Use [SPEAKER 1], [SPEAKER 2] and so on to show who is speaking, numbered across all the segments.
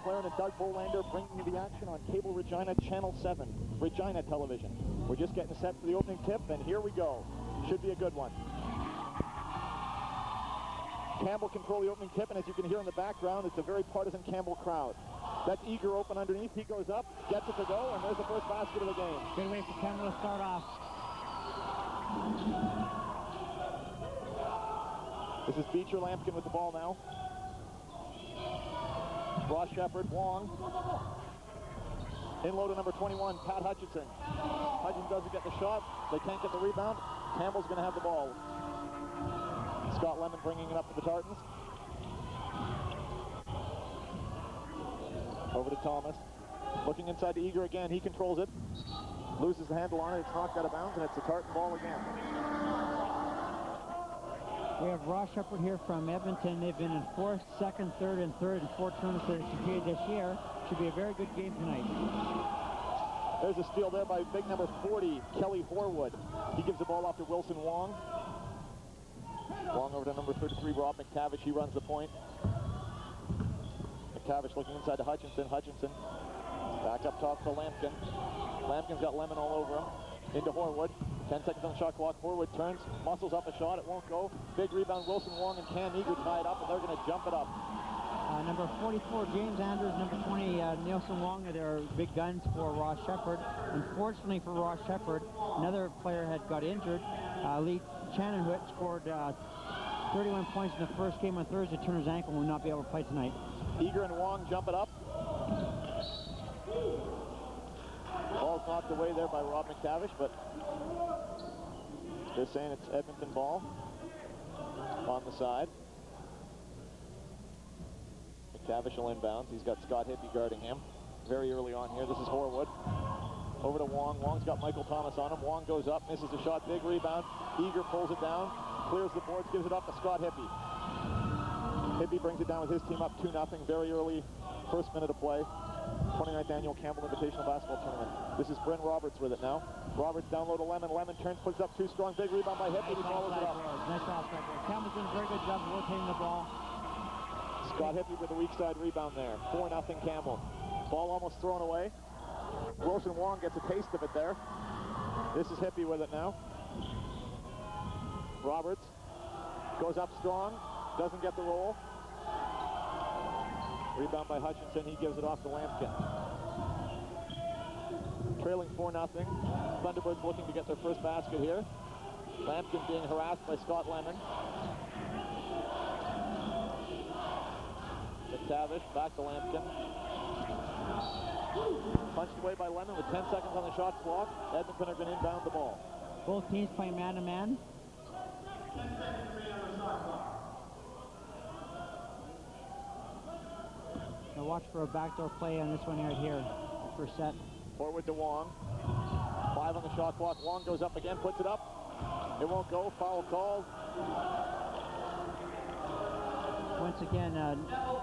[SPEAKER 1] McLaren and Doug Bolander bringing you the action on Cable Regina Channel 7, Regina Television. We're just getting set for the opening tip, and here we go. Should be a good one. Campbell control the opening tip, and as you can hear in the background, it's a very partisan Campbell crowd. That's Eager open underneath. He goes up, gets it to go, and there's the first basket of the game.
[SPEAKER 2] Good way for Campbell to start off.
[SPEAKER 1] This is Beecher Lampkin with the ball now. Ross Shepard, Wong. In low to number 21, Pat Hutchinson. Hutchinson doesn't get the shot. They can't get the rebound. Campbell's going to have the ball. Scott Lemon bringing it up to the Tartans. Over to Thomas. Looking inside to Eager again. He controls it. Loses the handle on it. It's knocked out of bounds, and it's a Tartan ball again.
[SPEAKER 2] We have Ross Shepard here from Edmonton. They've been in 4th, 2nd, 3rd, and 3rd, and 4th tournaments that they've competed this year. Should be a very good game tonight.
[SPEAKER 1] There's a steal there by big number 40, Kelly Horwood. He gives the ball off to Wilson Wong. Wong over to number 33, Rob McTavish. He runs the point. McTavish looking inside to Hutchinson. Hutchinson back up top to Lampkin. Lampkin's got Lemon all over him. Into Horwood. 10 seconds on the shot clock. Horwood turns, muscles up a shot. It won't go. Big rebound. Wilson Wong and Cam Eager tied up, and they're going to jump it up.
[SPEAKER 2] Number 44, James Andrews. Number 20, Nielsen Wong. They're big guns for Ross Shepard. Unfortunately for Ross Shepard, another player had got injured. Lee Channonhoot scored 31 points in the first game on Thursday. Turned his ankle and will not be able to play tonight.
[SPEAKER 1] Eager and Wong jump it up. Ball's knocked away there by Rob McTavish, but they're saying it's Edmonton ball on the side. McTavish will inbounds. He's got Scott Hippie guarding him very early on here. This is Horwood. Over to Wong. Wong's got Michael Thomas on him. Wong goes up, misses the shot. Big rebound. Eager pulls it down, clears the boards, gives it up to Scott Hippie. Hippie brings it down with his team up 2-0 very early, first minute of play. 29th Annual Campbell Invitational Basketball Tournament. This is Bryn Roberts with it now. Roberts down low to Lemon. Lemon turns, puts it up too strong. Big rebound by Hippie. He follows it up.
[SPEAKER 2] Nice offside board. Campbell's doing a very good job of rotating the ball.
[SPEAKER 1] Scott Hippie with a weak side rebound there. 4-0 Campbell. Ball almost thrown away. Wilson Wong gets a taste of it there. This is Hippie with it now. Roberts goes up strong. Doesn't get the roll. Rebound by Hutchinson. He gives it off to Lampkin. Trailing 4-0. Thunderbirds looking to get their first basket here. Lampkin being harassed by Scott Lemon. McTavish back to Lampkin. Punched away by Lemon with 10 seconds on the shot clock. Edmonton are going to inbound the ball.
[SPEAKER 2] Both teams playing man-to-man. Now watch for a backdoor play on this one right here. First set.
[SPEAKER 1] Forward to Wong. 5 on the shot clock. Wong goes up again, puts it up. It won't go. Foul called.
[SPEAKER 2] Once again,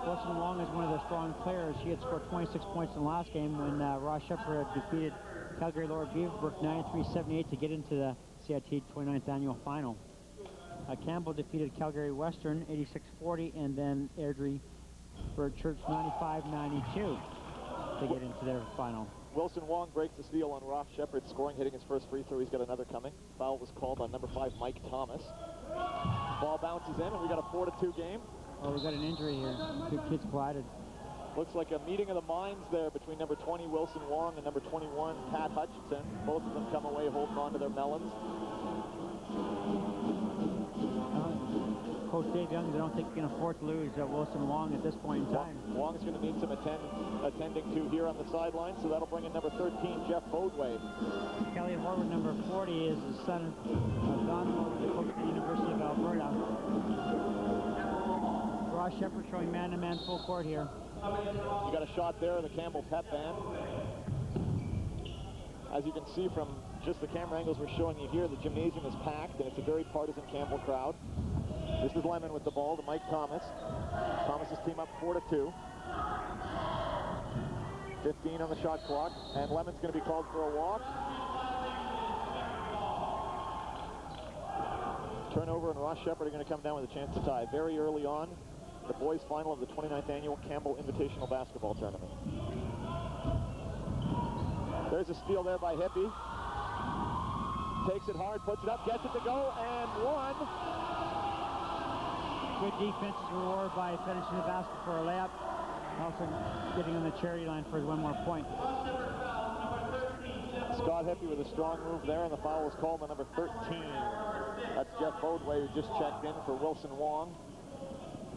[SPEAKER 2] Wilson Wong is one of their strong players. She had scored 26 points in the last game when Ross Shepard had defeated Calgary Lower Beaverbrook 93-78 to get into the CIT 29th Annual Final. Campbell defeated Calgary Western 86-40 and then Airdrie for Church 95-92 to get into their final.
[SPEAKER 1] Wilson Wong breaks the steal on Ross Shepard, scoring, hitting his first free throw. He's got another coming. Foul was called on number 5, Mike Thomas. Ball bounces in, and we got a 4-2 game.
[SPEAKER 2] Oh, we got an injury here. 2 kids collided.
[SPEAKER 1] Looks like a meeting of the minds there between number 20, Wilson Wong, and number 21, Pat Hutchinson. Both of them come away holding on to their melons.
[SPEAKER 2] Coach Dave Young, they don't think he can afford to lose Wilson Wong at this point in time.
[SPEAKER 1] Wong's going to need some attending to here on the sideline, so that'll bring in number 13, Jeff Bodway.
[SPEAKER 2] Kelly Horwood, number 40, is the son of Don Horwood, the coach at the University of Alberta. Ross Shepard showing man-to-man full court here.
[SPEAKER 1] You got a shot there of the Campbell Pep Band. As you can see from just the camera angles we're showing you here, the gymnasium is packed, and it's a very partisan Campbell crowd. This is Lemon with the ball to Mike Thomas. Thomas's team up 4-2. 15 on the shot clock, and Lemon's going to be called for a walk. Turnover, and Ross Shepard are going to come down with a chance to tie. Very early on, the boys' final of the 29th annual Campbell Invitational Basketball Tournament. There's a steal there by Hippie. Takes it hard, puts it up, gets it to go, and one.
[SPEAKER 2] Good defensive reward by finishing the basket for a layup. Also getting on the charity line for one more point.
[SPEAKER 1] Scott Hippie with a strong move there, and the foul was called on number 13. That's Jeff Bodway, who just checked in for Wilson Wong.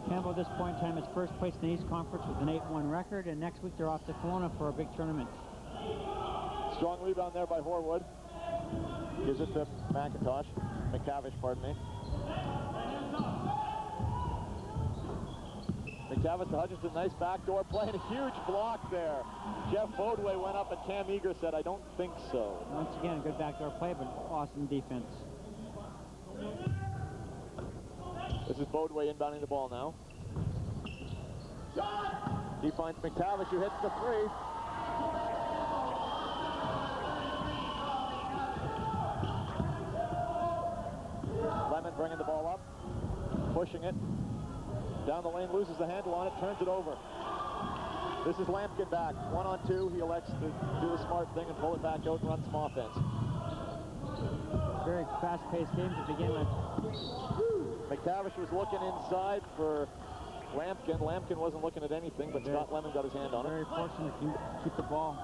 [SPEAKER 2] Campbell at this point in time is first place in the East Conference with an 8-1 record, and next week they're off to Kelowna for a big tournament.
[SPEAKER 1] Strong rebound there by Horwood. Gives it to McTavish, pardon me. McTavish to Hutchinson, nice backdoor play, and a huge block there. Jeff Bodway went up, and Cam Eager said, I don't think so.
[SPEAKER 2] Once again, a good backdoor play, but awesome defense.
[SPEAKER 1] This is Bodway inbounding the ball now. He finds McTavish, who hits the three. Lemon bringing the ball up, pushing it. Down the lane, loses the handle on it, turns it over. This is Lampkin back. 1-on-2, he elects to do the smart thing and pull it back out and run some offense.
[SPEAKER 2] Very fast-paced game to begin with.
[SPEAKER 1] McTavish was looking inside for Lampkin. Lampkin wasn't looking at anything, but Scott Lemon got his hand on it.
[SPEAKER 2] Very fortunate to keep the ball.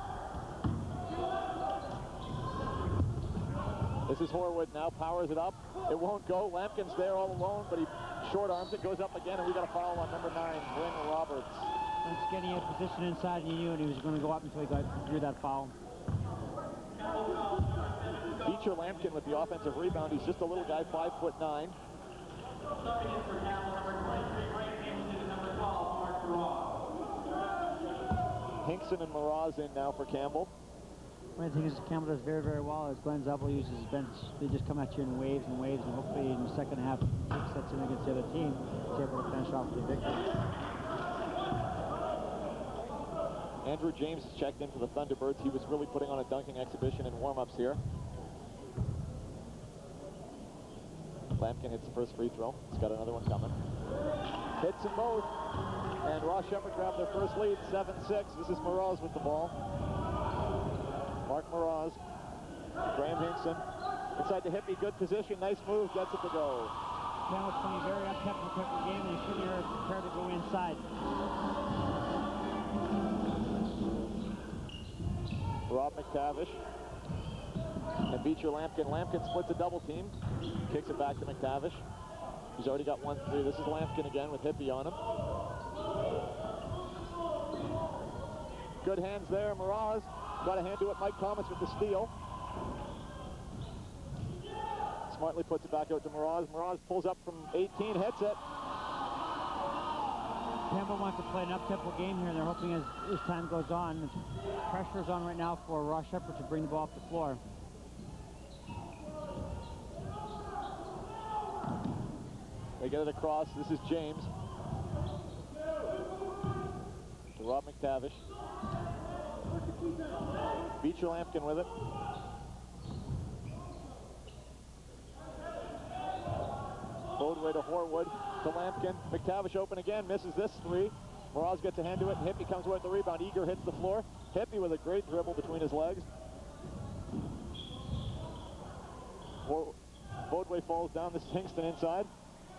[SPEAKER 1] This is Horwood now, powers it up. It won't go. Lampkin's there all alone, but he short arms it, goes up again, and we got a foul on number 9, Bryn Roberts.
[SPEAKER 2] Once again, he had position inside, and he knew he was going to go up until he got through that foul.
[SPEAKER 1] Beecher Lampkin with the offensive rebound. He's just a little guy, 5'9". Hinkson and Mraz in now for Campbell.
[SPEAKER 2] One thing is Campbell does very, very well is Glenn Zubel uses his bench. They just come at you in waves and waves, and hopefully in the second half, six sets in against the other team, is able to finish off the victory.
[SPEAKER 1] Andrew James has checked in for the Thunderbirds. He was really putting on a dunking exhibition in warm-ups here. Lampkin hits the first free throw. He's got another one coming. Hits them both. And Ross Shepherd grabbed their first lead, 7-6. This is Mraz with the ball. Mark Mraz. Graham Hinkson. Inside the Hippie, good position, nice move, gets it to go.
[SPEAKER 2] Campbell's playing very up-tempo game, and he should be prepared to go inside.
[SPEAKER 1] Rob McTavish. And Beecher Lampkin. Lampkin splits a double team. Kicks it back to McTavish. He's already got 1-3. This is Lampkin again with Hippie on him. Good hands there, Mraz. Got a hand to it, Mike Thomas with the steal. Smartly puts it back out to Mraz. Mraz pulls up from 18, hits it.
[SPEAKER 2] Campbell wants to play an up-tempo game here, and they're hoping as time goes on. Pressure's on right now for Ross Shepherd to bring the ball off the floor.
[SPEAKER 1] They get it across. This is James. To Rob McTavish. Beecher Lampkin with it. Bodway to Horwood, to Lampkin. McTavish open again, misses this three. Mraz gets a hand to it, and Hippie comes away with the rebound. Eager hits the floor. Hippie with a great dribble between his legs. Bodway falls down. This is Hingston inside.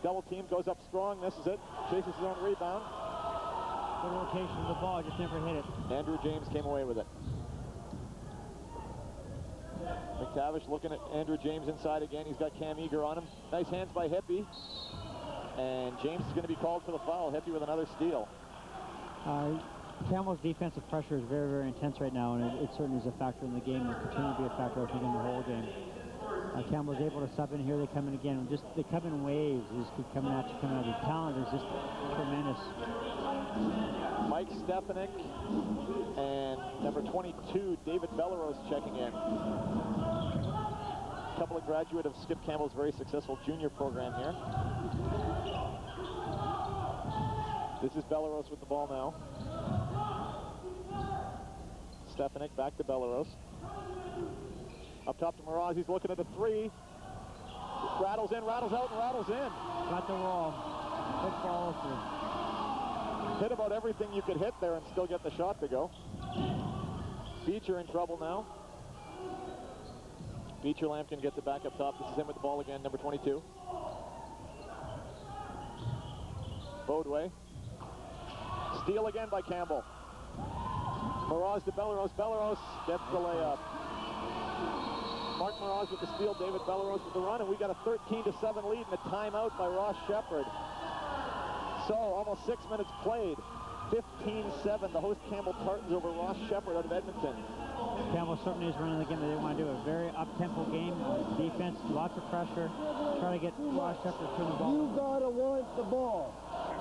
[SPEAKER 1] Double team, goes up strong, misses it. Chases his own rebound.
[SPEAKER 2] Good rotation of the ball, just never hit it.
[SPEAKER 1] Andrew James came away with it. McTavish looking at Andrew James inside again. He's got Cam Eager on him. Nice hands by Hippie. And James is going to be called for the foul. Hippie with another steal.
[SPEAKER 2] Campbell's defensive pressure is very, very intense right now, and it certainly is a factor in the game. It'll continue to be a factor, I think, in the whole game. Campbell's able to sub in here. They come in again. They come in waves. They just keep coming at you, coming at you. The talent is just tremendous.
[SPEAKER 1] Mike Stefanik and number 22, David Belleros, checking in. A couple of graduate of Skip Campbell's very successful junior program here. This is Belleros with the ball now. Stefanik back to Belleros. Up top to Mraz, he's looking at the three. Rattles in, rattles out, and rattles in.
[SPEAKER 2] Got the roll. Good follow through.
[SPEAKER 1] Hit about everything you could hit there and still get the shot to go. Beecher in trouble now. Beecher Lampkin gets it back up top. This is him with the ball again, number 22. Bodway. Steal again by Campbell. Moroz to Bellerose. Bellerose gets the layup. Mark Moroz with the steal. David Bellerose with the run. And we got a 13-7 lead and a timeout by Ross Shepard. So almost 6 minutes played. 15-7. The host Campbell Tartans over Ross Shepard out of Edmonton.
[SPEAKER 2] Campbell certainly is running the game that they want to do. A very up-tempo game. Defense, lots of pressure. Try to get Ross Shepard to turn the ball.
[SPEAKER 3] You gotta want the ball.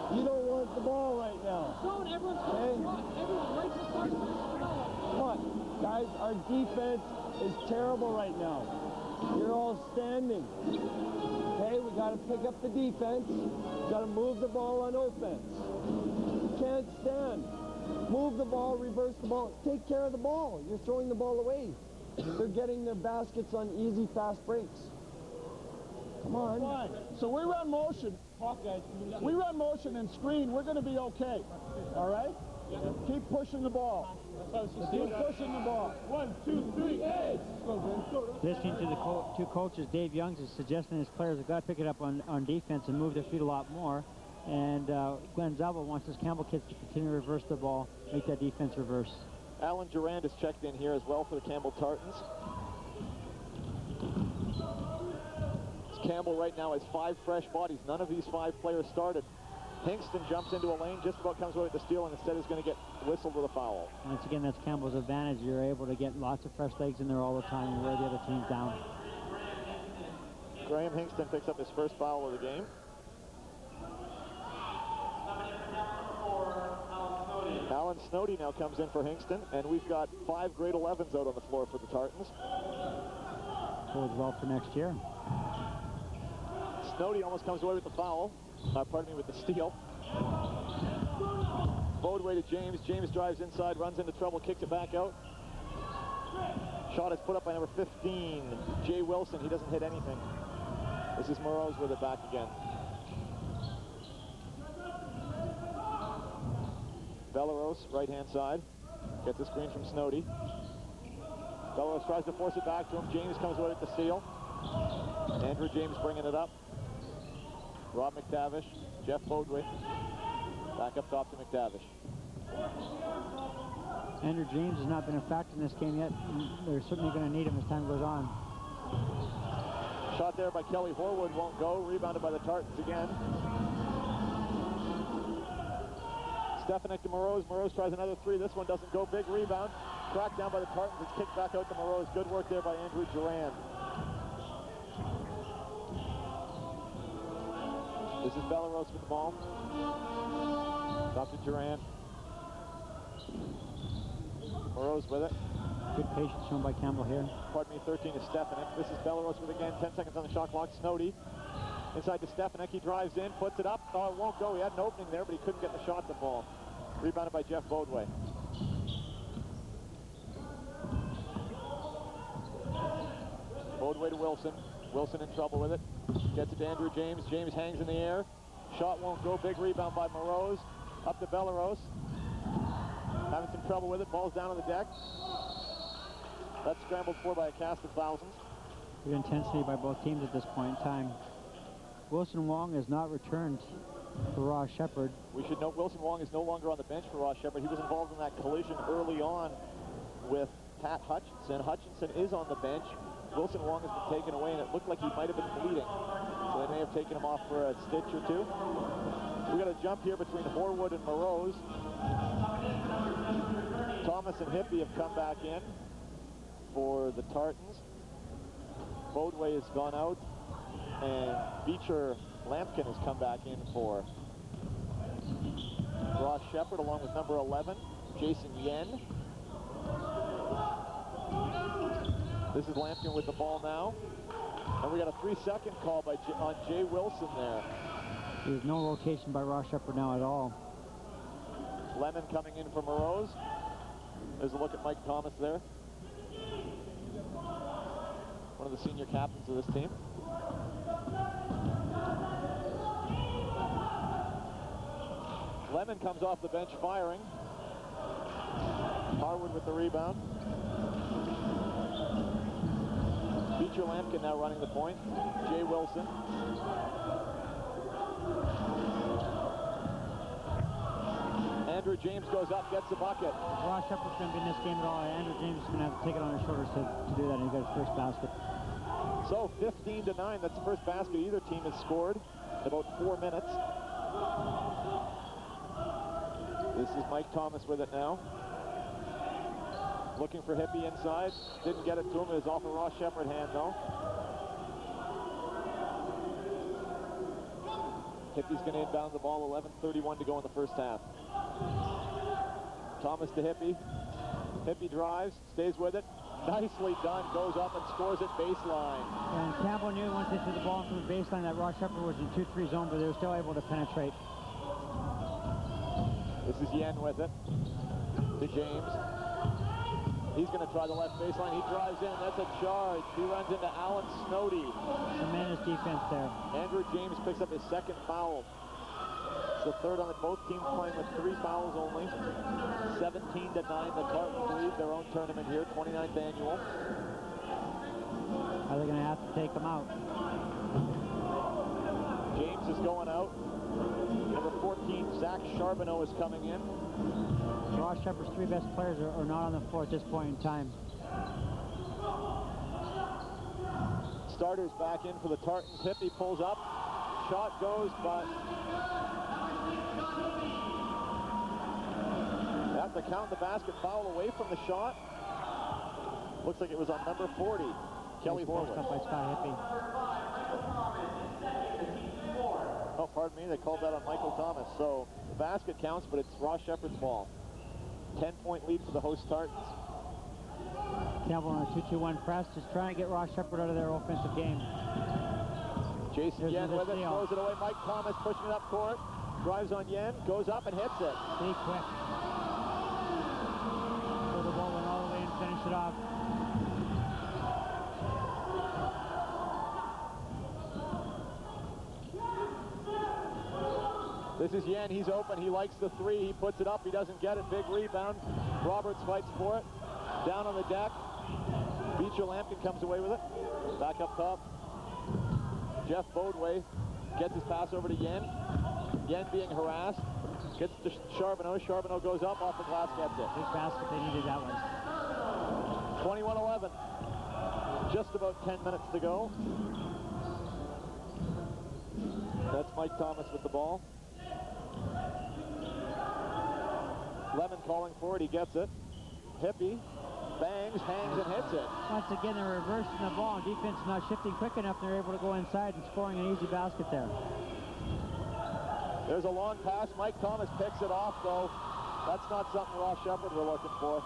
[SPEAKER 3] You don't want the ball right now.
[SPEAKER 4] No, everyone's everyone right to start.
[SPEAKER 3] Come on, guys, our defense is terrible right now. You're all standing. Okay, we gotta pick up the defense. We gotta move the ball on offense. You can't stand. Move the ball, reverse the ball. Take care of the ball. You're throwing the ball away. They're getting their baskets on easy, fast breaks. Come on.
[SPEAKER 5] Fine. So we run motion. We run motion and screen. We're going to be okay. All right? Keep pushing the ball. Keep pushing the ball. 1, 2, 3, hey!
[SPEAKER 2] Listening to the two coaches, Dave Youngs is suggesting his players have got to pick it up on defense and move their feet a lot more. And Glenn Zalba wants his Campbell kids to continue to reverse the ball, make that defense reverse.
[SPEAKER 1] Alan Durand is checked in here as well for the Campbell Tartans. Campbell right now has 5 fresh bodies. None of these 5 players started. Hingston jumps into a lane, just about comes away with the steal, and instead is going to get whistled with a foul.
[SPEAKER 2] Once again, that's Campbell's advantage. You're able to get lots of fresh legs in there all the time and wear the other teams down.
[SPEAKER 1] Graham Hingston picks up his first foul of the game. Alan Snowdy now comes in for Hingston, and we've got 5 grade 11s out on the floor for the Tartans.
[SPEAKER 2] Bodes well for next year.
[SPEAKER 1] Snowdy almost comes away with the foul. Pardon me, with the steal. Bodway to James. James drives inside, runs into trouble, kicks it back out. Shot is put up by number 15, Jay Wilson. He doesn't hit anything. This is Moroz with it back again. Bellerose, right-hand side. Gets a screen from Snowdy. Bellerose tries to force it back to him. James comes away with the steal. Andrew James bringing it up. Rob McTavish, Jeff Bodway. Back up top to McTavish.
[SPEAKER 2] Andrew James has not been a factor in this game yet. They're certainly going to need him as time goes on.
[SPEAKER 1] Shot there by Kelly Horwood won't go. Rebounded by the Tartans again. Stefanik to Moroz. Moroz tries another 3. This one doesn't go. Big rebound. Cracked down by the Tartans. It's kicked back out to Moroz. Good work there by Andrew Durand. This is Bellerose with the ball. Top to Durand. Moroz with it.
[SPEAKER 2] Good patience shown by Campbell here.
[SPEAKER 1] Pardon me, 13 is Stefanik. This is Bellerose with again. 10 seconds on the shot clock. Snowdy. Inside to Stefanik. He drives in, puts it up. Oh, it won't go. He had an opening there, but he couldn't get the shot to fall. Rebounded by Jeff Bodway. Bodway to Wilson. Wilson in trouble with it. Gets it to Andrew James. James hangs in the air. Shot won't go. Big rebound by Moroz. Up to Bellerose. Having some trouble with it. Ball's down on the deck. That's scrambled for by a cast of thousands.
[SPEAKER 2] Good intensity by both teams at this point in time. Wilson Wong has not returned for Ross Shepard.
[SPEAKER 1] We should note Wilson Wong is no longer on the bench for Ross Shepard. He was involved in that collision early on with Pat Hutchinson. Hutchinson is on the bench. Wilson Wong has been taken away, and it looked like he might have been bleeding. So they may have taken him off for a stitch or 2. We got a jump here between Horwood and Moroz. Thomas and Hippie have come back in for the Tartans. Bodway has gone out, and Beecher Lampkin has come back in for Ross Shepard, along with number 11, Jason Yen. This is Lampkin with the ball now. And we got a 3-second call by on Jay Wilson there.
[SPEAKER 2] There's no rotation by Ross Shepard now at all.
[SPEAKER 1] Lemon coming in for Moroz. There's a look at Mike Thomas there. One of the senior captains of this team. Lemon comes off the bench firing. Harwood with the rebound. Beecher Lampkin now running the point. Jay Wilson. Andrew James goes up, gets the bucket.
[SPEAKER 2] Ross Shepard's going to be in this game at all. Andrew James is going to have to take it on his shoulders to do that, and he got his first basket.
[SPEAKER 1] So 15-9, that's the first basket either team has scored in about 4 minutes. This is Mike Thomas with it now. Looking for Hippie inside. Didn't get it to him. It was off a Ross Shepard hand though. Hippie's going to inbound the ball. 11:31 to go in the first half. Thomas to Hippie. Hippie drives, stays with it. Nicely done, goes up and scores at baseline.
[SPEAKER 2] And Campbell knew once they threw the ball from the baseline that Ross Shepard was in 2-3 zone, but they were still able to penetrate.
[SPEAKER 1] This is Yen with it to James. He's going to try the left baseline. He drives in. That's a charge. He runs into Alan Snowdy.
[SPEAKER 2] Tremendous defense there.
[SPEAKER 1] Andrew James picks up his second foul. It's the third on it. Both teams playing with 3 fouls only. 17-9. The Tartans lead their own tournament here, 29th annual.
[SPEAKER 2] Are they going to have to take them out?
[SPEAKER 1] James is going out. Number 14, Zach Charbonneau is coming in.
[SPEAKER 2] Ross Shepard's 3 best players are not on the floor at this point in time.
[SPEAKER 1] Starters back in for the Tartans. Hippie pulls up. Shot goes, but they have to count the basket. Foul away from the shot. Looks like it was on number 40, Kelly Horwood.
[SPEAKER 2] Up by Scott Hippie.
[SPEAKER 1] Oh, pardon me, they called that on Michael Thomas. So the basket counts, but it's Ross Shepard's ball. 10-point lead for the host Tartans.
[SPEAKER 2] Campbell on a 2-2-1 press, just trying to get Ross Shepard out of their offensive game.
[SPEAKER 1] Jason Yen with it, throws it away. Mike Thomas pushing it up court. Drives on Yen, goes up and hits it.
[SPEAKER 2] Be quick. Throw the ball in all the way and finish it off.
[SPEAKER 1] This is Yen, he's open, he likes the 3, he puts it up, he doesn't get it, big rebound. Roberts fights for it, down on the deck. Beecher Lampkin comes away with it, back up top. Jeff Bodway gets his pass over to Yen. Yen being harassed, gets to Charbonneau, Charbonneau goes up, off the glass, gets it.
[SPEAKER 2] Big basket, they needed that one.
[SPEAKER 1] 21-11, just about 10 minutes to go. That's Mike Thomas with the ball. Lemon calling for it, he gets it. Hippie bangs, hangs, and hits it.
[SPEAKER 2] Once again, they're reversing the ball. Defense not shifting quick enough. They're able to go inside and scoring an easy basket there.
[SPEAKER 1] There's a long pass. Mike Thomas picks it off, though. That's not something Ross Shepard were looking for.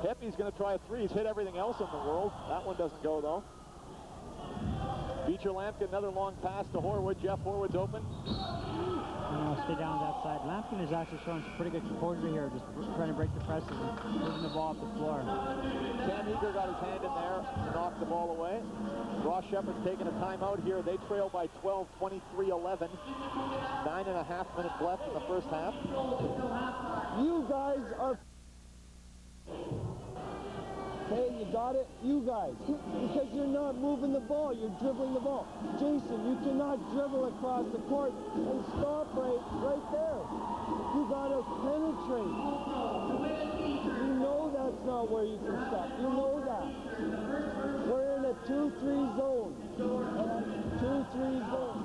[SPEAKER 1] Hippie's going to try a 3. He's hit everything else in the world. That one doesn't go, though. Beecher Lampkin, another long pass to Horwood. Jeff Horwood's open.
[SPEAKER 2] Stay down that side. Lampkin is actually showing some pretty good composure here, just trying to break the presses and moving the ball up the floor.
[SPEAKER 1] Cam Eager got his hand in there to knock the ball away. Ross Shepard's taking a timeout here. They trail by 12, 23-11. 9.5 minutes left in the first half.
[SPEAKER 3] You guys are... Hey, you got it? You guys. Because you're not moving the ball. You're dribbling the ball. Jason, you cannot dribble across the court and stop right there. You got to penetrate. You know that's not where you can stop. You know that. We're in a 2-3 zone. 2-3 zone.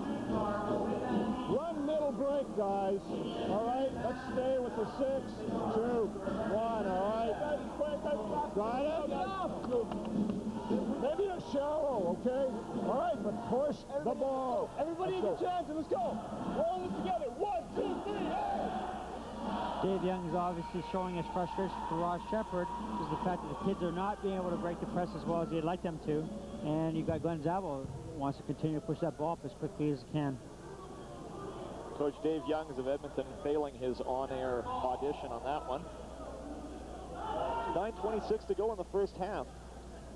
[SPEAKER 5] Run middle break, guys. All right, let's stay with the 6, 2, 1, all right? Got it? Maybe you're shallow, okay? All right, but push the ball.
[SPEAKER 3] Everybody in the chance, let's go.
[SPEAKER 5] Roll it together. 1, 2, 3, hey!
[SPEAKER 2] Dave Young is obviously showing his frustration for Ross Shepard is the fact that the kids are not being able to break the press as well as he'd like them to. And you've got Glenn Zabel wants to continue to push that ball up as quickly as he can.
[SPEAKER 1] Coach Dave Young is of Edmonton, failing his on-air audition on that one. 9:26 to go in the first half.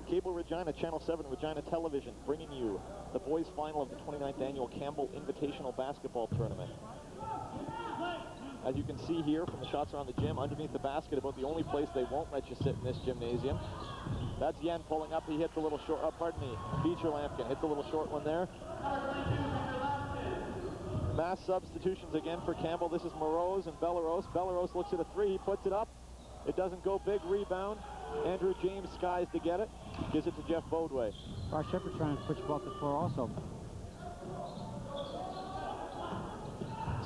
[SPEAKER 1] Cable Regina, Channel 7, Regina Television, bringing you the boys' final of the 29th annual Campbell Invitational Basketball Tournament. As you can see here from the shots around the gym, underneath the basket, about the only place they won't let you sit in this gymnasium. That's Yen pulling up. He hits a little short, Beecher Lampkin hits a little short one there. Mass substitutions again for Campbell. This is Moroz and Belleros. Belleros looks at a three. He puts it up. It doesn't go. Big rebound. Andrew James skies to get it. Gives it to Jeff Bodway.
[SPEAKER 2] Ross Shepard trying to switch off the floor also.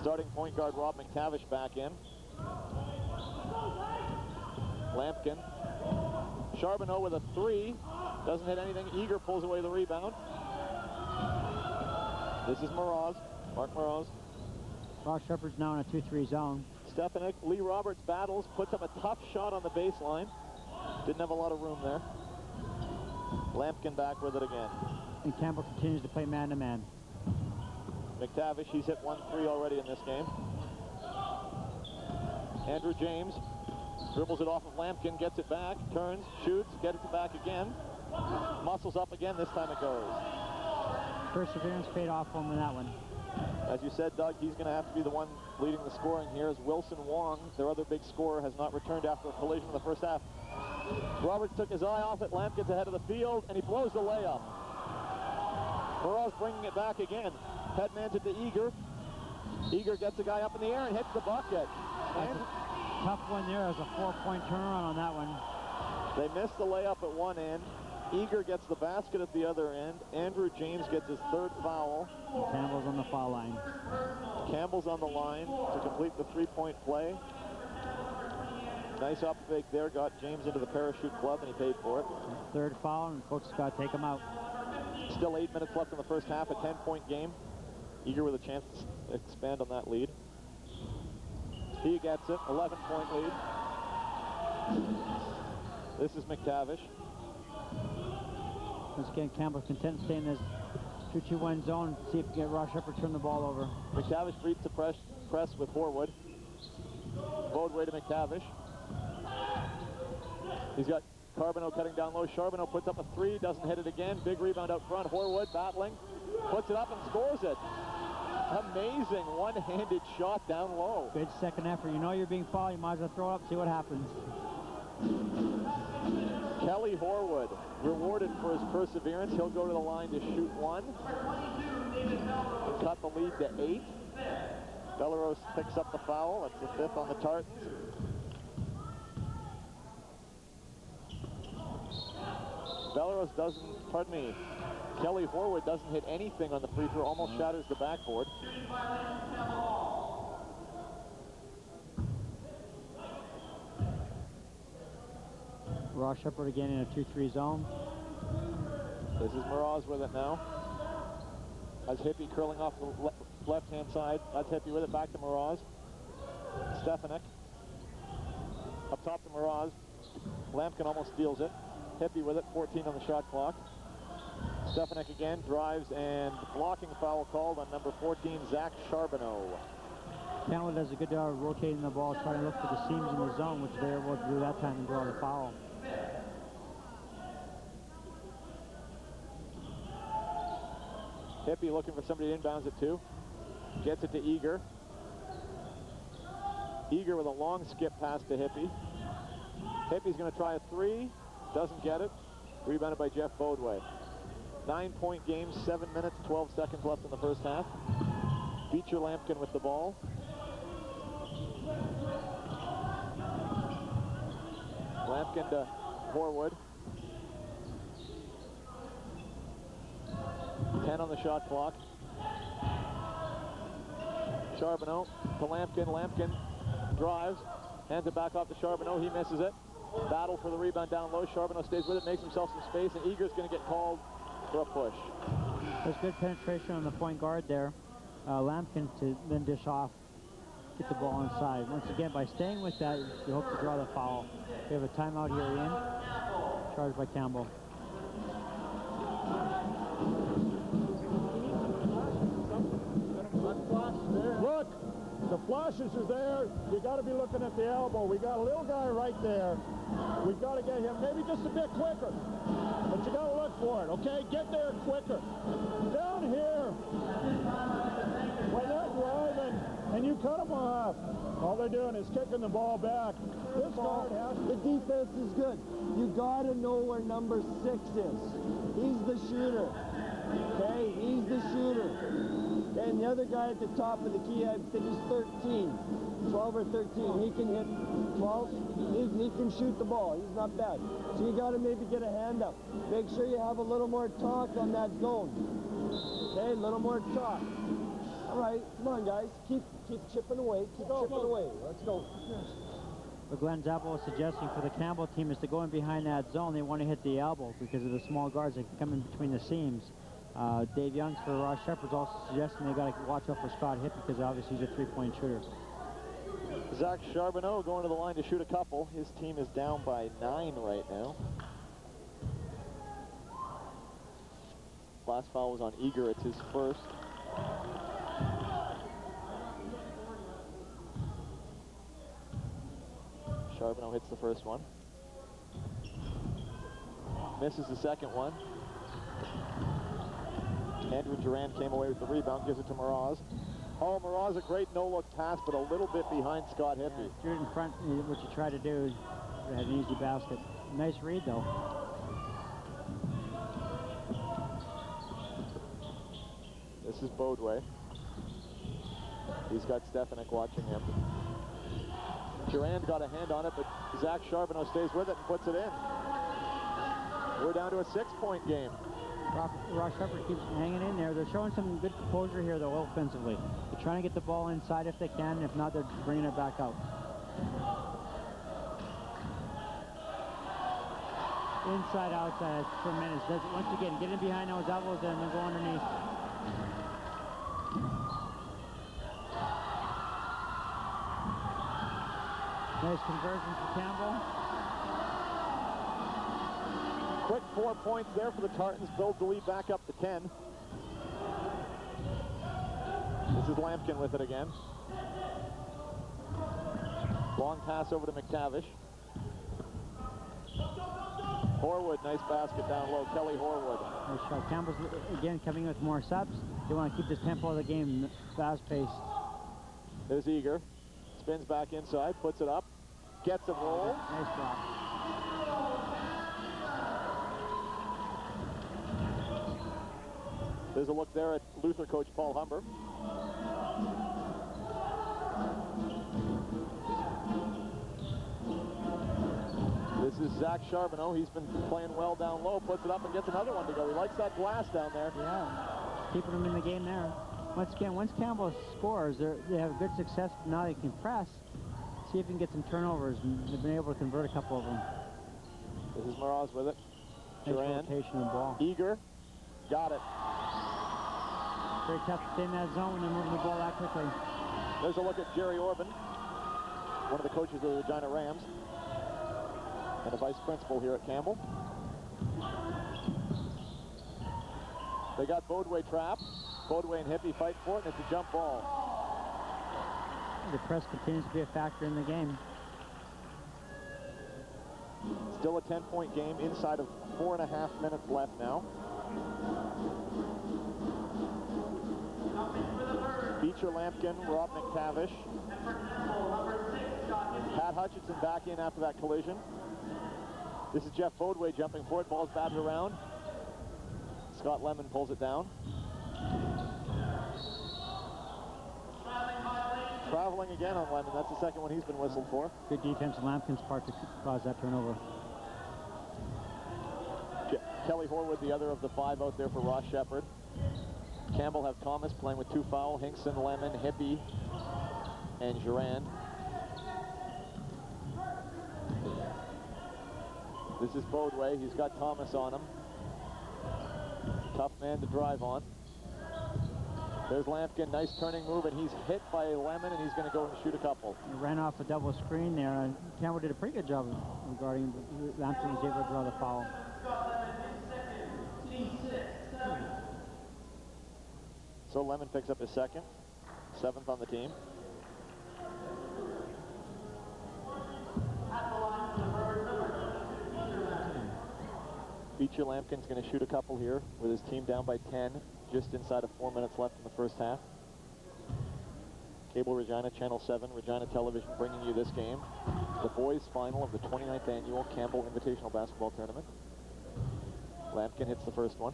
[SPEAKER 1] Starting point guard Rob McTavish back in. Lampkin. Charbonneau with a three. Doesn't hit anything. Eager pulls away the rebound. This is Moroz. Mark Moroz.
[SPEAKER 2] Ross Shepard's now in a 2-3 zone.
[SPEAKER 1] Stefanik, Lee Roberts battles, puts up a tough shot on the baseline. Didn't have a lot of room there. Lampkin back with it again.
[SPEAKER 2] And Campbell continues to play man-to-man.
[SPEAKER 1] McTavish, he's hit 1-3 already in this game. Andrew James dribbles it off of Lampkin, gets it back, turns, shoots, gets it back again. Muscles up again, this time it goes.
[SPEAKER 2] Perseverance paid off for him in that one.
[SPEAKER 1] As you said, Doug, he's going to have to be the one leading the scoring here as Wilson Wong, their other big scorer, has not returned after a collision in the first half. Roberts took his eye off it. Lampkin's ahead of the field, and he blows the layup. Moroz bringing it back again. Headmans it to Eager. Eager gets the guy up in the air and hits the bucket.
[SPEAKER 2] That's a tough one there. There's a 4-point turnaround on that one.
[SPEAKER 1] They missed the layup at one end. Eager gets the basket at the other end. Andrew James gets his third foul.
[SPEAKER 2] And Campbell's on the foul line.
[SPEAKER 1] Campbell's on the line to complete the three-point play. Nice up fake there, got James into the parachute glove, and he paid for it.
[SPEAKER 2] Third foul, and coach has got to take him out.
[SPEAKER 1] Still 8 minutes left in the first half, a 10-point game. Eager with a chance to expand on that lead. He gets it, 11-point lead. This is McTavish.
[SPEAKER 2] Once again, Campbell content to stay in this 2-2-1 zone, see if he can get Ross Shepard turn the ball over.
[SPEAKER 1] McTavish beats the press with Horwood. Bodway to McTavish. He's got Charbonneau cutting down low. Charbonneau puts up a three, doesn't hit it again. Big rebound out front. Horwood battling, puts it up and scores it. Amazing one-handed shot down low.
[SPEAKER 2] Good second effort. You know you're being fouled, you might as well throw it up, see what happens.
[SPEAKER 1] Kelly Horwood, rewarded for his perseverance. He'll go to the line to shoot one. Cut the lead to 8. Belleros picks up the foul. That's the 5th on the Tartans. Belleros doesn't, pardon me, Kelly Horwood doesn't hit anything on the free throw, almost shatters the backboard.
[SPEAKER 2] Ross Shepard again in a 2-3 zone.
[SPEAKER 1] This is Moroz with it now. That's Hippie curling off the left-hand side. That's Hippie with it, back to Moroz. Stefanik. Up top to Moroz. Lampkin almost steals it. Hippie with it, 14 on the shot clock. Stefanik again, drives, and blocking foul called on number 14, Zach Charbonneau.
[SPEAKER 2] Campbell does a good job of rotating the ball, trying to look for the seams in the zone, which they were able to do that time and draw the foul.
[SPEAKER 1] Hippie looking for somebody to inbounds it to. Gets it to Eager. Eager with a long skip pass to Hippie. Hippie's going to try a three. Doesn't get it. Rebounded by Jeff Bodway. 9-point game, 7 minutes, 12 seconds left in the first half. Beecher Lampkin with the ball. Lampkin to Horwood. 10 on the shot clock. Charbonneau to Lampkin. Lampkin drives, hands it back off to Charbonneau. He misses it. Battle for the rebound down low. Charbonneau stays with it, makes himself some space, and Eager's going to get called for a push.
[SPEAKER 2] There's good penetration on the point guard there. Lampkin to then dish off, get the ball inside. Once again, by staying with that, you hope to draw the foul. We have a timeout here, Ian. Charged by Campbell.
[SPEAKER 5] Look, the flash flashes are there. You got to be looking at the elbow. We got a little guy right there. We've got to get him maybe just a bit quicker. But you got to look for it, okay? Get there quicker. Down here. When they're driving and you cut them off, all they're doing is kicking the ball back. This guard has
[SPEAKER 3] The defense is good. You got to know where number 6 is. He's the shooter. Okay, he's the shooter. And the other guy at the top of the key, I think he's 13. 12 or 13. He can hit 12. He can shoot the ball. He's not bad. So you got to maybe get a hand up. Make sure you have a little more talk on that zone. Okay, a little more talk. All right, come on, guys. Keep chipping away. Keep chipping away. Let's go.
[SPEAKER 2] What Glenn Zappel was suggesting for the Campbell team is to go in behind that zone. They want to hit the elbow because of the small guards that can come in between the seams. Dave Youngs for Ross Shepherd's also suggesting they got to watch out for Scott Hippie because obviously he's a three-point shooter.
[SPEAKER 1] Zach Charbonneau going to the line to shoot a couple. His team is down by 9 right now. Last foul was on Eager. It's his first. Charbonneau hits the first one. Misses the second one. Andrew Durand came away with the rebound, gives it to Mraz. Oh, Mraz, a great no-look pass, but a little bit behind Scott Hippie.
[SPEAKER 2] Threw it in front, what you try to do, had an easy basket. Nice read, though.
[SPEAKER 1] This is Bodway. He's got Stefanik watching him. Durand got a hand on it, but Zach Charbonneau stays with it and puts it in. We're down to a 6-point game.
[SPEAKER 2] Ross Shepherd keeps hanging in there. They're showing some good composure here, though, offensively. They're trying to get the ball inside if they can. If not, they're bringing it back out. Inside, outside, that's tremendous. Once again, get in behind those elbows and then go underneath. Nice conversion for Campbell.
[SPEAKER 1] Quick 4 points there for the Tartans. Build the lead back up to 10. This is Lampkin with it again. Long pass over to McTavish. Horwood, nice basket down low. Kelly Horwood.
[SPEAKER 2] Nice shot. Campbell's again coming with more subs. They want to keep this tempo of the game fast-paced.
[SPEAKER 1] There's Eager. Spins back inside, puts it up, gets a roll.
[SPEAKER 2] Nice block.
[SPEAKER 1] There's a look there at Luther coach Paul Humber. This is Zach Charbonneau. He's been playing well down low, puts it up and gets another one to go. He likes that glass down there.
[SPEAKER 2] Yeah, keeping them in the game there. Once again, once Campbell scores, they have good success. Now they can press, see if he can get some turnovers, and they've been able to convert a couple of them.
[SPEAKER 1] This is Mraz with it.
[SPEAKER 2] Nice
[SPEAKER 1] Durand.
[SPEAKER 2] rotation of the ball.
[SPEAKER 1] Eager. Got it.
[SPEAKER 2] Very tough to stay in that zone when they're moving the ball that quickly.
[SPEAKER 1] There's a look at Jerry Orban, one of the coaches of the Regina Rams, and a vice principal here at Campbell. They got Bodway trapped. Bodway and Hippie fight for it, and it's a jump ball.
[SPEAKER 2] The press continues to be a factor in the game.
[SPEAKER 1] Still a 10-point game inside of 4.5 minutes left now. Beecher Lampkin, Rob McTavish. Pat Hutchinson back in after that collision. This is Jeff Bodway jumping for it. Ball's batted around. Scott Lemon pulls it down. Traveling again on Lemon. That's the second one he's been whistled for.
[SPEAKER 2] Good defense on Lampkin's part to cause that turnover.
[SPEAKER 1] Kelly Horwood, the other of the 5 out there for Ross Shepherd. Campbell have Thomas playing with 2 foul. Hinkson, Lemon, Hippie, and Durand. This is Bodway. He's got Thomas on him. Tough man to drive on. There's Lampkin, nice turning move, and he's hit by Lemon, and he's going to go and shoot a couple.
[SPEAKER 2] He ran off a double screen there, and Campbell did a pretty good job regarding Lampkin was able to draw the foul.
[SPEAKER 1] So Lemon picks up his second, 7th on the team. Beecher Lampkin's going to shoot a couple here with his team down by 10, just inside of 4 minutes left in the first half. Cable Regina, Channel 7, Regina Television bringing you this game. The boys' final of the 29th annual Campbell Invitational Basketball Tournament. Lampkin hits the first one.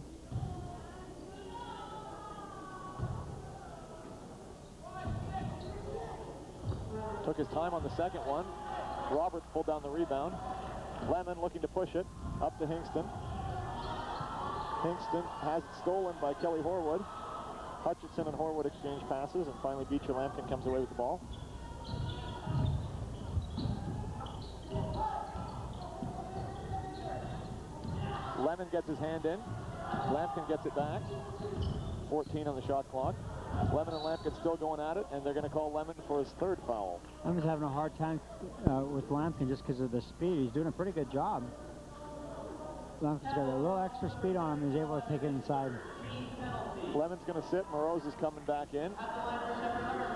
[SPEAKER 1] Took his time on the second one. Roberts pulled down the rebound. Lemon looking to push it up to Hingston. Hingston has it stolen by Kelly Horwood. Hutchinson and Horwood exchange passes, and finally Beecher Lampkin comes away with the ball. Lemon gets his hand in. Lampkin gets it back. 14 on the shot clock. Lemon and Lampkin still going at it, and they're going to call Lemon for his third foul.
[SPEAKER 2] Lemon's having a hard time with Lampkin just because of the speed. He's doing a pretty good job. Lampkin's got a little extra speed on him. He's able to take it inside.
[SPEAKER 1] Lemon's going to sit. Morose is coming back in.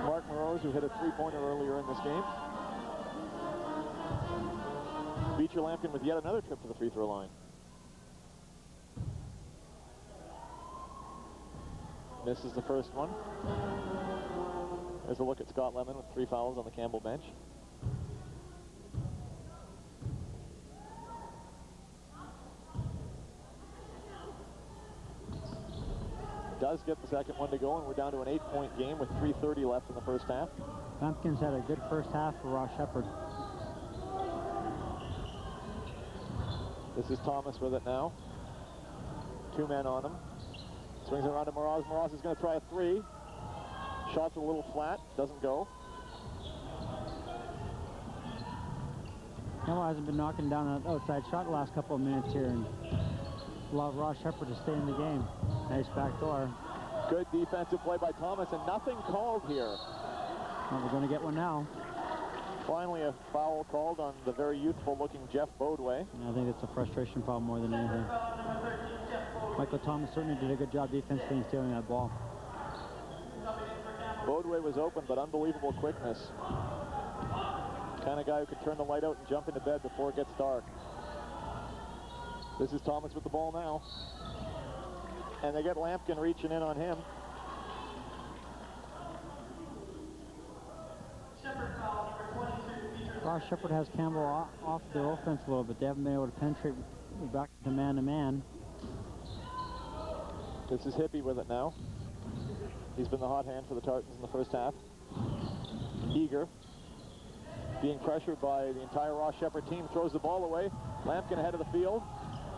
[SPEAKER 1] Mark Morose, who hit a three-pointer earlier in this game. Beecher Lampkin with yet another trip to the free throw line. Misses the first one. There's a look at Scott Lemon with 3 fouls on the Campbell bench. Does get the second one to go, and we're down to an 8-point game with 3:30 left in the first half.
[SPEAKER 2] Lampkin's had a good first half for Ross Shepard.
[SPEAKER 1] This is Thomas with it now. 2 men on him. Swings it around to Moroz. Moroz is going to try a 3. Shot's a little flat. Doesn't go.
[SPEAKER 2] Campbell hasn't been knocking down an outside shot the last couple of minutes here, and allow Ross Shepard to stay in the game. Nice back door.
[SPEAKER 1] Good defensive play by Thomas, and nothing called here.
[SPEAKER 2] Well, we're going to get one now.
[SPEAKER 1] Finally, a foul called on the very youthful-looking Jeff Bodway.
[SPEAKER 2] And I think it's a frustration problem more than anything. Michael Thomas certainly did a good job defensively in stealing that ball.
[SPEAKER 1] Bodway was open, but unbelievable quickness. Kind of guy who could turn the light out and jump into bed before it gets dark. This is Thomas with the ball now. And they get Lampkin reaching in on him.
[SPEAKER 2] Ross Shepard has Campbell off the offense a little bit. They haven't been able to penetrate back to man-to-man.
[SPEAKER 1] This is Hippie with it now. He's been the hot hand for the Tartans in the first half. Eager, being pressured by the entire Ross Shepard team, throws the ball away. Lampkin ahead of the field.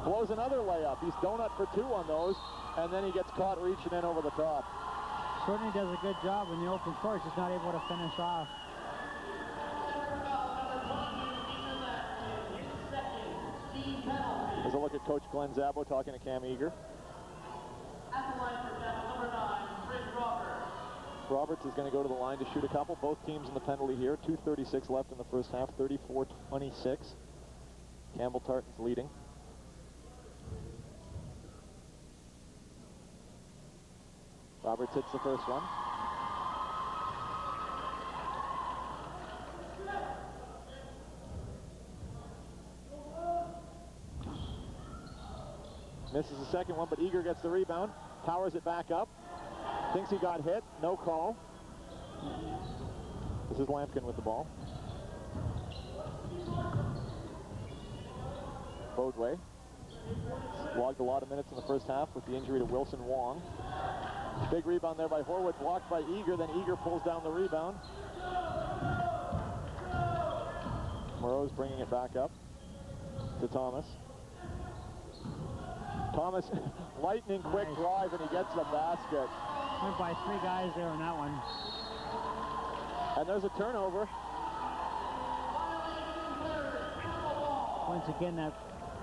[SPEAKER 1] Blows another layup. He's donut for 2 on those, and then he gets caught reaching in over the top.
[SPEAKER 2] Certainly does a good job in the open court, just not able to finish off.
[SPEAKER 1] There's a look at Coach Glenn Zabo talking to Cam Eager. Roberts is going to go to the line to shoot a couple. Both teams in the penalty here. 2:36 left in the first half. 34-26. Campbell Tartans leading. Roberts hits the first one. Misses the second one, but Eager gets the rebound. Powers it back up. Thinks he got hit. No call. This is Lampkin with the ball. Bodway logged a lot of minutes in the first half with the injury to Wilson Wong. Big rebound there by Horwood, blocked by Eager, then Eager pulls down the rebound. Morose bringing it back up to Thomas. Thomas, lightning quick drive, and he gets the basket.
[SPEAKER 2] Went by 3 guys there on that one.
[SPEAKER 1] And there's a turnover.
[SPEAKER 2] Once again, that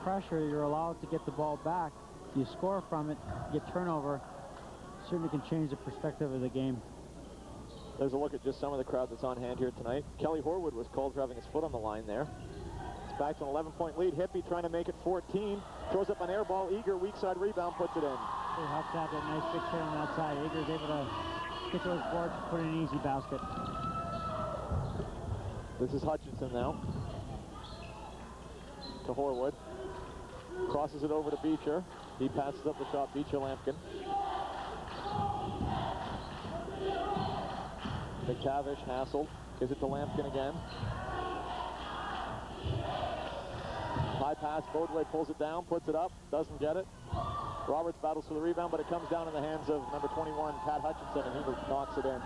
[SPEAKER 2] pressure, you're allowed to get the ball back. You score from it, get turnover, certainly can change the perspective of the game.
[SPEAKER 1] There's a look at just some of the crowd that's on hand here tonight. Kelly Horwood was called for having his foot on the line there. It's back to an 11-point lead. Hippie trying to make it 14. Throws up an air ball. Eager, weak side rebound, puts it in.
[SPEAKER 2] It helps to have that nice big play on that side. Eager's able to get those boards, put in an easy basket.
[SPEAKER 1] This is Hutchinson now. To Horwood. Crosses it over to Beecher. He passes up the shot. Beecher Lampkin. McTavish hassled. Gives it to Lampkin again. High pass. Bodway pulls it down, puts it up, doesn't get it. Roberts battles for the rebound, but it comes down in the hands of number 21, Pat Hutchinson, and he knocks it in.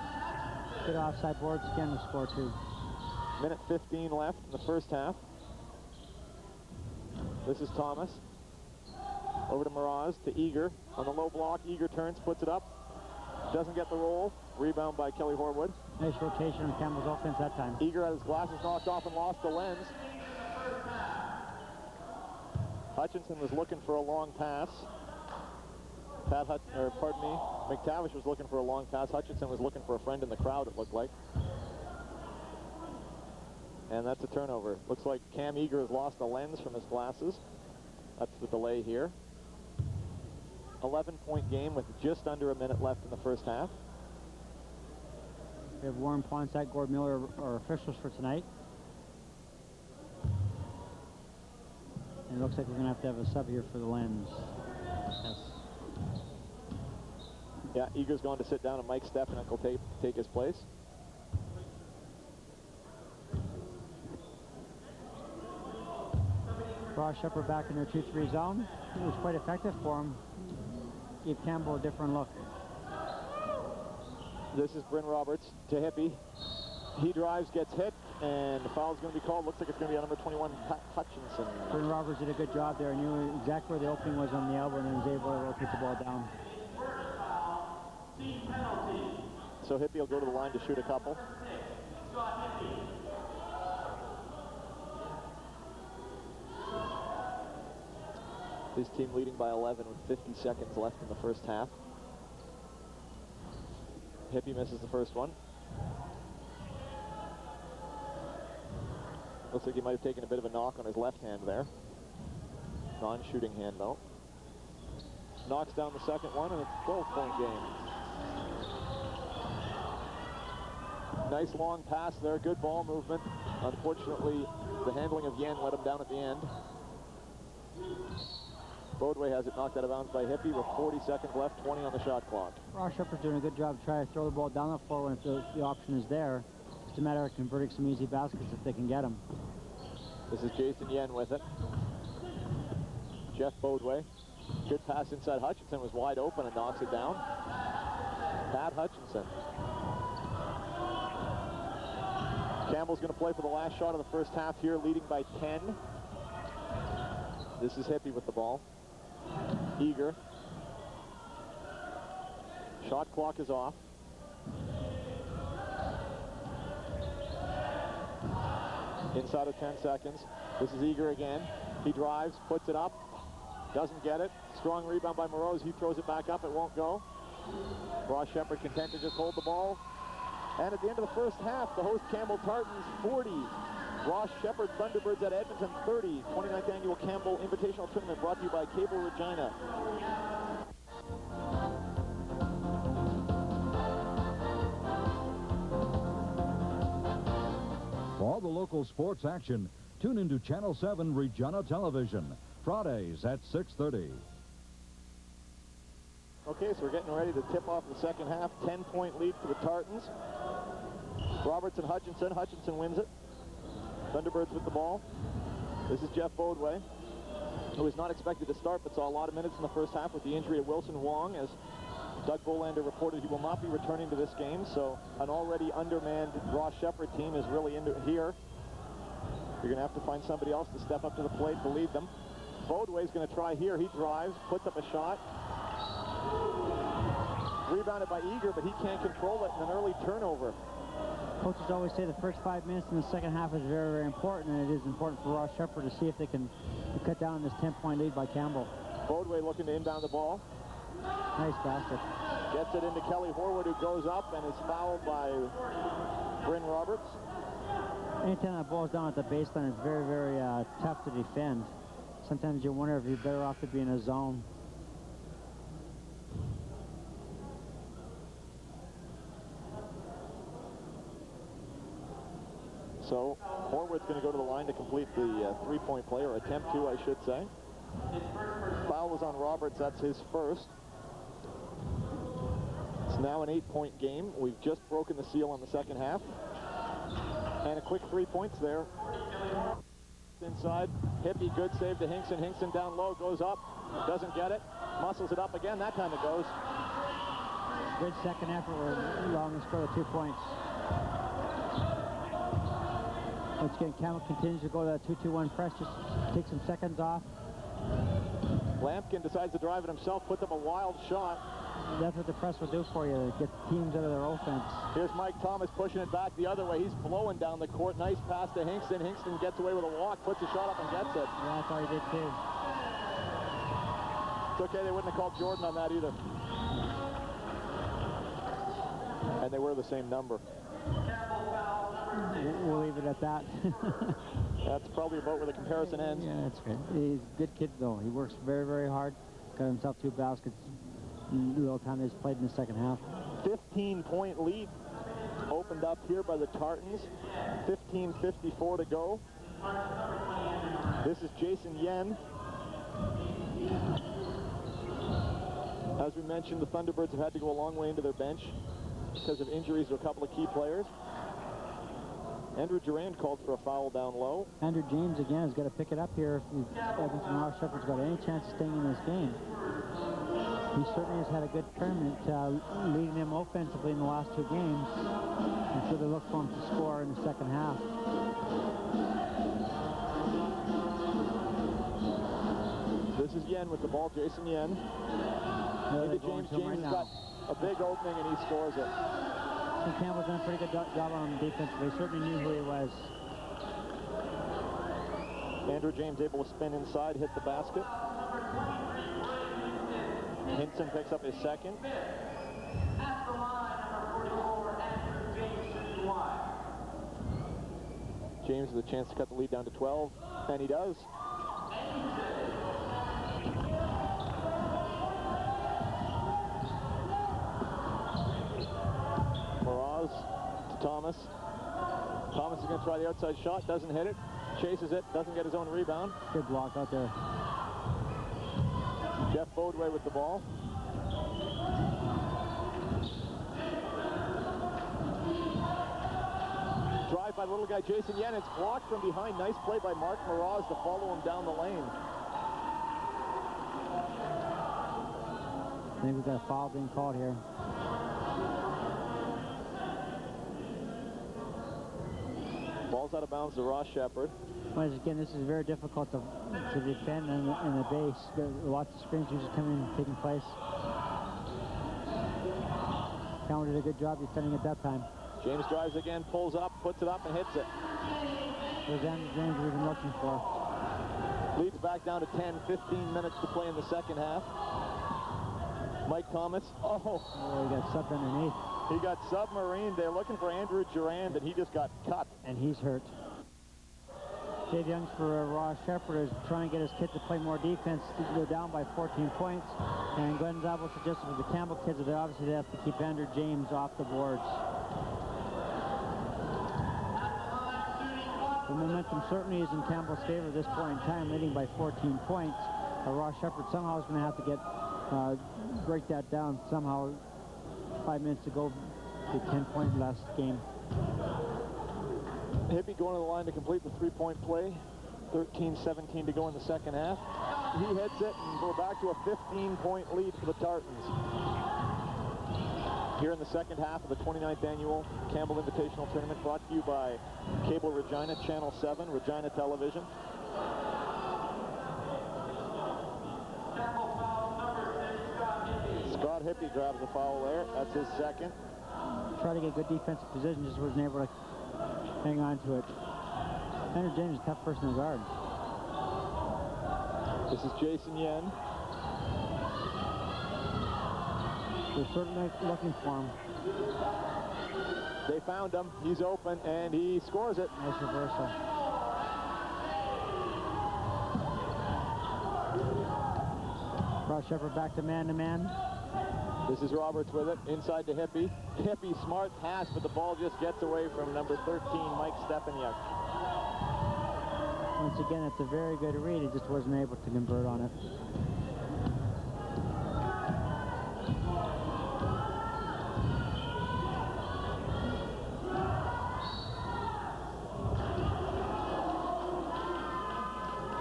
[SPEAKER 2] Good offside boards again to score 2.
[SPEAKER 1] Minute 15 left in the first half. This is Thomas. Over to Miraz, to Eager. On the low block, Eager turns, puts it up. Doesn't get the roll. Rebound by Kelly Horwood.
[SPEAKER 2] Nice rotation on Campbell's offense that time.
[SPEAKER 1] Eager had his glasses knocked off and lost the lens. Hutchinson was looking for a long pass. McTavish was looking for a long pass. Hutchinson was looking for a friend in the crowd, it looked like. And that's a turnover. Looks like Cam Eager has lost the lens from his glasses. That's the delay here. 11-point game with just under a minute left in the first half.
[SPEAKER 2] We have Warren Ponsack, Gord Miller, our officials for tonight. And it looks like we're going to have a sub here for the lens. Yes.
[SPEAKER 1] Yeah, Eager's going to sit down, and Mike Stefanik will take his place.
[SPEAKER 2] Ross Shepard back in their 2-3 zone. It was quite effective for him. Gave Campbell a different look.
[SPEAKER 1] This is Bryn Roberts to Hippie. He drives, gets hit, and the foul's going to be called. Looks like it's going to be on number 21, Pat Hutchinson.
[SPEAKER 2] Bryn Roberts did a good job there. Knew exactly where the opening was on the elbow, and then was able to rotate the ball down.
[SPEAKER 1] So Hippie will go to the line to shoot a couple. His team leading by 11 with 50 seconds left in the first half. Hippie misses the first one. Looks like he might have taken a bit of a knock on his left hand there. Non-shooting hand, though. Knocks down the second one, and it's a 12-point game. Nice long pass there, good ball movement. Unfortunately, the handling of Yen let him down at the end. Bodway has it knocked out of bounds by Hippie with 40 seconds left, 20 on the shot clock.
[SPEAKER 2] Ross Shepard's doing a good job to try to throw the ball down the floor when the option is there. It's a matter of converting some easy baskets if they can get them.
[SPEAKER 1] This is Jason Yen with it. Jeff Bodway. Good pass inside. Hutchinson was wide open and knocks it down. Pat Hutchinson. Campbell's going to play for the last shot of the first half here, leading by 10. This is Hippie with the ball. Eager. Shot clock is off. Inside of 10 seconds. This is Eager again. He drives, puts it up, doesn't get it. Strong rebound by Morose. He throws it back up. It won't go. Ross Shepard content to just hold the ball. And at the end of the first half, the host Campbell Tartans 40. Ross Shepard Thunderbirds at Edmonton 30. 29th Annual Campbell Invitational Tournament brought to you by Cable Regina.
[SPEAKER 6] For all the local sports action, tune into Channel 7 Regina Television, Fridays at 6:30.
[SPEAKER 1] Okay, so we're getting ready to tip off the second half. 10-point lead for the Tartans. Roberts and Hutchinson. Hutchinson wins it. Thunderbirds with the ball. This is Jeff Bodway, who was not expected to start, but saw a lot of minutes in the first half with the injury of Wilson Wong. As Doug Bolander reported, he will not be returning to this game, so an already undermanned Ross Shepard team is really into here. You're going to have to find somebody else to step up to the plate to lead them. Bodway's going to try here. He drives, puts up a shot. Rebounded by Eager, but he can't control it, and an early turnover.
[SPEAKER 2] Coaches always say the first 5 minutes in the second half is very, very important, and it is important for Ross Shepard to see if they can cut down this 10-point lead by Campbell.
[SPEAKER 1] Bodway looking to inbound the ball.
[SPEAKER 2] Nice basket.
[SPEAKER 1] Gets it into Kelly Horwood, who goes up and is fouled by Bryn Roberts.
[SPEAKER 2] Anytime that ball's down at the baseline, it's very, very tough to defend. Sometimes you wonder if you're better off to be in a zone. So Horwood's going to go to the line to complete the three-point play, or attempt to, I should say.
[SPEAKER 1] Foul was on Roberts. That's his first. It's now an 8-point game. We've just broken the seal on the second half. And a quick 3 points there. Inside, Hippie, good save to Hinkson. Hinkson down low, goes up, doesn't get it, muscles it up again. That time it goes.
[SPEAKER 2] Good second effort. We're allowing to score the 2 points. Once again, Campbell continues to go to that 2-2-1 press, just take some seconds off.
[SPEAKER 1] Lampkin decides to drive it himself, puts up a wild shot.
[SPEAKER 2] That's what the press will do for you, get teams out of their offense.
[SPEAKER 1] Here's Mike Thomas pushing it back the other way. He's blowing down the court. Nice pass to Hingston. Hingston gets away with a walk, puts a shot up and gets it.
[SPEAKER 2] Yeah, that's all he did too.
[SPEAKER 1] It's okay, they wouldn't have called Jordan on that either. And they were the same number.
[SPEAKER 2] We'll leave it at that.
[SPEAKER 1] That's probably about where the comparison ends.
[SPEAKER 2] Yeah, that's great. He's a good kid, though. He works very, very hard. Got himself 2 baskets in the little time he's played in the second half.
[SPEAKER 1] 15-point lead opened up here by the Tartans. 15:54 to go. This is Jason Yen. As we mentioned, the Thunderbirds have had to go a long way into their bench because of injuries to a couple of key players. Andrew Durand called for a foul down low.
[SPEAKER 2] Andrew James, again, has got to pick it up here if Edmonton Ross Shepherd's got any chance of staying in this game. He certainly has had a good tournament, leading them offensively in the last 2 games. And so they look for him to score in the second half.
[SPEAKER 1] This is Yen with the ball, Jason Yen. Into James. James has got a big opening and he scores it.
[SPEAKER 2] And Campbell's done a pretty good job on him defensively. They certainly knew who he was.
[SPEAKER 1] Andrew James able to spin inside, hit the basket. Hinson picks up his second. James with a chance to cut the lead down to 12, and he does. Moraz to Thomas. Thomas is going to try the outside shot, doesn't hit it. Chases it, doesn't get his own rebound.
[SPEAKER 2] Good block out there.
[SPEAKER 1] Jeff Bodway with the ball. Drive by the little guy, Jason Yen. It's blocked from behind. Nice play by Mark Moraz to follow him down the lane.
[SPEAKER 2] I think we've got a foul being called here.
[SPEAKER 1] Ball's out of bounds to Ross Shepherd.
[SPEAKER 2] Once again, this is very difficult to defend in the base. Lots of screens usually coming and taking place. Campbell did a good job defending it that time.
[SPEAKER 1] James drives again, pulls up, puts it up, and hits it.
[SPEAKER 2] There's Andrew James we've been looking for.
[SPEAKER 1] Leads back down to 10, 15 minutes to play in the second half. Mike Thomas. Oh,
[SPEAKER 2] he got subbed underneath.
[SPEAKER 1] He got submarined. They're looking for Andrew Durand, and he just got cut.
[SPEAKER 2] And he's hurt. Dave Youngs for Ross Shepherd is trying to get his kid to play more defense. They're down by 14 points. And Glenn Zabel suggested for the Campbell kids that obviously they have to keep Andrew James off the boards. The momentum certainly is in Campbell's favor at this point in time, leading by 14 points. Ross Shepherd somehow is going to have to break that down somehow. 5 minutes to go, the 10-point last game.
[SPEAKER 1] Hippie going to the line to complete the 3-point play. 13-17 to go in the second half. He hits it, and we're back to a 15-point lead for the Tartans. Here in the second half of the 29th annual Campbell Invitational Tournament, brought to you by Cable Regina, Channel 7, Regina Television. Scott Hippie grabs the foul there. That's his second.
[SPEAKER 2] Try to get good defensive position, just wasn't able to hang on to it. Andrew James is a tough person to guard.
[SPEAKER 1] This is Jason Yen.
[SPEAKER 2] They're certainly looking for him.
[SPEAKER 1] They found him. He's open, and he scores it.
[SPEAKER 2] Nice reversal. Ross Shepherd back to man-to-man.
[SPEAKER 1] This is Roberts with it, inside to Hippie. Hippie, smart pass, but the ball just gets away from number 13, Mike Stepaniuk.
[SPEAKER 2] Once again, it's a very good read. He just wasn't able to convert on it.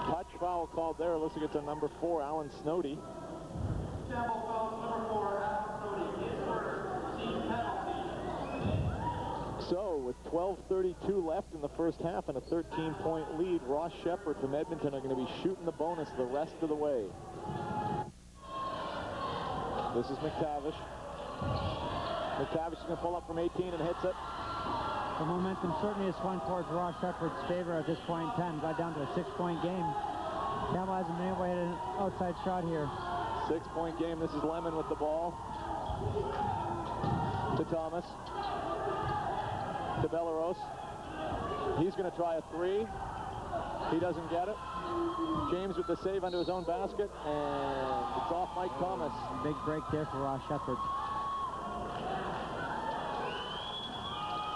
[SPEAKER 1] Touch foul called there. Looks like it's a number 4, Alan Snowdy.
[SPEAKER 7] Campbell Tartans number 4, Alan Snowdy, his first team penalty.
[SPEAKER 1] So, with 12:32 left in the first half and a 13-point lead, Ross Shepard from Edmonton are going to be shooting the bonus the rest of the way. This is McTavish. McTavish is going to pull up from 18 and hits it.
[SPEAKER 2] The momentum certainly is swung towards Ross Shepard's favor at this point in time. Got down to a 6-point game. Campbell hasn't been able to hit an outside shot here.
[SPEAKER 1] 6-point game. This is Lemon with the ball. To Thomas. To Belleros. He's going to try a 3. He doesn't get it. James with the save under his own basket, and it's off Mike Thomas.
[SPEAKER 2] Big break there for Ross Shepard.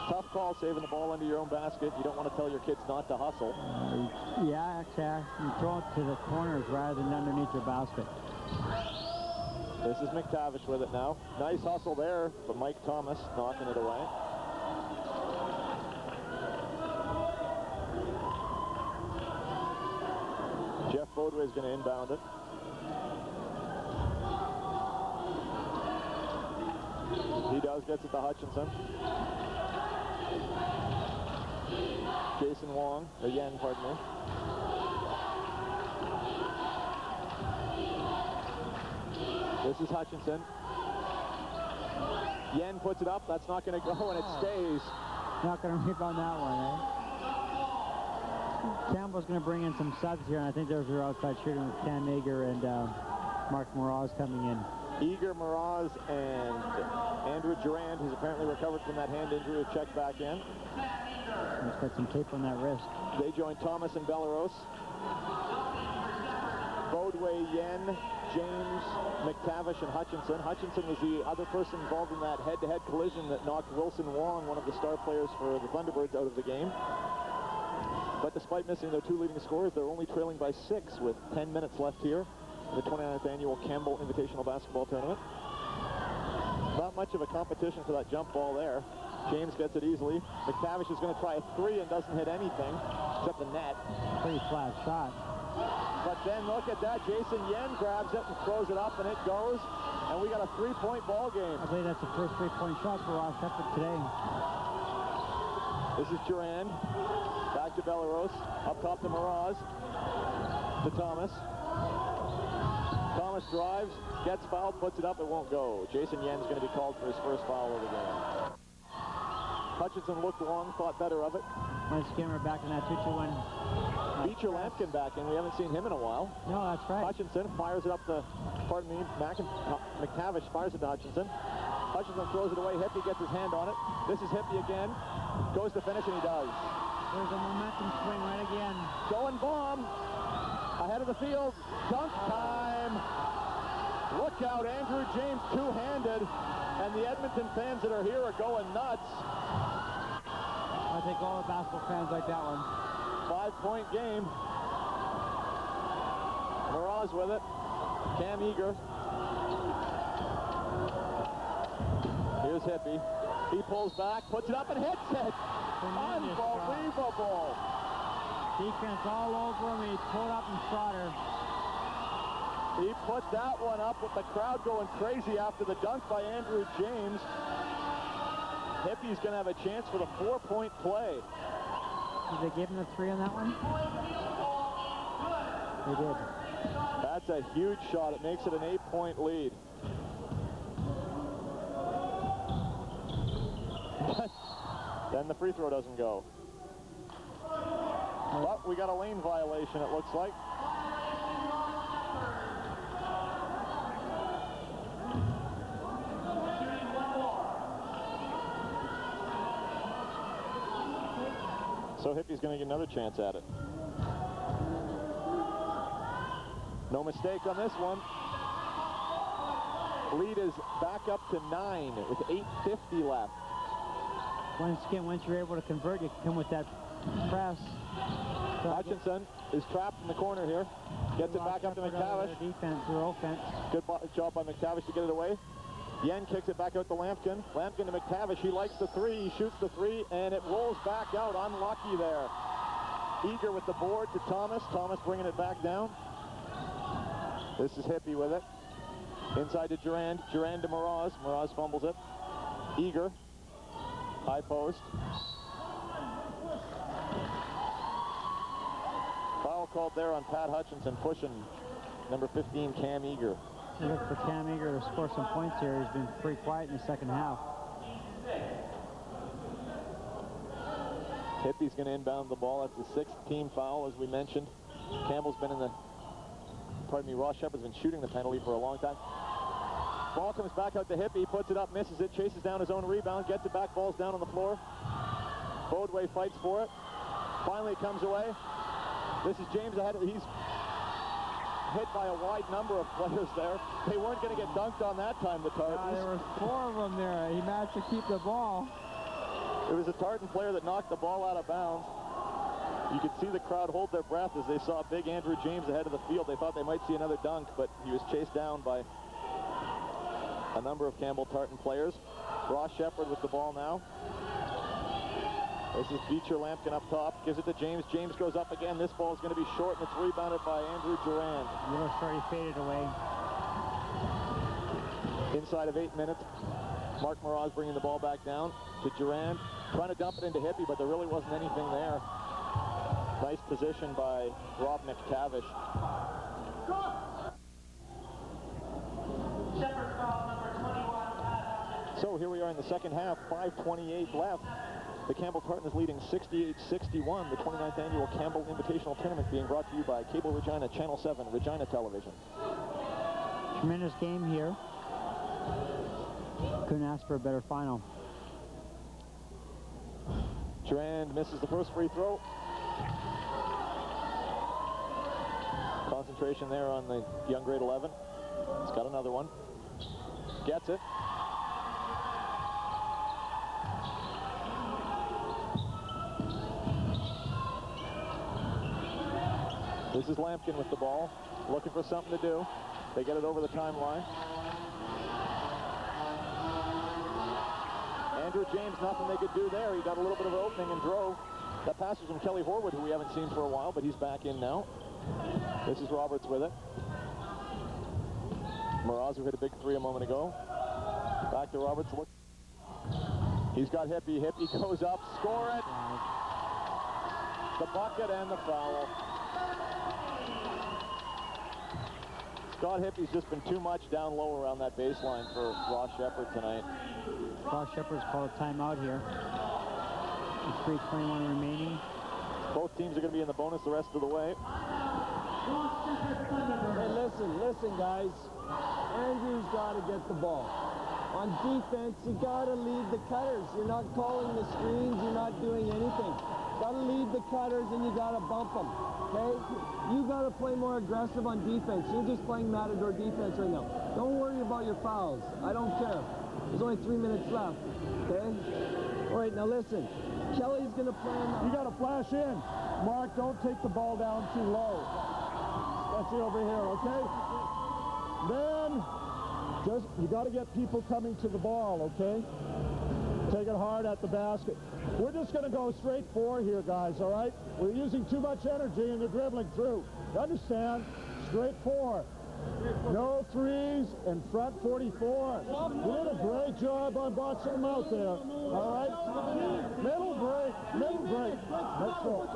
[SPEAKER 1] Tough call saving the ball under your own basket. You don't want to tell your kids not to hustle.
[SPEAKER 2] Yeah, actually, you throw it to the corners rather than underneath your basket.
[SPEAKER 1] This is McTavish with it now. Nice hustle there, but Mike Thomas knocking it away. Jeff Bodway is going to inbound it. He does, gets it to Hutchinson. Jason Wong, or Yen, pardon me. This is Hutchinson. Yen puts it up, that's not going to go, and it stays.
[SPEAKER 2] Not going to rebound that one, eh? Campbell's going to bring in some subs here, and I think there's your outside shooting with Cam Eager and Mark Moraz coming in.
[SPEAKER 1] Eager, Moraz, and Andrew Durand, who's apparently recovered from that hand injury, will check back in.
[SPEAKER 2] He's got some tape on that wrist.
[SPEAKER 1] They join Thomas and Belleros. Bodway, Yen, James, McTavish, and Hutchinson. Hutchinson was the other person involved in that head-to-head collision that knocked Wilson Wong, one of the star players for the Thunderbirds, out of the game. But despite missing their 2 leading scorers, they're only trailing by 6 with 10 minutes left here in the 29th annual Campbell Invitational Basketball Tournament. Not much of a competition for that jump ball there. James gets it easily. McTavish is going to try a 3 and doesn't hit anything except the net.
[SPEAKER 2] Pretty flat shot.
[SPEAKER 1] But then look at that. Jason Yen grabs it and throws it up, and it goes. And we got a 3-point ball game.
[SPEAKER 2] I believe that's the first 3-point shot for Ross Shepard today.
[SPEAKER 1] This is Durand. Back to Belleros. Up top to Moraz. To Thomas. Thomas drives, gets fouled, puts it up, it won't go. Jason Yen's going to be called for his first foul of the game. Hutchinson looked long, thought better of it.
[SPEAKER 2] Once again, we're back in that 2-2-1.
[SPEAKER 1] Beecher Lampkin back in. We haven't seen him in a while.
[SPEAKER 2] No, that's right.
[SPEAKER 1] Hutchinson fires it up to, pardon me, McTavish fires it to Hutchinson. Hutchinson throws it away. Hippie gets his hand on it. This is Hippie again. Goes to finish, and he does.
[SPEAKER 2] There's a momentum swing right again.
[SPEAKER 1] Going bomb. Ahead of the field. Dunk time. Look out, Andrew James two-handed. And the Edmonton fans that are here are going nuts.
[SPEAKER 2] I think all the basketball fans like that one.
[SPEAKER 1] 5-point game. Moraz with it. Cam Eager. Here's Hippie. He pulls back, puts it up, and hits it. Unbelievable.
[SPEAKER 2] Defense all over him. He pulled up and shot her.
[SPEAKER 1] He put that one up with the crowd going crazy after the dunk by Andrew James. Hippie's going to have a chance for the 4-point play.
[SPEAKER 2] Did they give him the 3 on that one? They did.
[SPEAKER 1] That's a huge shot. It makes it an 8-point lead. Then the free throw doesn't go. But we got a lane violation, it looks like. So Hippie's going to get another chance at it. No mistake on this one. Lead is back up to 9 with 8:50 left.
[SPEAKER 2] Once again, once you're able to convert, you can come with that press.
[SPEAKER 1] Hutchinson is trapped in the corner here. Gets it back up to McTavish.
[SPEAKER 2] Defense or offense.
[SPEAKER 1] Good job by McTavish to get it away. Yen kicks it back out to Lampkin. Lampkin to McTavish. He likes the three. He shoots the three, and it rolls back out. Unlucky there. Eager with the board to Thomas. Thomas bringing it back down. This is Hippie with it. Inside to Durand. Durand to Mraz. Mraz fumbles it. Eager. High post. Foul called there on Pat Hutchinson, pushing number 15, Cam Eager.
[SPEAKER 2] I look for Cam Eager to score some points here. He's been pretty quiet in the second half.
[SPEAKER 1] Hippie's going to inbound the ball. That's the 6th team foul, as we mentioned. Campbell's been in the, Ross Shepard's been shooting the penalty for a long time. Ball comes back out to Hippie, puts it up, misses it, chases down his own rebound, gets it back, ball's down on the floor. Bodway fights for it. Finally it comes away. This is James ahead. He's hit by a wide number of players there. They weren't going to get dunked on that time, the Tartans.
[SPEAKER 2] There were 4 of them there. He managed to keep the ball.
[SPEAKER 1] It was a Tartan player that knocked the ball out of bounds. You could see the crowd hold their breath as they saw big Andrew James ahead of the field. They thought they might see another dunk, but he was chased down by a number of Campbell Tartan players. Ross Shepard with the ball now. This is Beecher Lampkin up top. Gives it to James. James goes up again. This ball is going to be short, and it's rebounded by Andrew Durand.
[SPEAKER 2] A little short, he faded away.
[SPEAKER 1] Inside of 8 minutes, Mark Mraz bringing the ball back down to Durand. Trying to dump it into Hippie, but there really wasn't anything there. Nice position by Rob McTavish. So here we are in the second half, 5:28 left. The Campbell Tartans leading 68-61, the 29th annual Campbell Invitational Tournament being brought to you by Cable Regina, Channel 7, Regina Television.
[SPEAKER 2] Tremendous game here. Couldn't ask for a better final.
[SPEAKER 1] Durand misses the first free throw. Concentration there on the young grade 11. He's got another one. Gets it. This is Lampkin with the ball, looking for something to do. They get it over the timeline. Andrew James, nothing they could do there. He got a little bit of an opening and drove. That pass was from Kelly Horwood, who we haven't seen for a while, but he's back in now. This is Roberts with it. Mraz, who hit a big three a moment ago. Back to Roberts. Look. He's got Hippie. Hippie goes up. Score it. The bucket and the foul. Scott Hippie's just been too much down low around that baseline for Ross Shepard tonight.
[SPEAKER 2] Ross Shepard's called a timeout here. It's 3:21 remaining.
[SPEAKER 1] Both teams are going to be in the bonus the rest of the way.
[SPEAKER 3] Hey, listen, guys. Andrew's got to get the ball. On defense, you got to lead the cutters. You're not calling the screens. You're not doing anything. Got to lead the cutters, and you got to bump them. Okay? You got to play more aggressive on defense. You're just playing matador defense right now. Don't worry about your fouls. I don't care. There's only 3 minutes left. Okay? All right, now listen. Kelly's going to play on the...
[SPEAKER 5] You got to flash in. Mark, don't take the ball down too low. That's it over here, okay? Then, you got to get people coming to the ball, okay? Take it hard at the basket. We're just going to go straight forward here, guys, all right? We're using too much energy and they're dribbling through. You understand? Straight forward. No threes in front 44. You did a great job on boxing them out there. All right? Middle break. Let's go.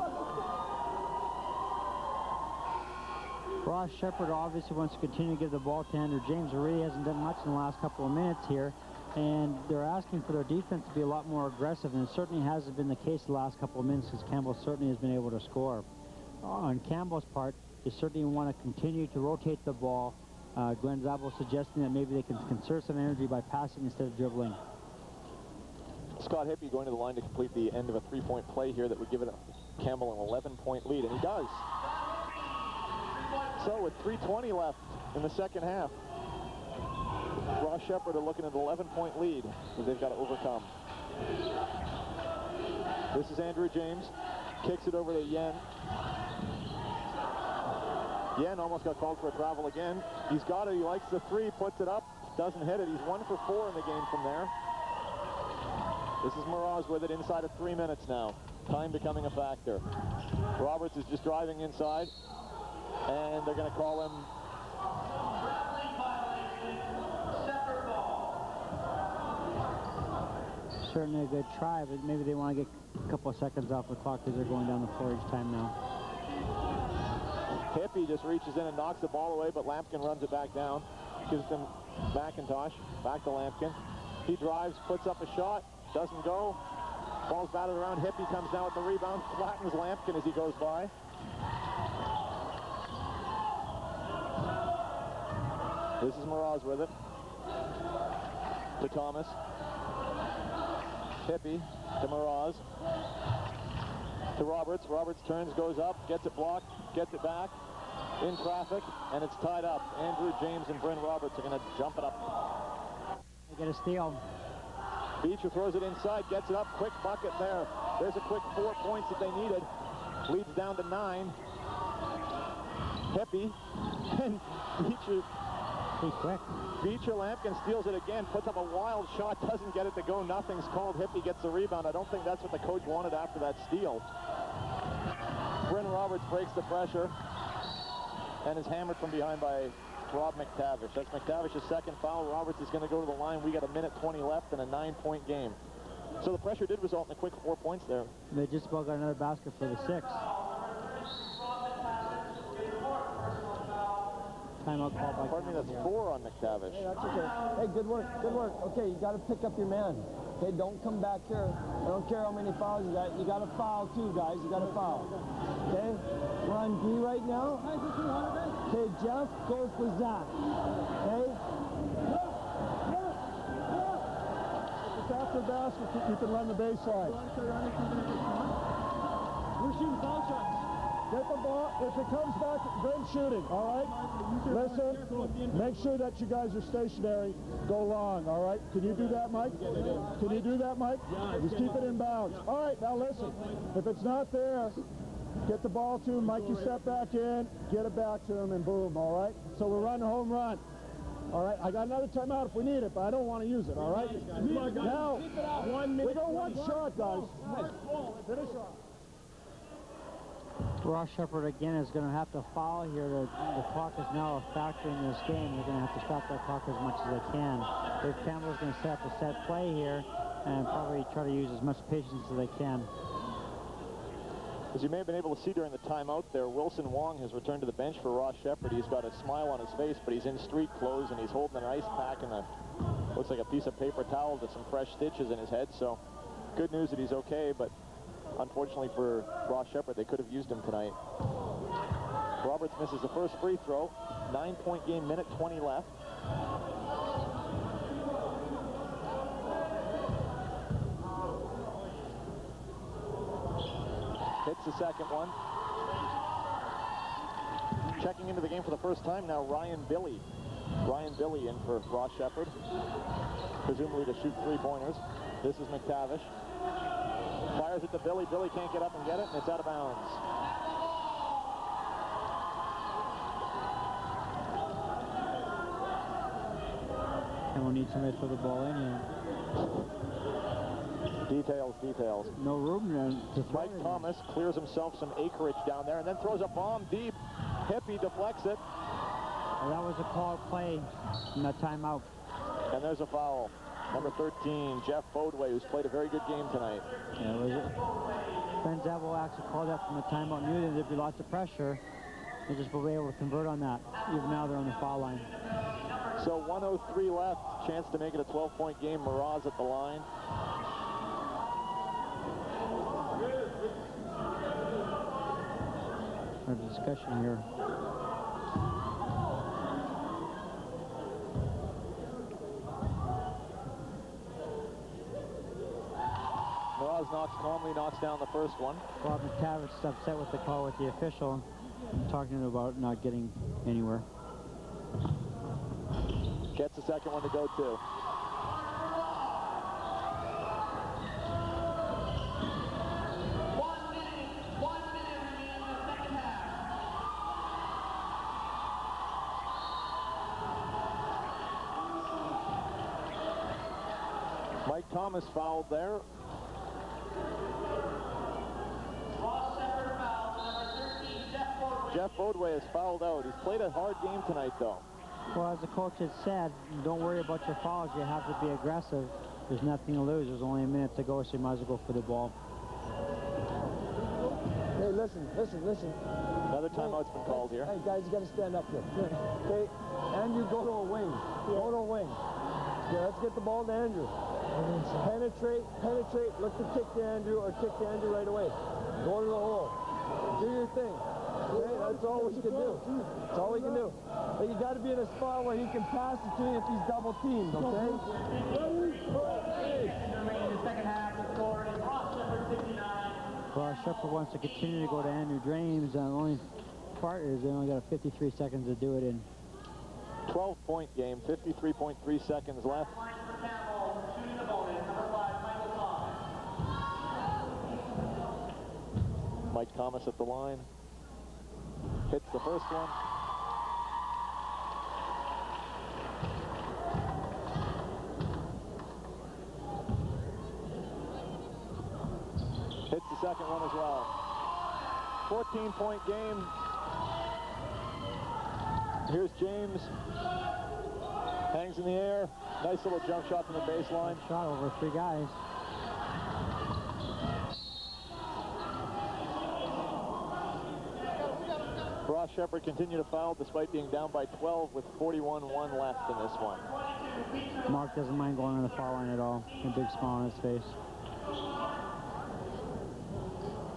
[SPEAKER 2] Ross Shepard obviously wants to continue to give the ball to Andrew James, who really hasn't done much in the last couple of minutes here. And they're asking for their defense to be a lot more aggressive, and it certainly hasn't been the case the last couple of minutes, because Campbell certainly has been able to score. On Campbell's part, they certainly want to continue to rotate the ball. Glenn Zabel suggesting that maybe they can conserve some energy by passing instead of dribbling.
[SPEAKER 1] Scott Hippie going to the line to complete the end of a three-point play here that would give Campbell an 11-point lead, and he does. So with 3:20 left in the second half, Ross Shepard are looking at an 11-point lead that they've got to overcome. This is Andrew James. Kicks it over to Yen. Yen almost got called for a travel again. He's got it. He likes the three. Puts it up. Doesn't hit it. He's 1 for 4 in the game from there. This is Mraz with it inside of 3 minutes now. Time becoming a factor. Roberts is just driving inside, and they're going to call him.
[SPEAKER 2] Certainly a good try, but maybe they want to get a couple of seconds off the clock because they're going down the floor each time now.
[SPEAKER 1] Hippie just reaches in and knocks the ball away, but Lampkin runs it back down. Gives them McIntosh. Back to Lampkin. He drives, puts up a shot. Doesn't go. Ball's batted around. Hippie comes down with the rebound. Flattens Lampkin as he goes by. This is Mraz with it. To Thomas. Hippie to Mraz. To Roberts. Roberts turns, goes up, gets it blocked, gets it back. In traffic, and it's tied up. Andrew James and Bryn Roberts are going to jump it up.
[SPEAKER 2] They get a steal.
[SPEAKER 1] Beecher throws it inside, gets it up, quick bucket there. There's a quick 4 points that they needed. Leads down to 9. Hippie, and Beecher.
[SPEAKER 2] Pretty quick.
[SPEAKER 1] Beecher Lampkin steals it again, puts up a wild shot, doesn't get it to go. Nothing's called. Hippie gets the rebound. I don't think that's what the coach wanted after that steal. Bryn Roberts breaks the pressure and is hammered from behind by Rob McTavish. That's McTavish's second foul. Roberts is going to go to the line. We got a minute 20 left in a 9-point game. So the pressure did result in a quick 4 points there.
[SPEAKER 2] They just about got another basket for the 6. Timeout call by.
[SPEAKER 1] Pardon me, that's 4 on McTavish.
[SPEAKER 3] Hey, that's okay. Hey, good work, good work. Okay, you got to pick up your man. Okay, don't come back here. I don't care how many fouls you got. You got to foul too, guys. You got to foul. Okay, we're on D right now. Okay, Jeff goes for Zach. Okay.
[SPEAKER 5] It's after basket, you can run the baseline.
[SPEAKER 4] We're shooting foul shots.
[SPEAKER 5] Get the ball. If it comes back, then shooting, all right? Listen, make sure that you guys are stationary. Go long, all right? Can you do that, Mike? Can you do that, Mike? Just keep it in bounds. All right, now listen. If it's not there, get the ball to him. Mike, you step back in, get it back to him, and boom, all right? So we're running a home run. All right, I got another timeout if we need it, but I don't want to use it, all right? Now, we got one shot, guys. Finish off.
[SPEAKER 2] Ross Shepard again is going to have to foul here. The clock is now a factor in this game. They're going to have to stop that clock as much as they can. Dave Campbell is going to set up a set play here and probably try to use as much patience as they can.
[SPEAKER 1] As you may have been able to see during the timeout there, Wilson Wong has returned to the bench for Ross Shepard. He's got a smile on his face, but he's in street clothes and he's holding an ice pack and looks like a piece of paper towel with some fresh stitches in his head. So good news that he's okay, but unfortunately for Ross Shepard, they could have used him tonight. Roberts misses the first free throw. 9-point game, minute 20 left. Hits the second one. Checking into the game for the first time now, Ryan Billy. Ryan Billy in for Ross Shepard, presumably to shoot 3-pointers. This is McTavish. Fires it to Billy. Billy can't get up and get it, and it's out of bounds.
[SPEAKER 2] And we'll need somebody to throw the ball in here.
[SPEAKER 1] Details.
[SPEAKER 2] No room to throw
[SPEAKER 1] Mike
[SPEAKER 2] it in.
[SPEAKER 1] Thomas clears himself some acreage down there and then throws a bomb deep. Hippie deflects it.
[SPEAKER 2] Well, that was a called play in that timeout.
[SPEAKER 1] And there's a foul. Number 13, Jeff Bodway, who's played a very good game tonight.
[SPEAKER 2] Yeah, was it? Ben Zabel actually called that from the timeout. Knew that there'd be lots of pressure. They just were able to convert on that. Even now they're on the foul line.
[SPEAKER 1] So 1:03 left. Chance to make it a 12-point game. Mraz at the line.
[SPEAKER 2] A discussion here.
[SPEAKER 1] Mraz calmly knocks down the first one.
[SPEAKER 2] Bob McTavish is upset with the call with the official, talking about not getting anywhere.
[SPEAKER 1] Gets the second one to go too. Mike Thomas fouled there. Jeff Bodway has fouled out. He's played a hard game tonight, though.
[SPEAKER 2] Well, as the coach has said, don't worry about your fouls. You have to be aggressive. There's nothing to lose. There's only a minute to go, so you might as well go for the ball.
[SPEAKER 3] Hey, listen.
[SPEAKER 1] Another timeout's been called here.
[SPEAKER 3] Hey, guys, you got to stand up here. Okay, and you go to a wing. Go to a wing. Yeah, let's get the ball to Andrew. Penetrate. Look to kick to Andrew or kick to Andrew right away. Go to the hole. Do your thing. Okay, that's all we can do. That's all we can do. But you got to be in a spot where he can pass it to you if he's double teamed, okay?
[SPEAKER 2] Ross Shepard wants to continue to go to Andrew James. The only part is they only got 53 seconds to do it in.
[SPEAKER 1] 12-point game, 53.3 seconds left. Mike Thomas at the line. Hits the first one. Hits the second one as well. 14-point game. Here's James. Hangs in the air. Nice little jump shot from the baseline.
[SPEAKER 2] Shot over 3 guys.
[SPEAKER 1] Ross Shepard continued to foul despite being down by 12 with 41-1 left in this one.
[SPEAKER 2] Mark doesn't mind going on the foul line at all. A big smile on his face.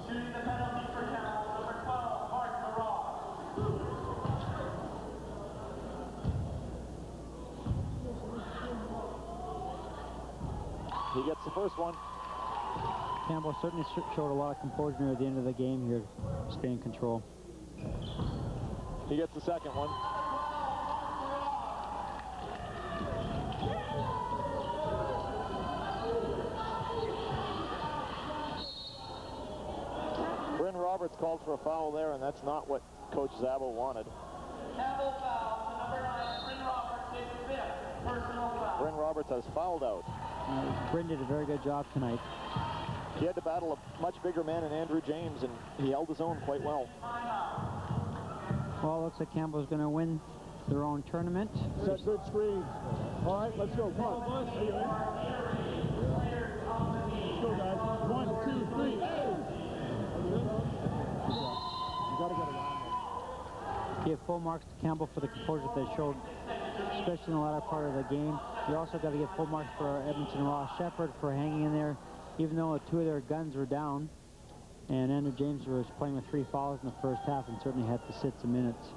[SPEAKER 7] Shooting the penalty for Campbell, number 12, Mark Marag.
[SPEAKER 1] He gets the first one.
[SPEAKER 2] Campbell certainly showed a lot of composure near the end of the game here, stay in control.
[SPEAKER 1] He gets the second one. Bryn Roberts called for a foul there, and that's not what Coach Zabo wanted.
[SPEAKER 7] Campbell foul, number 9, Bryn Roberts, his 5th personal foul.
[SPEAKER 1] Bryn Roberts has fouled out.
[SPEAKER 2] Bryn did a very good job tonight.
[SPEAKER 1] He had to battle a much bigger man in Andrew James, and he held his own quite well.
[SPEAKER 2] Well, looks like Campbell's going to win their own tournament.
[SPEAKER 5] Set good screens. All right, let's go. Come on. Are you in? Let's go, guys. 1, 2, 3. Hey! You got to get around.
[SPEAKER 2] Give full marks to Campbell for the composure they showed, especially in the latter part of the game. You also got to give full marks for Edmonton Ross Shepard for hanging in there, even though 2 of their guns were down. And Andrew James was playing with 3 fouls in the first half and certainly had to sit some minutes.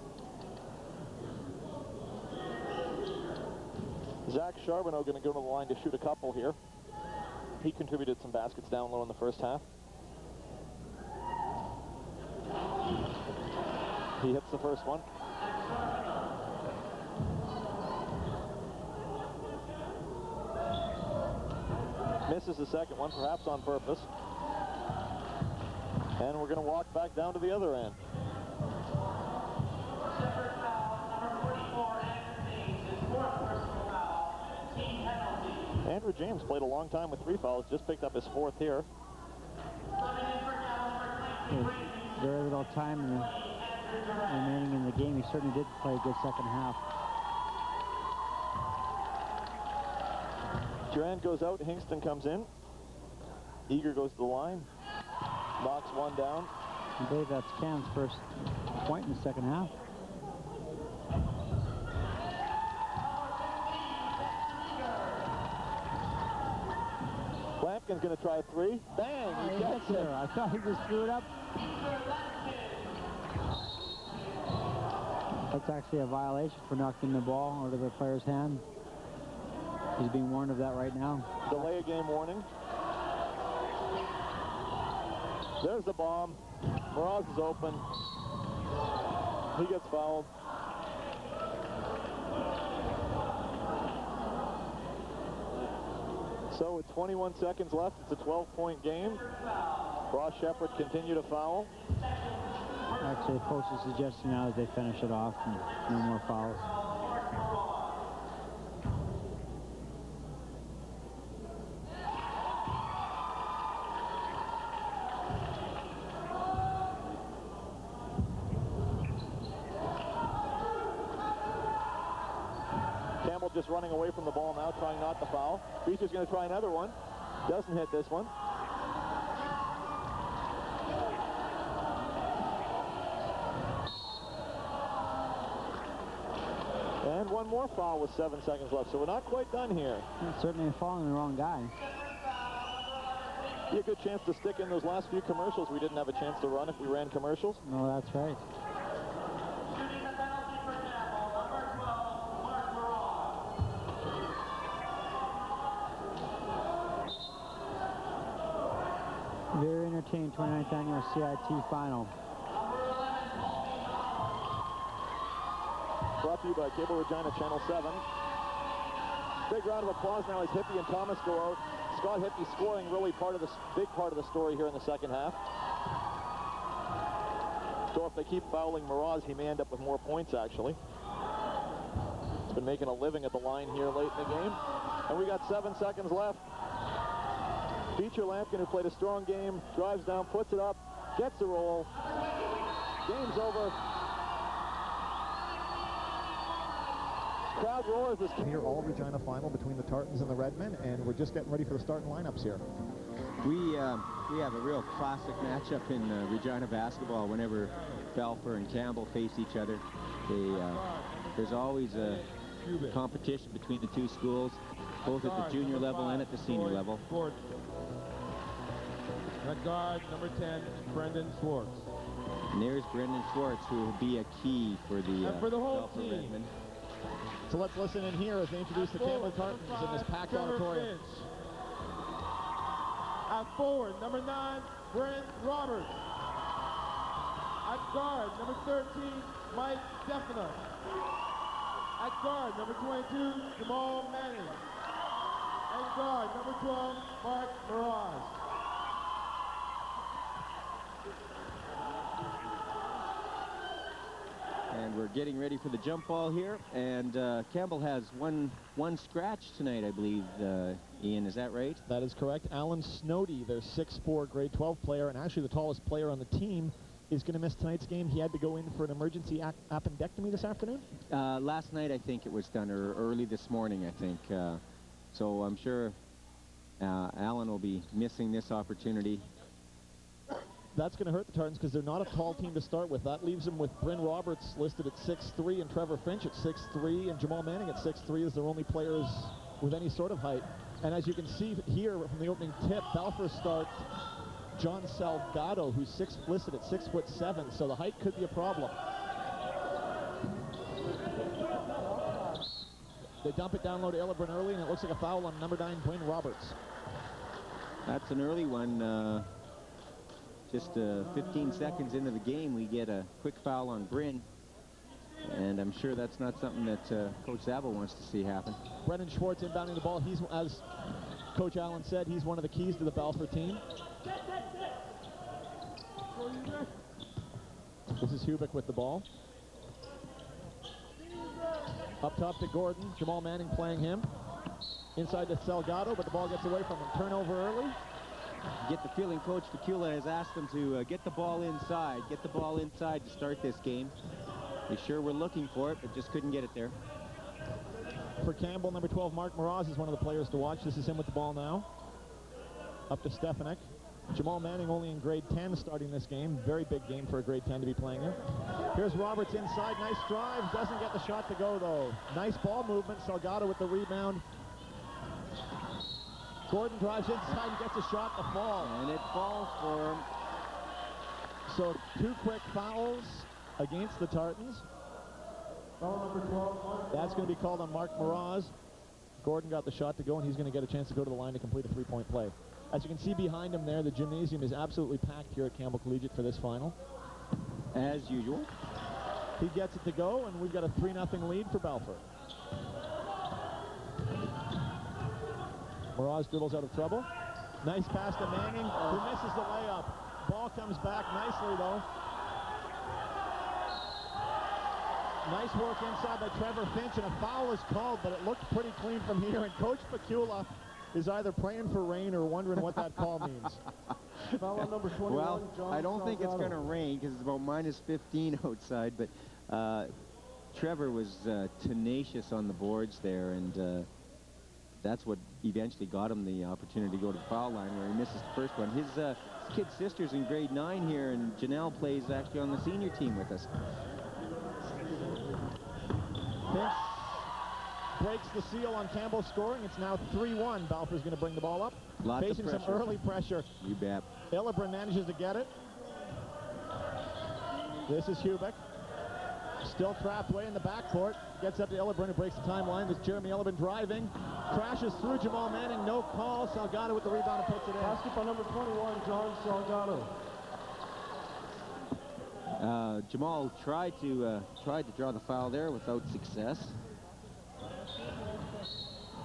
[SPEAKER 1] Zach Charbonneau going to go to the line to shoot a couple here. He contributed some baskets down low in the first half. He hits the first one. Misses the second one, perhaps on purpose. And we're going to walk back down to the other end.
[SPEAKER 7] Shepard foul, number 44, Andrew James, his 4th personal foul, team penalty.
[SPEAKER 1] Andrew James played a long time with 3 fouls, just picked up his 4th here.
[SPEAKER 7] Coming in for Campbell, number 23,
[SPEAKER 2] Very little time remaining in the game. He certainly did play a good second half.
[SPEAKER 1] Durand goes out, Hingston comes in. Eager goes to the line. Knocks one down.
[SPEAKER 2] I believe that's Cam's first point in the second half.
[SPEAKER 1] Lampkin's going to try 3. Bang! He gets it.
[SPEAKER 2] I thought he just threw it up. That's actually a violation for knocking the ball out of the player's hand. He's being warned of that right now.
[SPEAKER 1] Delay a game warning. There's the bomb. Mraz is open. He gets fouled. So with 21 seconds left, it's a 12-point game. Ross Shepard continue to foul.
[SPEAKER 2] Actually, the coach is suggesting now as they finish it off and no more fouls.
[SPEAKER 1] running away from the ball now, trying not to foul. Beecher's going to try another one. Doesn't hit this one. And one more foul with 7 seconds left, so we're not quite done here.
[SPEAKER 2] Certainly following the wrong guy.
[SPEAKER 1] Be a good chance to stick in those last few commercials we didn't have a chance to run if we ran commercials.
[SPEAKER 2] No, that's right.
[SPEAKER 7] Shooting the penalty for Campbell, number 12, Mark Moran.
[SPEAKER 2] Very entertaining 29th annual CIT final.
[SPEAKER 1] Brought to you by Cable Regina Channel 7. Big round of applause now as Hippie and Thomas go out. Scott Hippie scoring really big part of the story here in the second half. So if they keep fouling Mraz, he may end up with more points, actually. He's been making a living at the line here late in the game. And we got 7 seconds left. Beecher Lampkin, who played a strong game, drives down, puts it up, gets the roll. Game's over. Crowd roars this
[SPEAKER 8] Here, all Regina final between the Tartans and the Redmen, and we're just getting ready for the starting lineups here.
[SPEAKER 9] We have a real classic matchup in Regina basketball. Whenever Balfour and Campbell face each other, there's always a competition between the two schools, both at the junior level and at the senior level.
[SPEAKER 5] At guard, number 10, Brendan Schwartz.
[SPEAKER 9] And there's Brendan Schwartz, who will be a key for the
[SPEAKER 5] whole
[SPEAKER 9] Balfour
[SPEAKER 5] team.
[SPEAKER 9] Redmen.
[SPEAKER 8] So let's listen in here as they introduce the Campbell Tartans in this packed auditorium.
[SPEAKER 5] At forward, number 9, Brent Roberts. At guard, number 13, Mike Defina. At guard, number 22, Jamal Manning. At guard, number 12, Mark Mirage.
[SPEAKER 9] And we're getting ready for the jump ball here. And Campbell has one scratch tonight, I believe, Ian. Is that right?
[SPEAKER 8] That is correct. Alan Snowdy, their 6'4" grade 12 player, and actually the tallest player on the team, is going to miss tonight's game. He had to go in for an emergency appendectomy this afternoon.
[SPEAKER 9] Last night, I think it was done, or early this morning, I think. So I'm sure Alan will be missing this opportunity.
[SPEAKER 8] That's going to hurt the Tartans because they're not a tall team to start with. That leaves them with Bryn Roberts listed at 6'3", and Trevor Finch at 6'3", and Jamal Manning at 6'3" as their only players with any sort of height. And as you can see here from the opening tip, Balfour starts John Salgado, who's listed at 6'7", so the height could be a problem. They dump it down low to Illebrun early, and it looks like a foul on number 9, Bryn Roberts.
[SPEAKER 9] That's an early one. Just 15 seconds into the game, we get a quick foul on Bryn. And I'm sure that's not something that Coach Zabel wants to see happen.
[SPEAKER 8] Brendan Schwartz inbounding the ball. He's, as Coach Allen said, he's one of the keys to the Balfour team. This is Hubick with the ball. Up top to Gordon. Jamal Manning playing him. Inside to Salgado, but the ball gets away from him. Turnover early.
[SPEAKER 9] Get the feeling Coach Facula has asked them to get the ball inside. Get the ball inside to start this game. They sure were looking for it, but just couldn't get it there.
[SPEAKER 8] For Campbell, number 12, Mark Mraz is one of the players to watch. This is him with the ball now. Up to Stefanik. Jamal Manning only in grade 10 starting this game. Very big game for a grade 10 to be playing in. Here's Roberts inside. Nice drive. Doesn't get the shot to go, though. Nice ball movement. Salgado with the rebound. Gordon drives inside and gets a shot to fall.
[SPEAKER 9] And it falls for him.
[SPEAKER 8] So 2 quick fouls against the Tartans. That's going to be called on Mark Mraz. Gordon got the shot to go, and he's going to get a chance to go to the line to complete a 3-point play. As you can see behind him there, the gymnasium is absolutely packed here at Campbell Collegiate for this final.
[SPEAKER 9] As usual.
[SPEAKER 8] He gets it to go, and we've got a 3-0 lead for Balfour. Mraz dribbles out of trouble. Nice pass to Manning, who misses the layup. Ball comes back nicely, though. Nice work inside by Trevor Finch, and a foul is called, but it looked pretty clean from here, and Coach Facula is either praying for rain or wondering what that call means.
[SPEAKER 3] Foul on number 21,
[SPEAKER 9] well,
[SPEAKER 3] John
[SPEAKER 9] I don't think it's
[SPEAKER 3] Salgado.
[SPEAKER 9] going to rain because it's about -15 outside, but Trevor was tenacious on the boards there, and that's what eventually got him the opportunity to go to the foul line where he misses the first one. His kid sister's in grade 9 here, and Janelle plays actually on the senior team with us.
[SPEAKER 8] Finch breaks the seal on Campbell scoring. It's now 3-1. Balfour's going to bring the ball up.
[SPEAKER 9] Lots
[SPEAKER 8] Facing
[SPEAKER 9] of
[SPEAKER 8] some
[SPEAKER 9] pressure.
[SPEAKER 8] early pressure.
[SPEAKER 9] You bet.
[SPEAKER 8] Illebron manages to get it. This is Hubick. Still trapped way in the backcourt. Gets up to Illebron, who breaks the timeline. There's Jeremy Illebron driving. Crashes through Jamal Manning. No call. Salgado with the rebound and puts it in.
[SPEAKER 3] Basketball number 21, John Salgado.
[SPEAKER 9] Jamal tried to draw the foul there without success.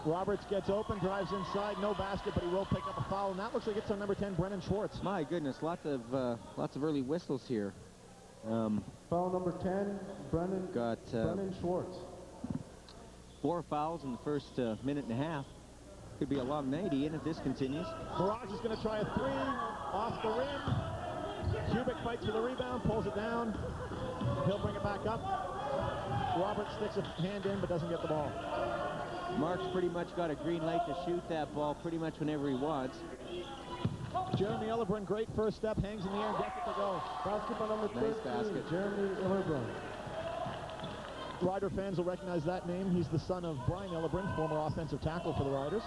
[SPEAKER 8] Roberts gets open, drives inside, no basket, but he will pick up a foul, and that looks like it's on number 10, Brennan Schwartz.
[SPEAKER 9] My goodness, lots of early whistles here.
[SPEAKER 3] Foul number 10, Brennan Schwartz.
[SPEAKER 9] 4 fouls in the first minute and a half. Could be a long night, Ian, if this continues.
[SPEAKER 8] Mirage is going to try a 3 off the rim. Hubick fights for the rebound, pulls it down. He'll bring it back up. Roberts sticks a hand in, but doesn't get the ball.
[SPEAKER 9] Mark's pretty much got a green light to shoot that ball pretty much whenever he wants.
[SPEAKER 8] Jeremy Illebron, great first step, hangs in the air and gets it to go.
[SPEAKER 3] Basketball number 13,
[SPEAKER 9] Nice basket.
[SPEAKER 3] Jeremy Illebron.
[SPEAKER 8] Rider fans will recognize that name. He's the son of Brian Illebron, former offensive tackle for the Riders.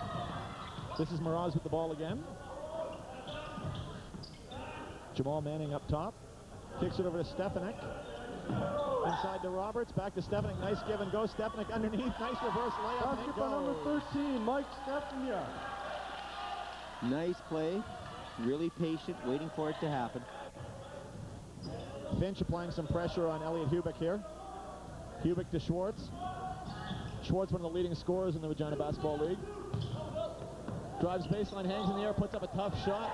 [SPEAKER 8] This is Miraz with the ball again. Jamal Manning up top. Kicks it over to Stefanik. Inside to Roberts, back to Stefanik. Nice give and go. Stefanik underneath. Nice reverse layup.
[SPEAKER 3] Basketball number 13, Mike Stefania.
[SPEAKER 9] Nice play. Really patient, waiting for it to happen.
[SPEAKER 8] Finch applying some pressure on Elliot Hubick here. Hubick to Schwartz. Schwartz, one of the leading scorers in the Regina Basketball League. Drives baseline, hangs in the air, puts up a tough shot.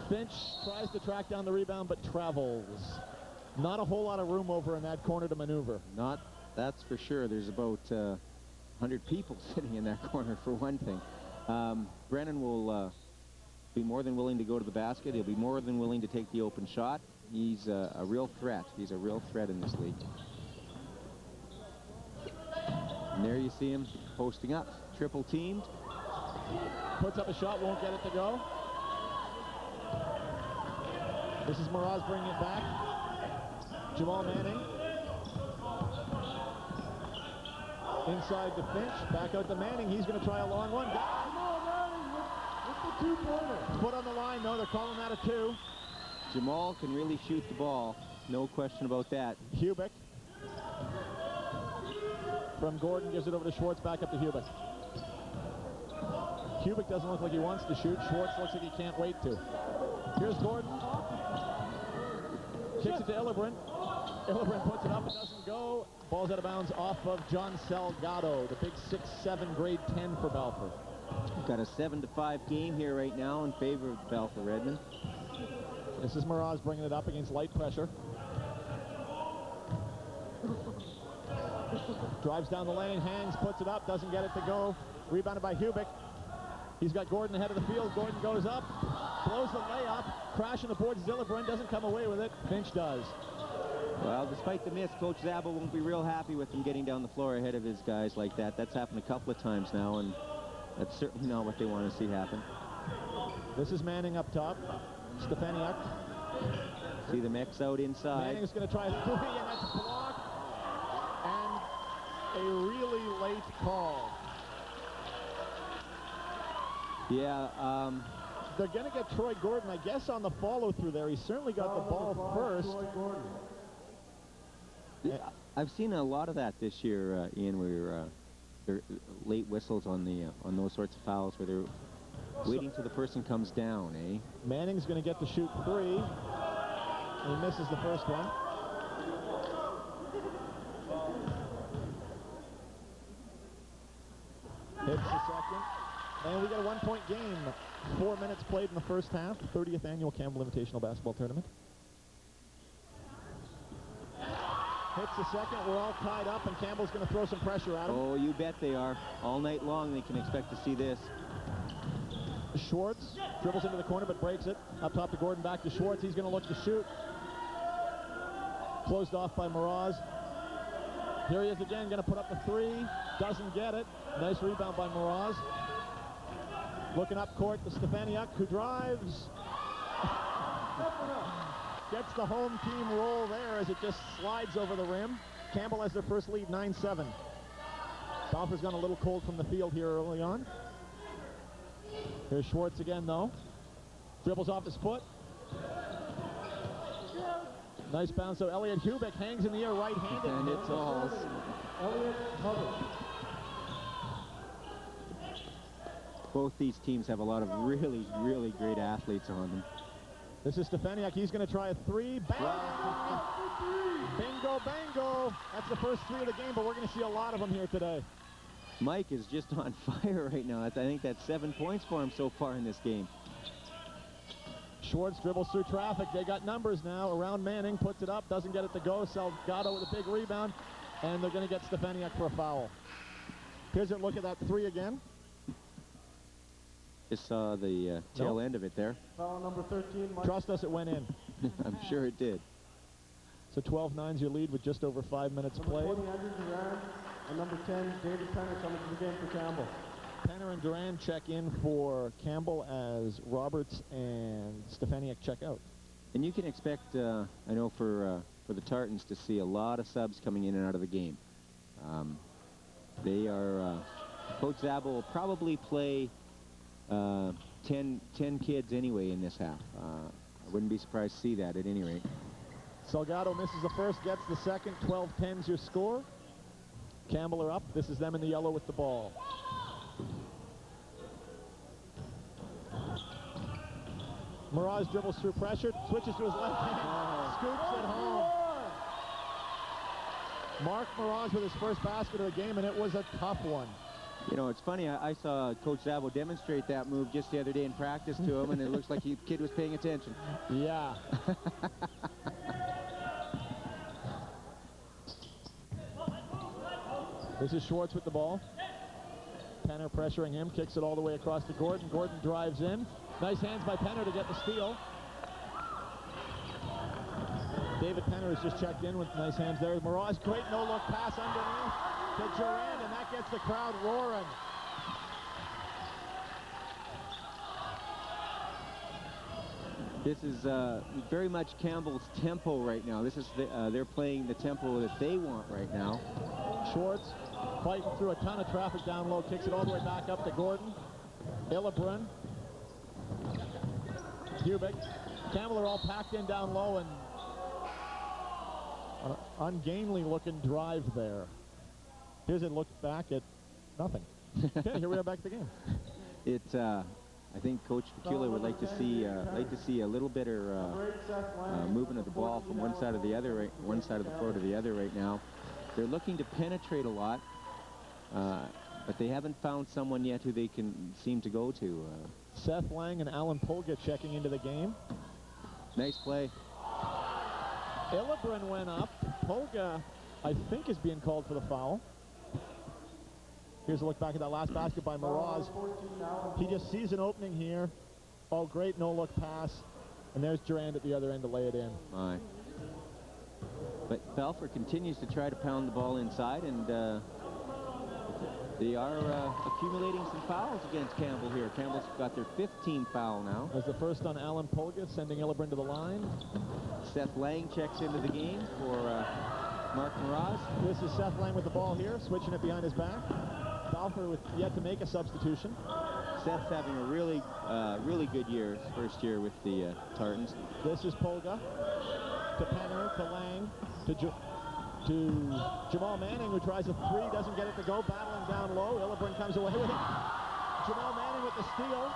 [SPEAKER 8] Finch tries to track down the rebound, but travels. Not a whole lot of room over in that corner to maneuver.
[SPEAKER 9] Not, that's for sure. There's about 100 people sitting in that corner, for one thing. Brennan will be more than willing to go to the basket. He'll be more than willing to take the open shot. He's a real threat. He's a real threat in this league. And there you see him posting up, triple teamed.
[SPEAKER 8] Puts up a shot, won't get it to go. This is Miraz bringing it back. Jamal Manning. Inside to Finch, back out to Manning. He's going to try a long one.
[SPEAKER 3] Jamal Manning with the two-pointer.
[SPEAKER 8] Put on the line, though. They're calling that a 2.
[SPEAKER 9] Jamal can really shoot the ball. No question about that.
[SPEAKER 8] Hubick. From Gordon, gives it over to Schwartz, back up to Hubick. Hubick doesn't look like he wants to shoot. Schwartz looks like he can't wait to. Here's Gordon. Kicks it to Illebron. Illebron puts it up, it doesn't go. Ball's out of bounds off of John Salgado, the big 6'7", grade 10 for Balfour.
[SPEAKER 9] We've got a 7-5 game here right now in favor of Balfour Redmond.
[SPEAKER 8] This is Miraz bringing it up against light pressure. Drives down the lane, hangs, puts it up, doesn't get it to go. Rebounded by Hubick. He's got Gordon ahead of the field. Gordon goes up, blows the layup, crashing the boards. Illebron doesn't come away with it. Finch does.
[SPEAKER 9] Well, despite the miss, Coach Zabel won't be real happy with him getting down the floor ahead of his guys like that. That's happened a couple of times now, and that's certainly not what they want to see happen.
[SPEAKER 8] This is Manning up top. Stefaniak.
[SPEAKER 9] See the mix out inside.
[SPEAKER 8] Manning's going to try a 3, and that's blocked. And a really late call.
[SPEAKER 9] Yeah,
[SPEAKER 8] They're going to get Troy Gordon, I guess, on the follow-through there. He certainly got the ball first.
[SPEAKER 3] Troy Gordon.
[SPEAKER 9] I've seen a lot of that this year, Ian, where there are late whistles on those sorts of fouls where they're waiting till the person comes down, eh?
[SPEAKER 8] Manning's going to get to shoot 3. And he misses the first one. Hits the second. And we got a 1-point game. 4 minutes played in the first half. 30th annual Campbell Invitational Basketball Tournament. Hits the second. We're all tied up, and Campbell's going to throw some pressure at him.
[SPEAKER 9] Oh, you bet they are. All night long they can expect to see this.
[SPEAKER 8] Schwartz dribbles into the corner but breaks it. Up top to Gordon, back to Schwartz. He's going to look to shoot. Closed off by Miraz. Here he is again, going to put up the three. Doesn't get it. Nice rebound by Mraz. Looking up court to Stefaniuk, who drives. Gets the home team roll there as it just slides over the rim. Campbell has their first lead, 9-7. Balfour's gone a little cold from the field here early on. Here's Schwartz again, though. Dribbles off his foot. Nice bounce, so Elliot Hubick hangs in the air right-handed.
[SPEAKER 9] And it falls.
[SPEAKER 8] Elliot Hubick.
[SPEAKER 9] Both these teams have a lot of really, really great athletes on them.
[SPEAKER 8] This is Stefaniuk. He's going to try a three. Bang! Bingo, bango. That's the first three of the game, but we're going to see a lot of them here today.
[SPEAKER 9] Mike is just on fire right now. I think that's 7 points for him so far in this game.
[SPEAKER 8] Schwartz dribbles through traffic. They got numbers now. Around Manning, puts it up, doesn't get it to go. Salgado with a big rebound, and they're going to get Stefaniuk for a foul. Here's a look at that three again.
[SPEAKER 9] Just saw the tail end of it there.
[SPEAKER 5] Foul number 13. Mike.
[SPEAKER 8] Trust us, it went in.
[SPEAKER 9] I'm sure it did.
[SPEAKER 8] So 12-9's your lead with just over 5 minutes played.
[SPEAKER 5] Number 20, Andrew Duran, and number 10, David Penner coming to the game for Campbell.
[SPEAKER 8] Penner and Duran check in for Campbell as Roberts and Stefaniuk check out.
[SPEAKER 9] And you can expect, I know for the Tartans to see a lot of subs coming in and out of the game. They are, Coach Zabo will probably play 10 kids anyway in this half. I wouldn't be surprised to see that at any rate.
[SPEAKER 8] Salgado misses the first, gets the second. 12-10's your score. Campbell are up. This is them in the yellow with the ball. Mraz dribbles through pressure, switches to his left hand, scoops it home. Mark Mraz with his first basket of the game, and it was a tough one.
[SPEAKER 9] You know, it's funny, I saw Coach Zabo demonstrate that move just the other day in practice to him, and it looks like the kid was paying attention.
[SPEAKER 8] Yeah. This is Schwartz with the ball. Penner pressuring him, kicks it all the way across to Gordon. Gordon drives in. Nice hands by Penner to get the steal. David Penner has just checked in with nice hands there. Mraz, great no-look pass underneath to Durant, and that gets the crowd roaring.
[SPEAKER 9] This is very much Campbell's tempo right now. This is they're playing the tempo that they want right now.
[SPEAKER 8] Schwartz fighting through a ton of traffic down low, kicks it all the way back up to Gordon. Illebrun. Hubick. Campbell are all packed in down low, and an ungainly looking drive there. Here's a look back at nothing. Okay, here we are back at the game.
[SPEAKER 9] I think Coach Pecula would like to see a little better movement of the ball from one side of the other, one side of the floor to the other right now. They're looking to penetrate a lot, but they haven't found someone yet who they can seem to go to.
[SPEAKER 8] Seth Lang and Alan Polga checking into the game.
[SPEAKER 9] Nice play.
[SPEAKER 8] Illebrun went up. Polga, I think, is being called for the foul. Here's a look back at that last basket by Mraz. He just sees an opening here. Oh, great no-look pass. And there's Durand at the other end to lay it in.
[SPEAKER 9] My. But Balfour continues to try to pound the ball inside, and they are accumulating some fouls against Campbell here. Campbell's got their 15th foul now.
[SPEAKER 8] There's the first on Alan Polga, sending Illebrun to the line.
[SPEAKER 9] Seth Lang checks into the game for Mark Mraz.
[SPEAKER 8] This is Seth Lang with the ball here, switching it behind his back. Balfour with yet to make a substitution.
[SPEAKER 9] Seth's having a really good year, his first year with the Tartans.
[SPEAKER 8] This is Polga to Penner, to Lang, to Jamal Manning, who tries a three, doesn't get it to go, battling down low. Illebrun comes away with it. Jamal Manning with the steal.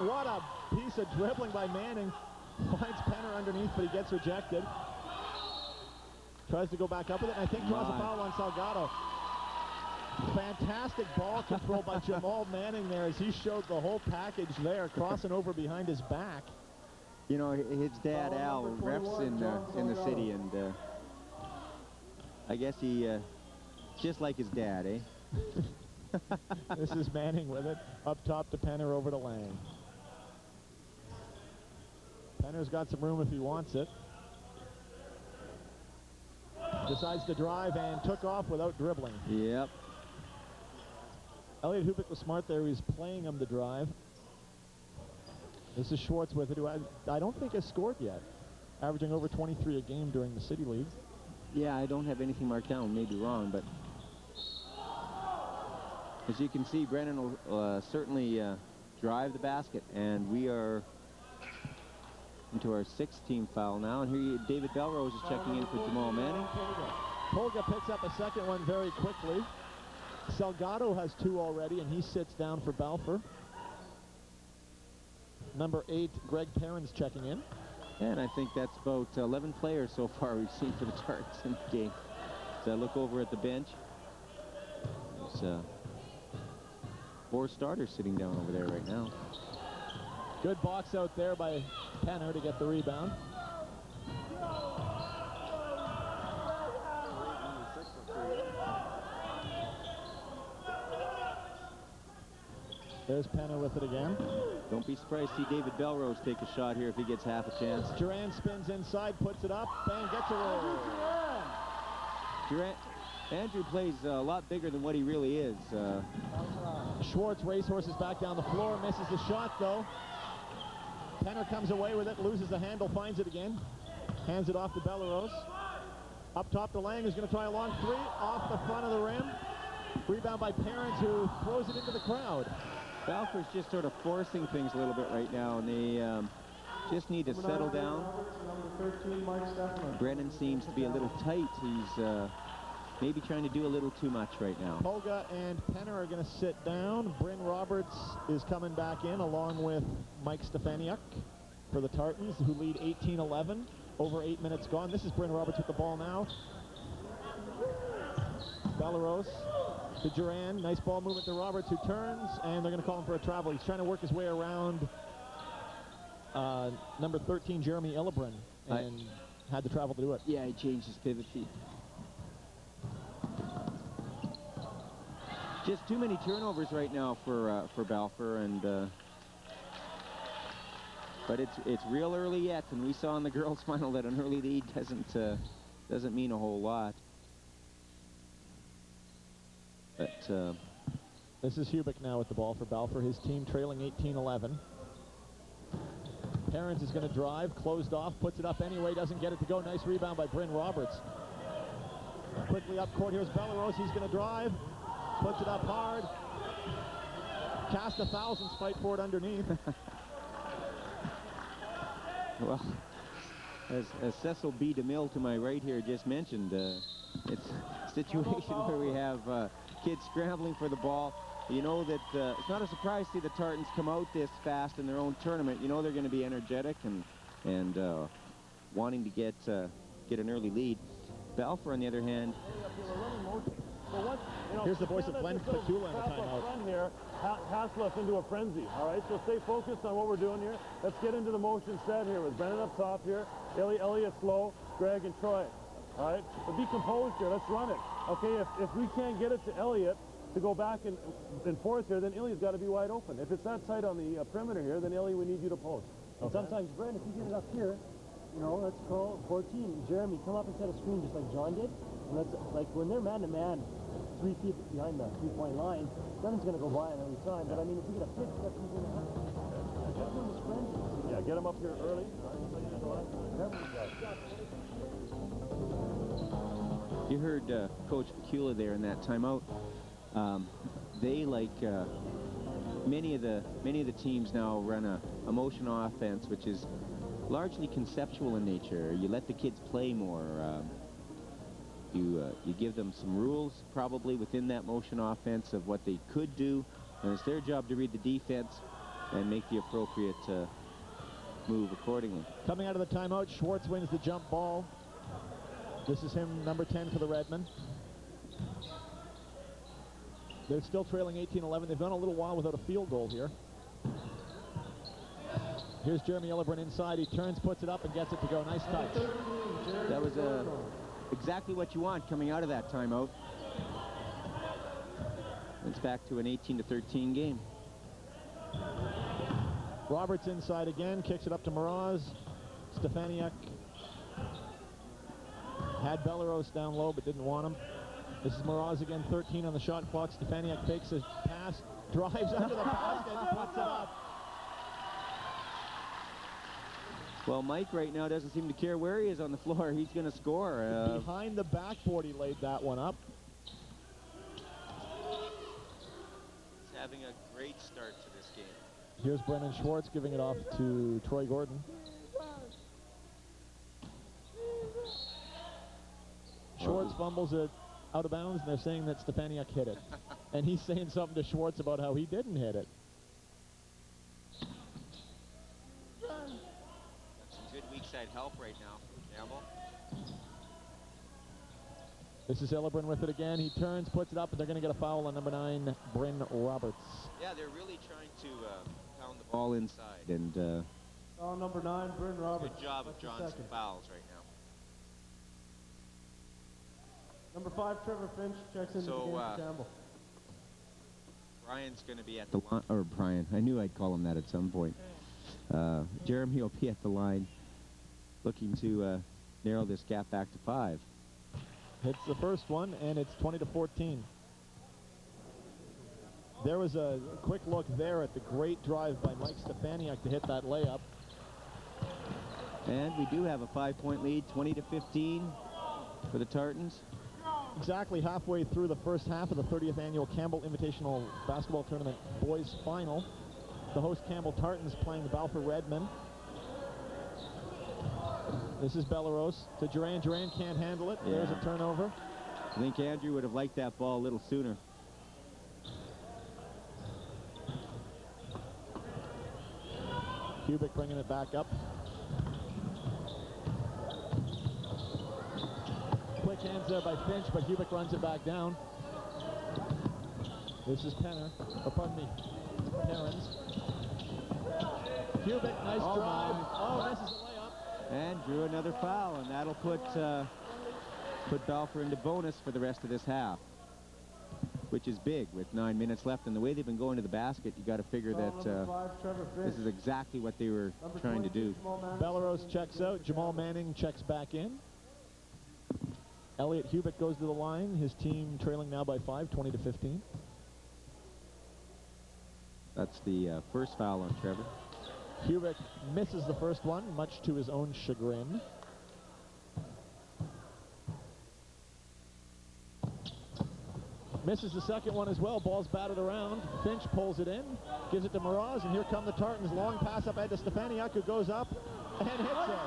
[SPEAKER 8] What a piece of dribbling by Manning. Finds Penner underneath, but he gets rejected. Tries to go back up with it, and I think draws a foul on Salgado. Fantastic ball control by Jamal Manning there as he showed the whole package there, crossing over behind his back.
[SPEAKER 9] You know, his dad, Al, refs in the city, and I guess he, just like his dad, eh?
[SPEAKER 8] This is Manning with it, up top to Penner, over to Lang. Penner's got some room if he wants it. Decides to drive and took off without dribbling.
[SPEAKER 9] Yep.
[SPEAKER 8] Elliot Hubik was smart there. He's playing him to drive. This is Schwartz with it, who I don't think has scored yet. Averaging over 23 a game during the City League.
[SPEAKER 9] Yeah, I don't have anything marked down. Maybe wrong, but as you can see, Brennan will certainly drive the basket, and we are into our 6th team foul now. And here David Belrose is checking in for Jamal Manning.
[SPEAKER 8] Polga picks up a second one very quickly. Salgado has 2 already, and he sits down for Balfour. Number 8, Greg Perrin's checking in.
[SPEAKER 9] And I think that's about 11 players so far we've seen for the Tartans in the game. As I look over at the bench, there's 4 starters sitting down over there right now.
[SPEAKER 8] Good box out there by Penner to get the rebound. There's Penner with it again.
[SPEAKER 9] Don't be surprised to see David Belrose take a shot here if he gets half a chance.
[SPEAKER 8] Duran spins inside, puts it up, and gets a roll.
[SPEAKER 9] Andrew plays a lot bigger than what he really is.
[SPEAKER 8] Schwartz racehorses back down the floor, misses the shot though. Penner comes away with it, loses the handle, finds it again. Hands it off to Belrose. Up top to Lang, who's going to try a long 3, off the front of the rim. Rebound by Perrin, who throws it into the crowd.
[SPEAKER 9] Balfour's just sort of forcing things a little bit right now, and they just need to settle down. Brennan seems to be a little tight. He's maybe trying to do a little too much right now.
[SPEAKER 8] Polga and Penner are going to sit down. Bryn Roberts is coming back in along with Mike Stefaniuk for the Tartans, who lead 18-11. Over 8 minutes gone. This is Bryn Roberts with the ball now. Belrose to Duran. Nice ball movement to Roberts, who turns, and they're going to call him for a travel. He's trying to work his way around number 13, Jeremy Illebrin, and had to travel to do it.
[SPEAKER 9] Yeah, he changed his pivot feet. Just too many turnovers right now for Balfour, and but it's real early yet, and we saw in the girls' final that an early lead doesn't mean a whole lot. But
[SPEAKER 8] this is Hubik now with the ball for Balfour. His team trailing 18-11. Perrins is going to drive, closed off, puts it up anyway, doesn't get it to go. Nice rebound by Bryn Roberts. Quickly up court, here's Belrose. He's going to drive, puts it up hard. Cast 1,000s, fight for it underneath.
[SPEAKER 9] Well, as Cecil B. DeMille to my right here just mentioned, it's a situation where we have kids scrambling for the ball. You know that it's not a surprise to see the Tartans come out this fast in their own tournament. You know they're going to be energetic and wanting to get an early lead. Balfour, on the other hand,
[SPEAKER 8] here's the voice of Glenn Pacula in the timeout.
[SPEAKER 5] Here has left into a frenzy. All right, so stay focused on what we're doing here. Let's get into the motion set here with Brennan up top here, Elliot slow, Greg and Troy. All right, but be composed here. Let's run it. Okay, if we can't get it to Elliot to go back and forth here, then Illy's got to be wide open. If it's that tight on the perimeter here, then Illy, we need you to post.
[SPEAKER 3] And sometimes, Brent, if you get it up here, you know, let's call 14. Jeremy, come up and set a screen just like John did. And let's, like, when they're man-to-man, 3 feet behind the three-point line, Brennan's going to go by him every time. But, I mean, if we get a pick, that's what's going to happen.
[SPEAKER 5] Yeah, get him up here early.
[SPEAKER 9] you heard Coach Pacula there in that timeout. They, like many of the teams now, run a motion offense, which is largely conceptual in nature. You let the kids play more. You give them some rules probably within that motion offense of what they could do, and it's their job to read the defense and make the appropriate move accordingly.
[SPEAKER 8] Coming out of the timeout, Schwartz wins the jump ball. This is him, number 10 for the Redmen. They're still trailing 18-11. They've gone a little while without a field goal here. Here's Jeremy Illebrin inside. He turns, puts it up, and gets it to go. Nice touch.
[SPEAKER 9] That was exactly what you want coming out of that timeout. It's back to an 18-13 game.
[SPEAKER 8] Roberts inside again, kicks it up to Mraz. Stefaniuk Had Belleros down low, but didn't want him. This is Moroz again, 13 on the shot clock. Stefaniak fakes his pass, drives under the basket, puts it up.
[SPEAKER 9] Well, Mike right now doesn't seem to care where he is on the floor. He's going to score.
[SPEAKER 8] Behind the backboard, he laid that one up.
[SPEAKER 9] He's having a great start to this game.
[SPEAKER 8] Here's Brennan Schwartz giving it off to Troy Gordon. Schwartz fumbles it out of bounds, and they're saying that Stefaniak hit it. And he's saying something to Schwartz about how he didn't hit it.
[SPEAKER 9] That's some good weak side help right now from Campbell.
[SPEAKER 8] This is Hillebrand with it again. He turns, puts it up, and they're going to get a foul on number 9, Bryn Roberts.
[SPEAKER 9] Yeah, they're really trying to pound the ball inside. And
[SPEAKER 3] Foul number 9, Bryn Roberts.
[SPEAKER 9] good job of drawing some fouls right now.
[SPEAKER 3] Number 5, Trevor Finch checks into the game for Campbell.
[SPEAKER 9] Brian's going to be at the line, or Brian, I knew I'd call him that at some point. Jeremy will be at the line looking to narrow this gap back to 5.
[SPEAKER 8] Hits the first one, and it's 20-14. There was a quick look there at the great drive by Mike Stefaniak to hit that layup.
[SPEAKER 9] And we do have a 5-point lead, 20-15 for the Tartans.
[SPEAKER 8] Exactly halfway through the first half of the 30th annual Campbell Invitational Basketball Tournament Boys Final. The host Campbell Tartans playing the Balfour Redmen. This is Belleros to Duran. Duran can't handle it. Yeah. There's a turnover.
[SPEAKER 9] I think Andrew would have liked that ball a little sooner.
[SPEAKER 8] Kubik bringing it back up. Quick hands there by Finch, but Kubik runs it back down. This is Penner, or pardon me, Perrins. Kubik, nice drive. Oh, misses the layup.
[SPEAKER 9] And drew another foul, and that'll put Balfour into bonus for the rest of this half, which is big with 9 minutes left. And the way they've been going to the basket, you got to figure that this is exactly what they were trying to do.
[SPEAKER 8] Belleros checks out. Jamal Manning checks back in. Elliot Hubik goes to the line. His team trailing now by 5, 20-15.
[SPEAKER 9] That's the first foul on Trevor.
[SPEAKER 8] Hubik misses the first one, much to his own chagrin. Misses the second one as well. Ball's batted around. Finch pulls it in, gives it to Moroz, and here come the Tartans. Long pass up ahead to Stefaniak, who goes up and hits it.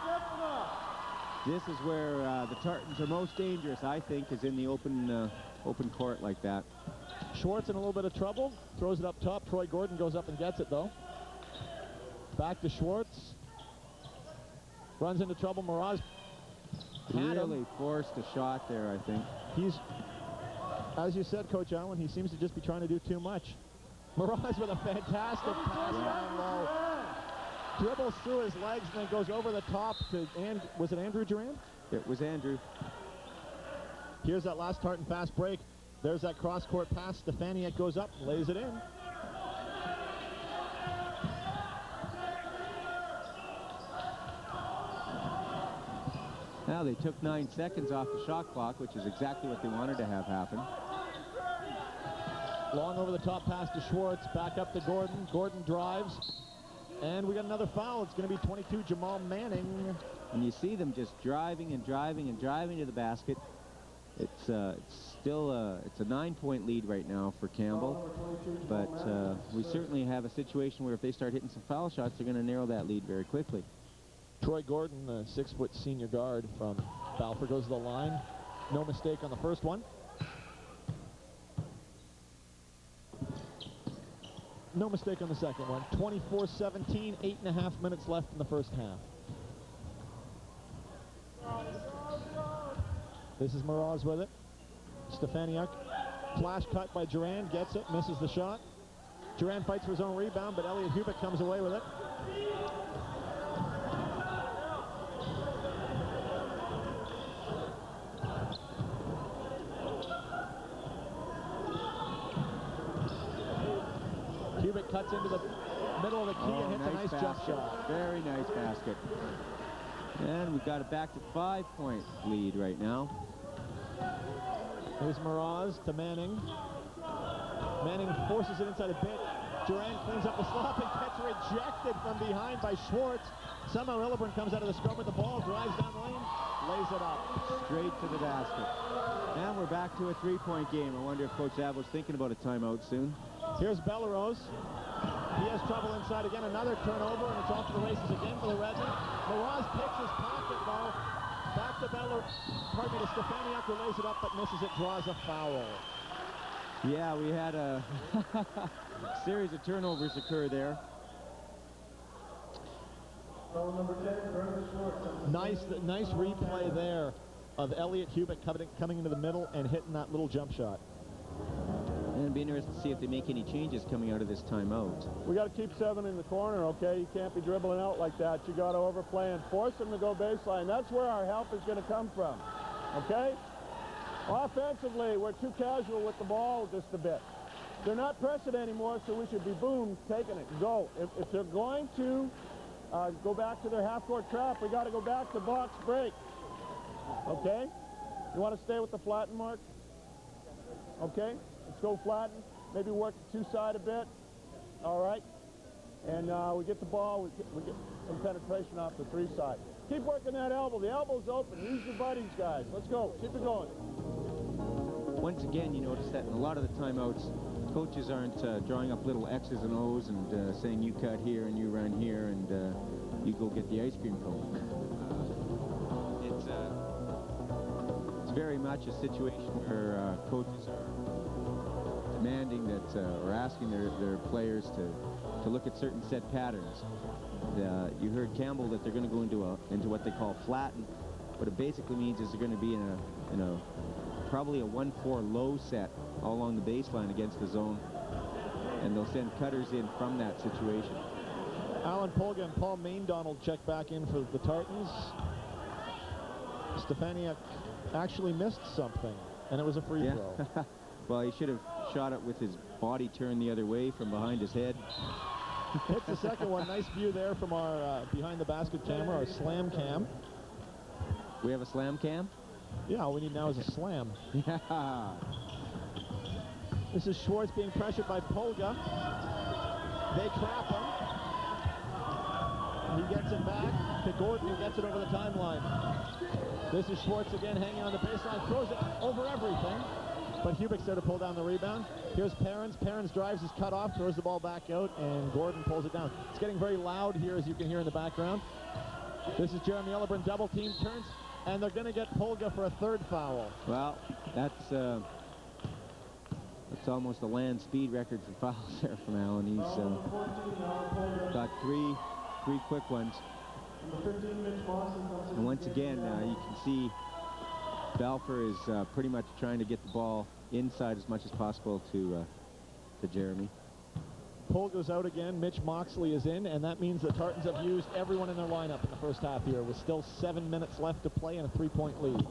[SPEAKER 9] This is where the Tartans are most dangerous, I think, is in the open court like that.
[SPEAKER 8] Schwartz in a little bit of trouble. Throws it up top. Troy Gordon goes up and gets it, though. Back to Schwartz. Runs into trouble. Moroz
[SPEAKER 9] really forced a shot there, I think.
[SPEAKER 8] He's, as you said, Coach Allen, he seems to just be trying to do too much. Moroz with a fantastic pass down low. Dribbles through his legs and then goes over the top to, was it Andrew Duran?
[SPEAKER 9] It was Andrew.
[SPEAKER 8] Here's that last Tartan fast break. There's that cross-court pass. Stefaniak goes up, lays it in.
[SPEAKER 9] Now they took 9 seconds off the shot clock, which is exactly what they wanted to have happen.
[SPEAKER 8] Long over the top pass to Schwartz, back up to Gordon. Gordon drives, and we got another foul. It's going to be 22, Jamal Manning.
[SPEAKER 9] And you see them just driving and driving and driving to the basket. It's still it's a 9-point lead right now for Campbell, but we certainly have a situation where if they start hitting some foul shots, they're going to narrow that lead very quickly.
[SPEAKER 8] Troy Gordon, a 6-foot senior guard from Balfour, goes to the line. No mistake on the first one. No mistake on the second one. 24-17, 8.5 minutes left in the first half. This is Moroz with it. Stefaniak, flash cut by Duran, gets it, misses the shot. Duran fights for his own rebound, but Elliot Hubik comes away with it. Hubik cuts into the middle of the key and hits a nice jump shot.
[SPEAKER 9] Very nice basket. And we've got it back to 5-point lead right now.
[SPEAKER 8] Here's Miraz to Manning. Manning forces it inside a bit. Durant cleans up the slop and gets rejected from behind by Schwartz. Somehow Illebrand comes out of the scrum with the ball, drives down the lane, lays it up.
[SPEAKER 9] Straight to the basket. And we're back to a 3-point game. I wonder if Coach Abel's thinking about a timeout soon.
[SPEAKER 8] Here's Bellerose. He has trouble inside again. Another turnover, and it's off to the races again for the Redmen. Miraz picks his pocket ball. Back to Stefaniak, who lays it up but misses it, draws a foul.
[SPEAKER 9] Yeah, we had a series of turnovers occur there.
[SPEAKER 8] Nice replay there of Elliot Hubick coming into the middle and hitting that little jump shot.
[SPEAKER 9] And it'd be interesting to see if they make any changes coming out of this timeout.
[SPEAKER 5] We got to keep 7 in the corner, okay? You can't be dribbling out like that. You got to overplay and force them to go baseline. That's where our help is going to come from, okay? Offensively, we're too casual with the ball just a bit. They're not pressing anymore, so we should be, boom, taking it, go. If they're going to go back to their half-court trap, we got to go back to box break, okay? You want to stay with the flatten, Mark? Okay, let's go flatten. Maybe work the 2-side a bit. All right. And we get the ball, we get some penetration off the 3-side. Keep working that elbow. The elbow's open. Use your buddies, guys. Let's go. Keep it going.
[SPEAKER 9] Once again, you notice that in a lot of the timeouts, coaches aren't drawing up little X's and O's and saying you cut here and you run here and you go get the ice cream cone. It's very much a situation where coaches are demanding that or asking their players to look at certain set patterns. You heard Campbell that they're going to go into what they call flatten. What it basically means is they're going to be in a probably a 1-4 low set all along the baseline against the zone, and they'll send cutters in from that situation.
[SPEAKER 8] Alan Polga and Paul Maindonald check back in for the Tartans. Stefaniak actually missed something, and it was a free throw.
[SPEAKER 9] Well, he should have shot it with his body turned the other way from behind his head.
[SPEAKER 8] Hits the second one. Nice view there from our behind the basket camera, our slam cam.
[SPEAKER 9] We have a slam cam?
[SPEAKER 8] Yeah, all we need now is a slam.
[SPEAKER 9] Yeah.
[SPEAKER 8] This is Schwartz being pressured by Polga. They trap him. He gets it back to Gordon, who gets it over the timeline. This is Schwartz again hanging on the baseline, throws it over everything. But Hubick's there to pull down the rebound. Here's Perrins. Perrins drives, is cut off, throws the ball back out, and Gordon pulls it down. It's getting very loud here, as you can hear in the background. This is Jeremy Illebrand, double team, turns, and they're going to get Polga for a 3rd foul.
[SPEAKER 9] Well, that's almost a land speed record for fouls there from Allen. He's got three quick ones. And once again, you can see Balfour is pretty much trying to get the ball inside as much as possible to Jeremy.
[SPEAKER 8] Polga's out again. Mitch Moxley is in, and that means the Tartans have used everyone in their lineup in the first half here, with still 7 minutes left to play and a 3-point lead.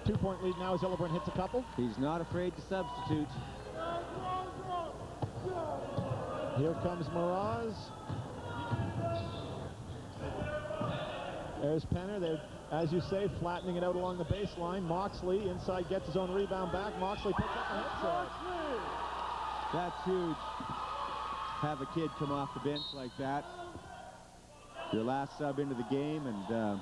[SPEAKER 8] 2-point lead now as Illebrand hits a couple.
[SPEAKER 9] He's not afraid to substitute.
[SPEAKER 8] Here comes Miraz. There's Penner. They're, as you say, flattening it out along the baseline. Moxley inside gets his own rebound back. Moxley picks up the hit shot.
[SPEAKER 9] That's huge. Have a kid come off the bench like that. Your last sub into the game, and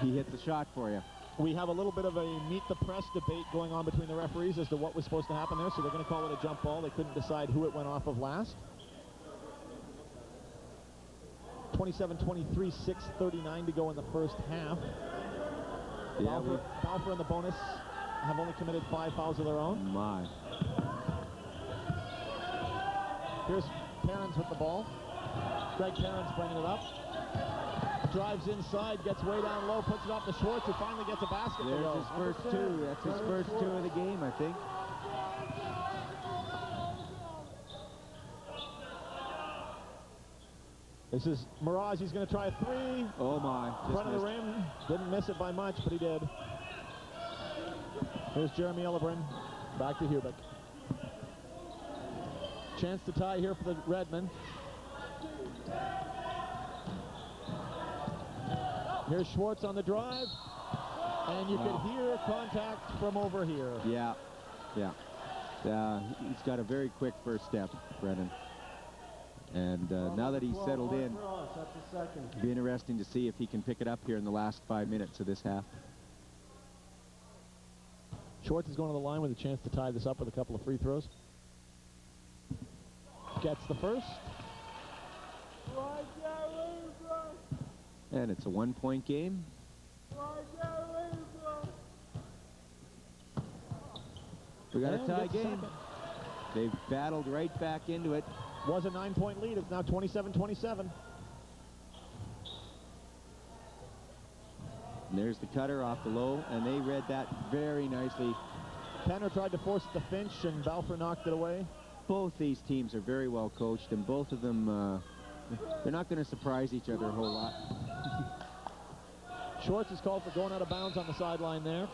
[SPEAKER 9] he hits a shot for you.
[SPEAKER 8] We have a little bit of a meet the press debate going on between the referees as to what was supposed to happen there, so they're going to call it a jump ball. They couldn't decide who it went off of last. 27-23, 6:39 to go in the first half.
[SPEAKER 9] Yeah,
[SPEAKER 8] Balfour and the bonus have only committed 5 fouls of their own.
[SPEAKER 9] My.
[SPEAKER 8] Here's Perrins with the ball. Greg Perrins bringing it up. Drives inside, gets way down low, puts it off to Schwartz, who finally gets a basket.
[SPEAKER 9] There's his first 2. That's his first 2 of the game, I think.
[SPEAKER 8] This is Miraz. He's going to try a 3.
[SPEAKER 9] Oh my.
[SPEAKER 8] Front of the rim. Didn't miss it by much, but he did. Here's Jeremy Illebrand. Back to Hubick. Chance to tie here for the Redmen. Here's Schwartz on the drive, and you could hear contact from over here.
[SPEAKER 9] Yeah, yeah. He's got a very quick first step, Brennan. And now that he's settled in, it'll be interesting to see if he can pick it up here in the last 5 minutes of this half.
[SPEAKER 8] Schwartz is going to the line with a chance to tie this up with a couple of free throws. Gets the first.
[SPEAKER 9] And it's a one-point game. We got a tie game. They've battled right back into it.
[SPEAKER 8] Was a 9-point lead. It's now 27-27.
[SPEAKER 9] And there's the cutter off the low, and they read that very nicely.
[SPEAKER 8] Penner tried to force it to Finch, and Balfour knocked it away.
[SPEAKER 9] Both these teams are very well coached, and both of them, they're not going to surprise each other a whole lot.
[SPEAKER 8] Schwartz is called for going out of bounds on the sideline there.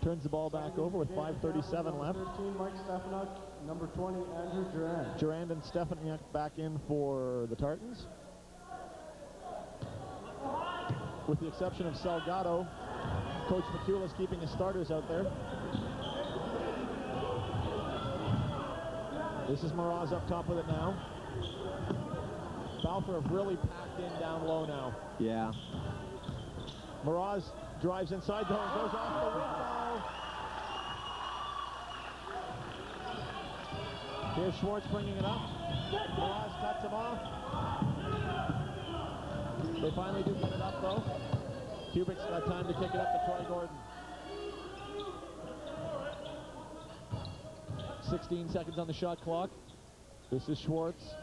[SPEAKER 8] Turns the ball back over with 5:37 left.
[SPEAKER 3] 13, Mike Stefanik. Number 20, Andrew Durand.
[SPEAKER 8] Durand and Stefanik back in for the Tartans. With the exception of Salgado, Coach McCullough's keeping his starters out there. This is Mraz up top with it now. Balfour have really packed in down low now.
[SPEAKER 9] Yeah.
[SPEAKER 8] Mraz drives inside the hole, goes off the window. Here's Schwartz bringing it up. Mraz cuts him off. They finally do get it up though. Kubik's got time to kick it up to Troy Gordon. 16 seconds on the shot clock. This is Schwartz.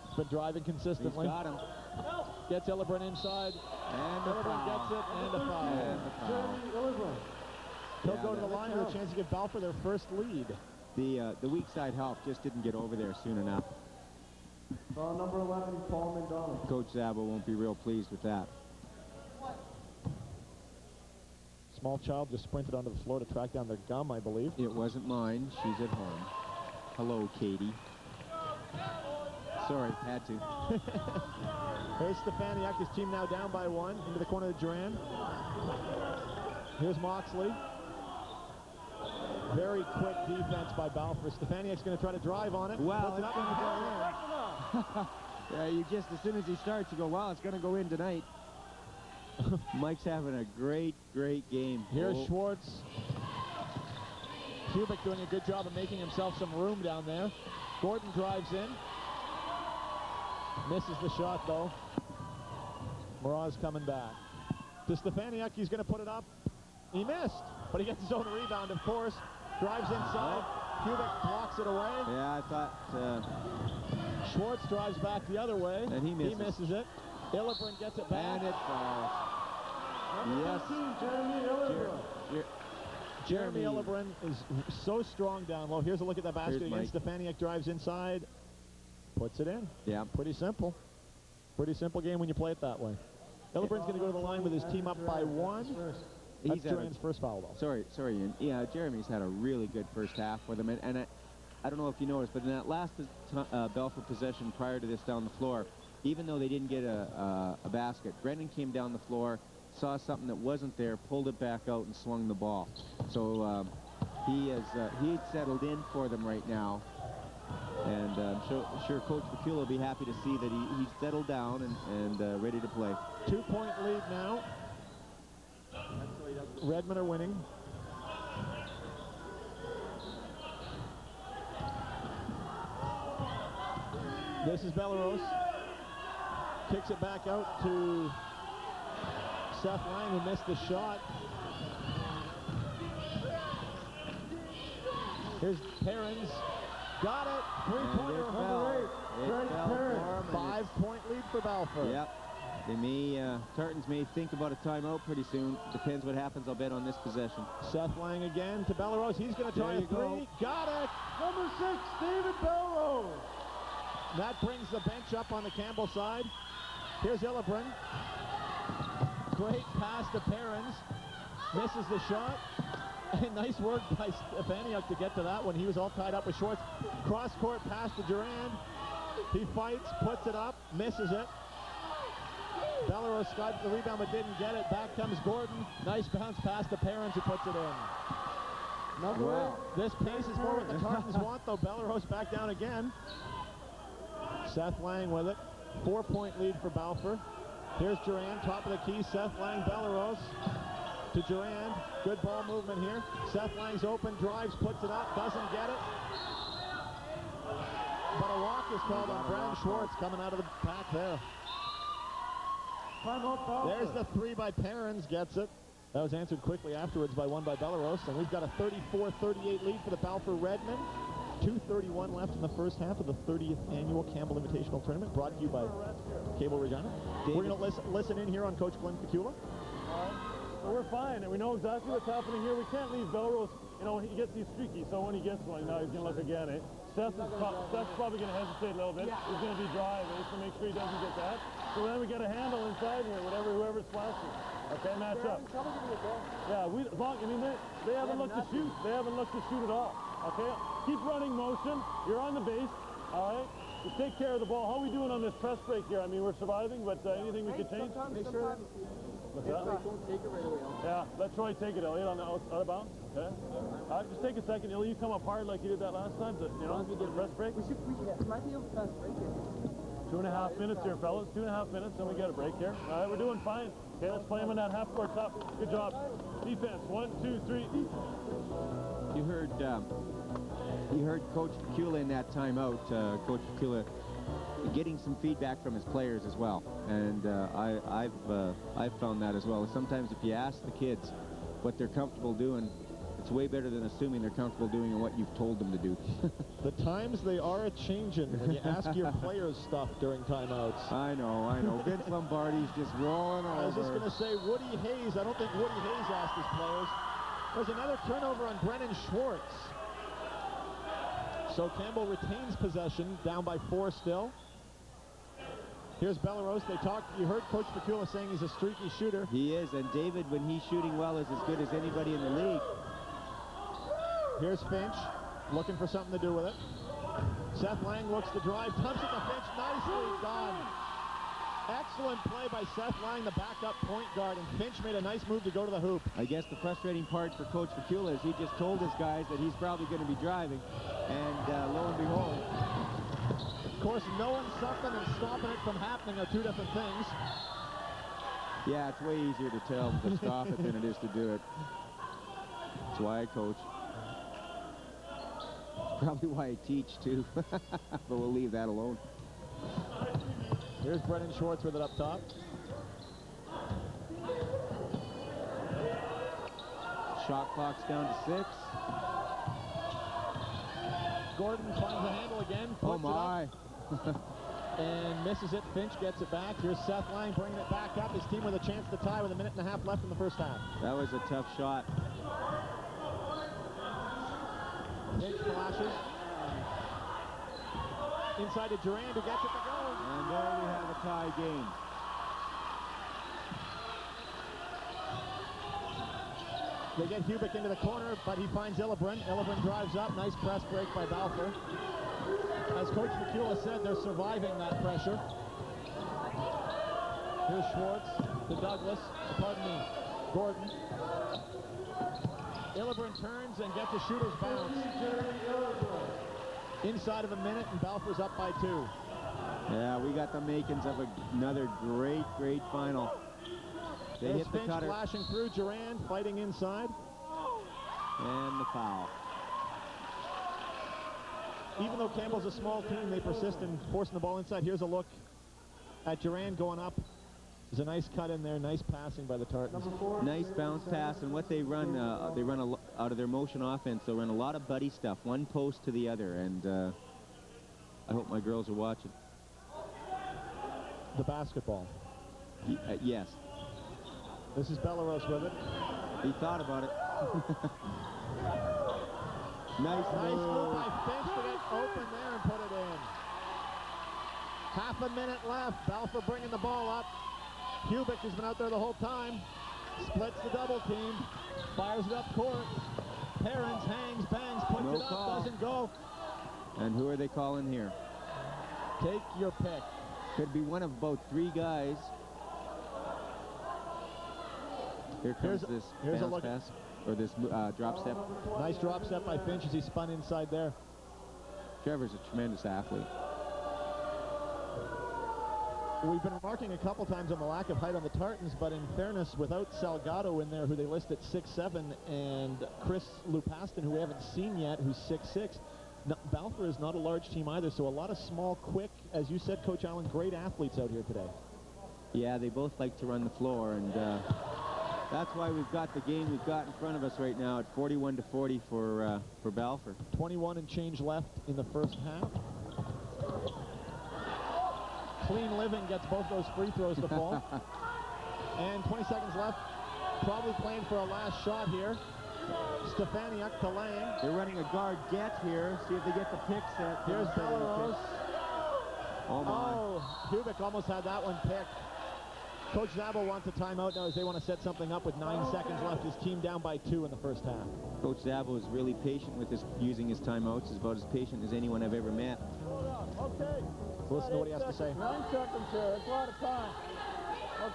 [SPEAKER 8] He's been driving consistently.
[SPEAKER 9] He's got him.
[SPEAKER 8] Gets Illebrun inside.
[SPEAKER 9] And a
[SPEAKER 8] Illebrun
[SPEAKER 9] foul.
[SPEAKER 8] gets it, and a foul.
[SPEAKER 9] And a foul.
[SPEAKER 8] He'll
[SPEAKER 9] Yeah,
[SPEAKER 8] go to the line with a chance to give Balfour their first lead.
[SPEAKER 9] The weak side help just didn't get over there soon enough.
[SPEAKER 3] Number 11, Paul McDonald.
[SPEAKER 9] Coach Zabo won't be real pleased with that.
[SPEAKER 8] Small child just sprinted onto the floor to track down their gum, I believe.
[SPEAKER 9] It wasn't mine. She's at home. Hello, Katie. Sorry, had to.
[SPEAKER 8] Here's Stefaniak, his team now down by 1, into the corner of Durand. Here's Moxley. Very quick defense by Balfour. Stefaniak's going to try to drive on it.
[SPEAKER 9] Wow,
[SPEAKER 8] Puts it
[SPEAKER 9] it's
[SPEAKER 8] up.
[SPEAKER 9] going to go in. Yeah, you just, as soon as he starts, you go, wow, it's going to go in tonight. Mike's having a great, great game.
[SPEAKER 8] Here's Schwartz. Kubik doing a good job of making himself some room down there. Gordon drives in. Misses the shot, though. Mraz coming back. To Stefaniak, he's going to put it up. He missed, but he gets his own rebound, of course. Drives inside. Kubik blocks it away.
[SPEAKER 9] Yeah, I thought...
[SPEAKER 8] Schwartz drives back the other way.
[SPEAKER 9] And he misses.
[SPEAKER 8] He misses it. Illebrun gets it back.
[SPEAKER 9] And it falls. Yes.
[SPEAKER 3] Jeremy Illebrun.
[SPEAKER 8] Jeremy Illebrun is so strong down low. Here's a look at that basket
[SPEAKER 9] Here's
[SPEAKER 8] again. Stefaniak drives inside, puts it in.
[SPEAKER 9] Yeah.
[SPEAKER 8] Pretty simple. Pretty simple game when you play it that way. Illebrun's going to go to the line with his team up by 1. That's Durand's first foul, though.
[SPEAKER 9] Sorry, Ian. Yeah, Jeremy's had a really good first half with him. And I don't know if you noticed, but in that last Balfour possession prior to this down the floor, even though they didn't get a basket, Brendan came down the floor, saw something that wasn't there, pulled it back out, and swung the ball. So he's settled in for them right now. And I'm sure Coach McCullough will be happy to see that he's settled down and ready to play.
[SPEAKER 8] 2-point lead now. Redmond are winning. This is Belleros. Kicks it back out to Seth Lang, who missed the shot. Here's Perrins. Got it. Three-pointer. Number 8. Greg Perrins. 5-point lead for Balfour.
[SPEAKER 9] Yep. Tartans may think about a timeout pretty soon. Depends what happens, I'll bet, on this possession.
[SPEAKER 8] Seth Lang again to Belleros. He's going to try a three.
[SPEAKER 9] Go.
[SPEAKER 8] Got it.
[SPEAKER 3] Number 6, David Belrose.
[SPEAKER 8] That brings the bench up on the Campbell side. Here's Illebrun. Great pass to Perrins. Misses the shot. Nice work by Stefaniak to get to that one. He was all tied up with Schwartz. Cross-court pass to Durand. He fights, puts it up, misses it. Bellerose got the rebound but didn't get it. Back comes Gordon. Nice bounce pass to Perrins, who puts it in.
[SPEAKER 3] Wow.
[SPEAKER 8] This pace is more what the Tartans want, though. Bellerose back down again. Seth Lang with it. 4-point lead for Balfour. Here's Durand, top of the key. Seth Lang, Bellerose to Durand. Good ball movement here. Seth Lang's open, drives, puts it up, doesn't get it. But a walk is called on Brennan Schwartz coming out of the back there. There's the three by Perrins, gets it. That was answered quickly afterwards by one by Bellerose, and we've got a 34-38 lead for the Balfour Redmen. 2:31 left in the first half of the 30th annual Campbell Invitational Tournament, brought to you by Cable Regina. We're going to listen in here on Coach Glenn Pecula.
[SPEAKER 5] Well, we're fine, and we know exactly what's happening here. We can't leave Bellerose, you know, he gets these streaky, so when he gets one, now he's going to look again, eh? Seth's probably going to hesitate a little bit. He's going to be dry, eh? So make sure he doesn't get that. So then we get a handle inside here, whoever's flashing. Okay, match up. Yeah, they haven't looked to shoot. They haven't looked to shoot at all. Okay, keep running motion. You're on the base. All right, just take care of the ball. How are we doing on this press break here? I mean, we're surviving, but anything we could change?
[SPEAKER 3] Make sure
[SPEAKER 5] What's that?
[SPEAKER 3] don't take it right away.
[SPEAKER 5] Yeah, let Troy take it, Elliot, on the out of bounds. Okay. All right, just take a second, Elliot. You come up hard like you did that last time. To, you know, the press break.
[SPEAKER 3] We might be able to press break it.
[SPEAKER 5] 2.5 minutes here, fellas. 2.5 minutes, then we get a break here. All right, we're doing fine. Okay, let's play him in that half-court top. Good job. Defense, 1, 2, 3.
[SPEAKER 9] You heard Coach Pecula in that timeout. Coach Pecula getting some feedback from his players as well, and I've found that as well. Sometimes if you ask the kids what they're comfortable doing, it's way better than assuming they're comfortable doing what you've told them to do.
[SPEAKER 8] The times they are a-changing when you ask your players stuff during timeouts.
[SPEAKER 9] I know. Vince Lombardi's just rolling over.
[SPEAKER 8] I was just going to say, Woody Hayes. I don't think Woody Hayes asked his players. There's another turnover on Brennan Schwartz. So Campbell retains possession, down by 4 still. Here's Bellerose. You heard Coach Pecula saying he's a streaky shooter.
[SPEAKER 9] He is, and David, when he's shooting well, is as good as anybody in the league.
[SPEAKER 8] Here's Finch, looking for something to do with it. Seth Lang looks to drive, pumps it to Finch, nicely done. Excellent play by Seth Lang, the backup point guard, and Finch made a nice move to go to the hoop.
[SPEAKER 9] I guess the frustrating part for Coach Pecula is he just told his guys that he's probably going to be driving, and lo and behold.
[SPEAKER 8] Of course, knowing something and stopping it from happening are two different things.
[SPEAKER 9] Yeah, it's way easier to tell to stop it than it is to do it. That's why I coach. Probably why I teach, too. But we'll leave that alone.
[SPEAKER 8] Here's Brennan Schwartz with it up top.
[SPEAKER 9] Shot clock's down to 6.
[SPEAKER 8] Gordon finds the handle again.
[SPEAKER 9] Oh, my.
[SPEAKER 8] And misses it. Finch gets it back. Here's Seth Lang bringing it back up. His team with a chance to tie with 1.5 minutes left in the first half.
[SPEAKER 9] That was a tough shot.
[SPEAKER 8] Finch flashes. Inside to Durand, who gets it to go.
[SPEAKER 9] And there we have a tie game.
[SPEAKER 8] They get Hubick into the corner, but he finds Illebrin. Illebrin drives up. Nice press break by Balfour. As Coach Pecula said, they're surviving that pressure. Here's Schwartz to Douglas. Pardon me, Gordon. Illebrin turns and gets a shooter's bounce. Inside of 1 minute, and Balfour's up by 2.
[SPEAKER 9] Yeah, we got the makings of another great final. They
[SPEAKER 8] There's
[SPEAKER 9] hit the
[SPEAKER 8] Finch
[SPEAKER 9] cutter.
[SPEAKER 8] flashing through. Durand fighting inside.
[SPEAKER 9] And the foul.
[SPEAKER 8] Even though Campbell's a small team, they persist in forcing the ball inside. Here's a look at Durand going up. There's a nice cut in there. Nice passing by the Tartans.
[SPEAKER 9] Nice bounce pass, and what they run out of their motion offense. They'll run a lot of buddy stuff, one post to the other, and I hope my girls are watching.
[SPEAKER 8] The basketball.
[SPEAKER 9] Yes.
[SPEAKER 8] This is Bellerose with it.
[SPEAKER 9] He thought about it. Nice
[SPEAKER 8] move by Finch to get open there and put it in. 1/2 minute left. Balfour bringing the ball up. Hubick has been out there the whole time. Splits the double team. Fires it up court. Perrins hangs, bangs, puts
[SPEAKER 9] No
[SPEAKER 8] it up,
[SPEAKER 9] call.
[SPEAKER 8] doesn't go.
[SPEAKER 9] And who are they calling here?
[SPEAKER 8] Take your pick.
[SPEAKER 9] Could be one of about 3 guys Here comes this bounce pass, or this drop step.
[SPEAKER 8] Nice drop step by Finch as he spun inside there.
[SPEAKER 9] Trevor's a tremendous athlete.
[SPEAKER 8] We've been remarking a couple times on the lack of height on the Tartans, but in fairness, without Salgado in there, who they list at 6'7", and Chris Lupaston, who we haven't seen yet, who's 6'6", Balfour is not a large team either, so a lot of small, quick, as you said, Coach Allen, great athletes out here today.
[SPEAKER 9] Yeah, they both like to run the floor, and that's why we've got the game we've got in front of us right now at 41-40 for Balfour.
[SPEAKER 8] 21 and change left in the first half. Clean Living gets both those free throws to fall. And 20 seconds left. Probably playing for a last shot here. Stefaniak to Lang.
[SPEAKER 9] They're running a guard get here. See if they get the pick set.
[SPEAKER 8] Here's Belrose.
[SPEAKER 9] Oh, my.
[SPEAKER 8] Oh, Hubik almost had that one picked. Coach Zabel wants a timeout now as they want to set something up with 9 seconds left. His team down by 2 in the first half.
[SPEAKER 9] Coach Zabel is really patient with using his timeouts. He's about as patient as anyone I've ever met.
[SPEAKER 5] Okay.
[SPEAKER 8] So listen to what he has to say.
[SPEAKER 5] 9 seconds here. That's a lot of time.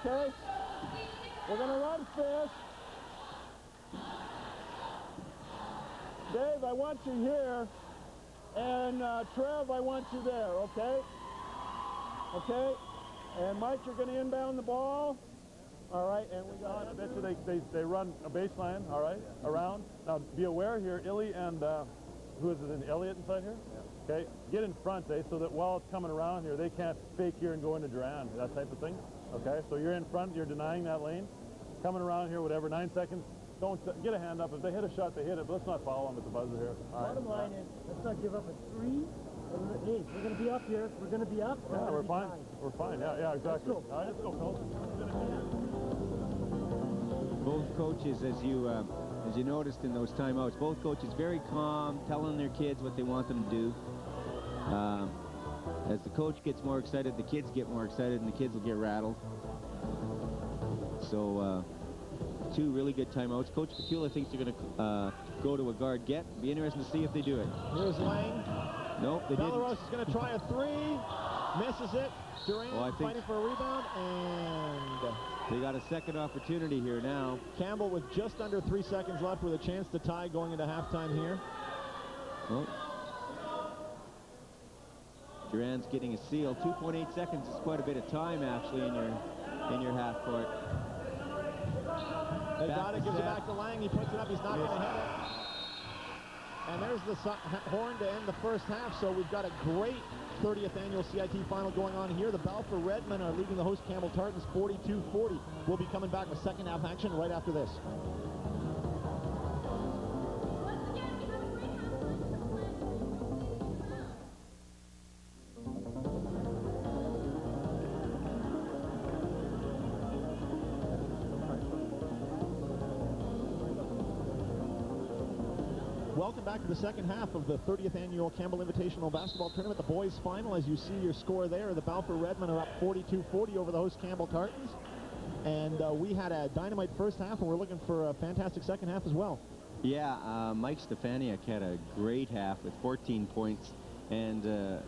[SPEAKER 5] Okay? We're going to run fast. Dave, I want you here. And Trev, I want you there, okay? Okay? And Mike, you're going to inbound the ball. All right, and we got they run a baseline, all right, around. Now, be aware here, Illy and, who is it, Elliott inside here? Yeah. Okay, get in front, so that while it's coming around here, they can't fake here and go into Duran, that type of thing. Okay, so you're in front, you're denying that lane. Coming around here, whatever, 9 seconds. Don't get a hand up. If they hit a shot, they hit it, but let's not foul them at the buzzer here. All right.
[SPEAKER 4] Bottom line is, let's not give up a 3. Hey, we're going to be up here. We're going to be up.
[SPEAKER 5] Yeah, we're fine. We're fine. Yeah, exactly. All right, let's go, Coach.
[SPEAKER 9] Both coaches, as you noticed in those timeouts, both coaches very calm, telling their kids what they want them to do. As the coach gets more excited, the kids get more excited, and the kids will get rattled. So, 2 really good timeouts. Coach Pecula thinks they're going to go to a guard get. Be interesting to see if they do it.
[SPEAKER 8] Here's Lang.
[SPEAKER 9] Nope, they didn't.
[SPEAKER 8] Belrose is going to try a 3. Misses it. Duran fighting for a rebound, and
[SPEAKER 9] they got a second opportunity here now.
[SPEAKER 8] Campbell with just under 3 seconds left with a chance to tie going into halftime here.
[SPEAKER 9] Well, Duran's getting a seal. 2.8 seconds is quite a bit of time actually in your half court.
[SPEAKER 8] Nevada gives it back to Lang. He puts it up. He's not going to hit it. And there's the horn to end the first half. So we've got a great 30th annual CIT final going on here. The Balfour Redmen are leading the host Campbell Tartans 42-40. We'll be coming back with second half action right after this. Welcome back to the second half of the 30th annual Campbell Invitational Basketball Tournament, the boys final. As you see your score there, the Balfour Redmen are up 42-40 over the host Campbell Tartans. And we had a dynamite first half, and we're looking for a fantastic second half as well.
[SPEAKER 9] Yeah, Mike Stefaniak had a great half with 14 points and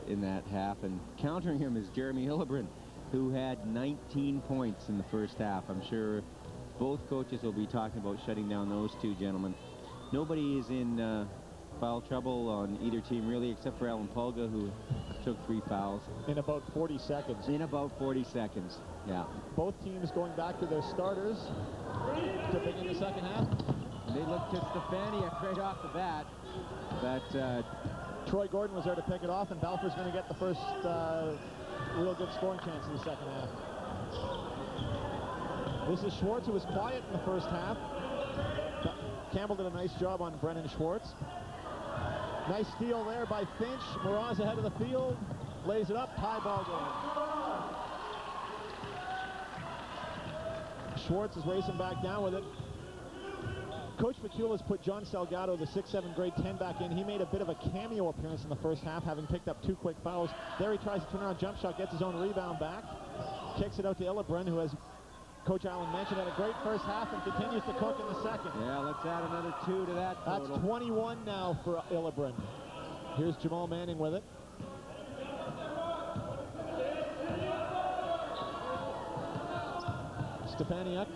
[SPEAKER 9] in that half. And countering him is Jeremy Hillebrand, who had 19 points in the first half. I'm sure both coaches will be talking about shutting down those two gentlemen. Nobody is in foul trouble on either team, really, except for Alan Pulga, who took 3 fouls.
[SPEAKER 8] In about 40 seconds.
[SPEAKER 9] In about 40 seconds, yeah.
[SPEAKER 8] Both teams going back to their starters to begin the second half.
[SPEAKER 9] And they look to Stefaniak right off the bat. But
[SPEAKER 8] Troy Gordon was there to pick it off, and Balfour's going to get the first real good scoring chance in the second half. This is Schwartz, who was quiet in the first half. Campbell did a nice job on Brennan Schwartz. Nice steal there by Finch. Mraz ahead of the field. Lays it up. High ball game. Schwartz is racing back down with it. Coach Pecula's put John Salgado, the 6'7" grade 10, back in. He made a bit of a cameo appearance in the first half, having picked up 2 quick fouls. There he tries to turn around jump shot, gets his own rebound back. Kicks it out to Hillebrand, who has Coach Allen mentioned had a great first half and continues to cook in the second.
[SPEAKER 9] Yeah, let's add another 2 to that total.
[SPEAKER 8] That's 21 now for Hillebrand. Here's Jamal Manning with it. Stefaniak.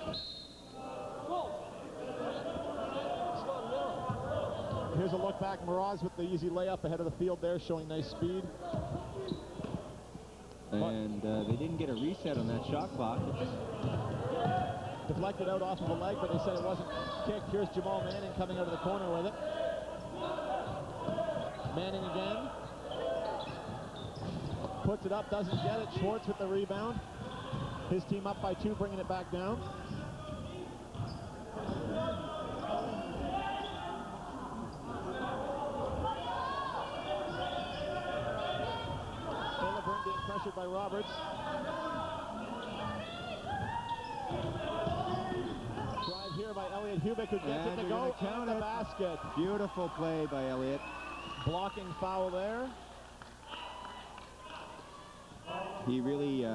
[SPEAKER 8] Here's a look back. Mraz with the easy layup ahead of the field there, showing nice speed.
[SPEAKER 9] And they didn't get a reset on that shot clock.
[SPEAKER 8] Deflected out off of a leg, but they said it wasn't kicked. Here's Jamal Manning coming out of the corner with it. Manning again. Puts it up, doesn't get it. Schwartz with the rebound. His team up by 2, bringing it back down. Hildebrand being pressured by Roberts. Drive here by Elliot Hubick, who gets it to go count the basket.
[SPEAKER 9] Beautiful play by Elliot.
[SPEAKER 8] Blocking foul there.
[SPEAKER 9] He really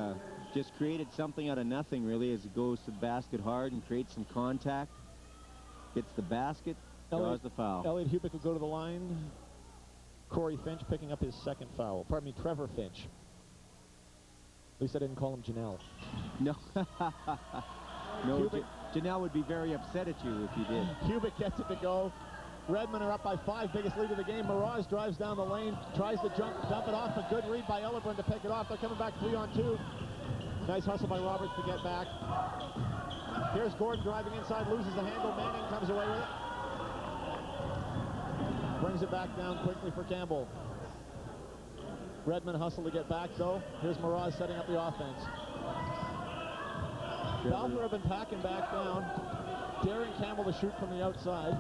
[SPEAKER 9] just created something out of nothing, really, as he goes to the basket hard and creates some contact. Gets the basket, draws the foul.
[SPEAKER 8] Elliot Hubick will go to the line. Corey Finch picking up his second foul. Pardon me, Trevor Finch. At least I didn't call him Janelle.
[SPEAKER 9] No. No, Janelle would be very upset at you if you did.
[SPEAKER 8] Hubick gets it to go. Redmond are up by 5, biggest lead of the game. Mraz drives down the lane, tries to dump it off. A good read by Ellebrand to pick it off. They're coming back 3-on-2. Nice hustle by Roberts to get back. Here's Gordon driving inside, loses the handle. Manning comes away with it. Brings it back down quickly for Campbell. Redmond hustle to get back, though. Here's Mraz setting up the offense. Balfour have been packing back down, daring Campbell to shoot from the outside.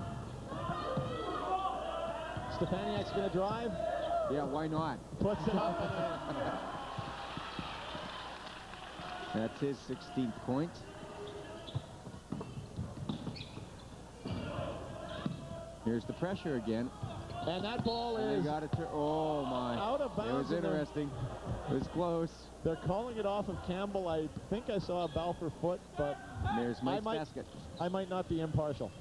[SPEAKER 8] Stefaniak's going to drive.
[SPEAKER 9] Yeah, why not?
[SPEAKER 8] Puts it up.
[SPEAKER 9] That's his 16th point. Here's the pressure again.
[SPEAKER 8] And that ball
[SPEAKER 9] and
[SPEAKER 8] is
[SPEAKER 9] they got it oh my.
[SPEAKER 8] Out of bounds.
[SPEAKER 9] It was interesting. It was close.
[SPEAKER 8] They're calling it off of Campbell. I think I saw a Balfour foot, but
[SPEAKER 9] there's Mike's basket.
[SPEAKER 8] I might not be impartial.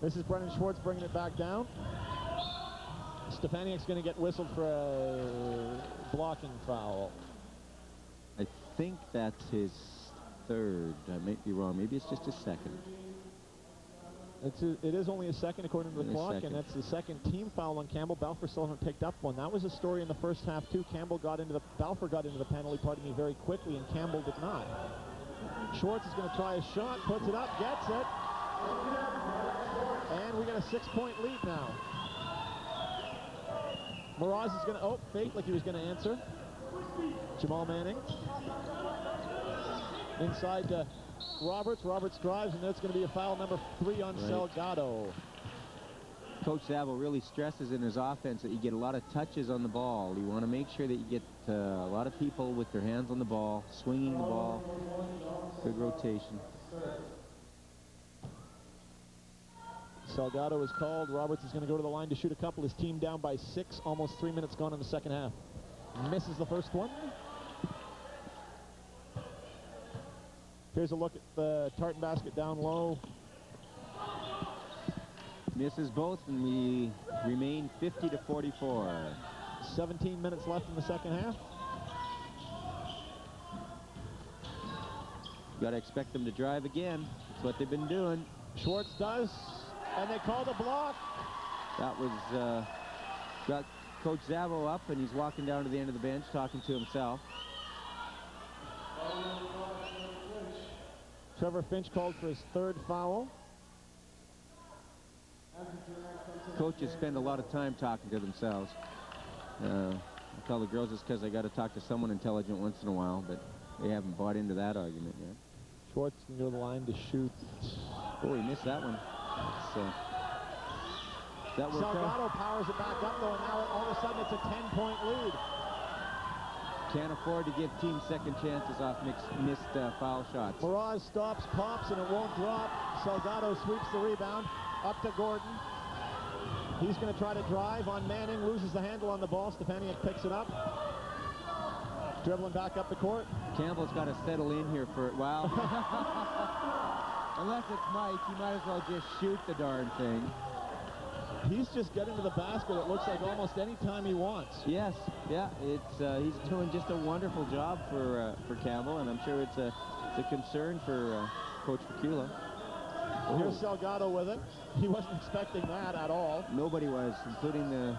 [SPEAKER 8] This is Brennan Schwartz bringing it back down. Stefaniak's going to get whistled for a blocking foul.
[SPEAKER 9] I think that's his third. I might be wrong. Maybe it's just his second.
[SPEAKER 8] It is only a second according to the clock, and that's the second team foul on Campbell. Balfour still hasn't picked up one. That was a story in the first half, too. Balfour got into the penalty, very quickly, and Campbell did not. Schwartz is going to try a shot, puts it up, gets it. And we got a 6-point lead now. Mraz is going to, fake like he was going to answer. Jamal Manning. Inside to Roberts. Roberts drives, and that's going to be a foul number 3 on Salgado.
[SPEAKER 9] Coach Sabo really stresses in his offense that you get a lot of touches on the ball. You want to make sure that you get a lot of people with their hands on the ball, swinging the ball. Good rotation.
[SPEAKER 8] Salgado is called. Roberts is going to go to the line to shoot a couple. His team down by 6, almost 3 minutes gone in the second half. Misses the first one. Here's a look at the Tartan basket down low.
[SPEAKER 9] Misses both, and we remain 50-44.
[SPEAKER 8] 17 minutes left in the second half.
[SPEAKER 9] Got to expect them to drive again. That's what they've been doing.
[SPEAKER 8] Schwartz does, and they called a block.
[SPEAKER 9] That was got Coach Zavo up, and he's walking down to the end of the bench talking to himself.
[SPEAKER 8] Trevor Finch called for his 3rd foul.
[SPEAKER 9] Coaches spend a lot of time talking to themselves. I tell the girls it's because I got to talk to someone intelligent once in a while, but they haven't bought into that argument yet.
[SPEAKER 8] Schwartz can go to the line to shoot.
[SPEAKER 9] Oh, he missed that one. That
[SPEAKER 8] Salgado powers it back up, though, and now all of a sudden it's a 10-point lead.
[SPEAKER 9] Can't afford to give teams second chances off missed foul shots.
[SPEAKER 8] Mraz stops, pops, and it won't drop. Salgado sweeps the rebound up to Gordon. He's going to try to drive on Manning, loses the handle on the ball. Stefaniak picks it up. Dribbling back up the court.
[SPEAKER 9] Campbell's got to settle in here for a while. Unless it's Mike, you might as well just shoot the darn thing.
[SPEAKER 8] He's just getting to the basket, it looks like, almost any time he wants.
[SPEAKER 9] Yes, yeah, it's he's doing just a wonderful job for Campbell, and I'm sure it's a concern for Coach Pacula.
[SPEAKER 8] Here's Salgado with it. He wasn't expecting that at all.
[SPEAKER 9] Nobody was, including the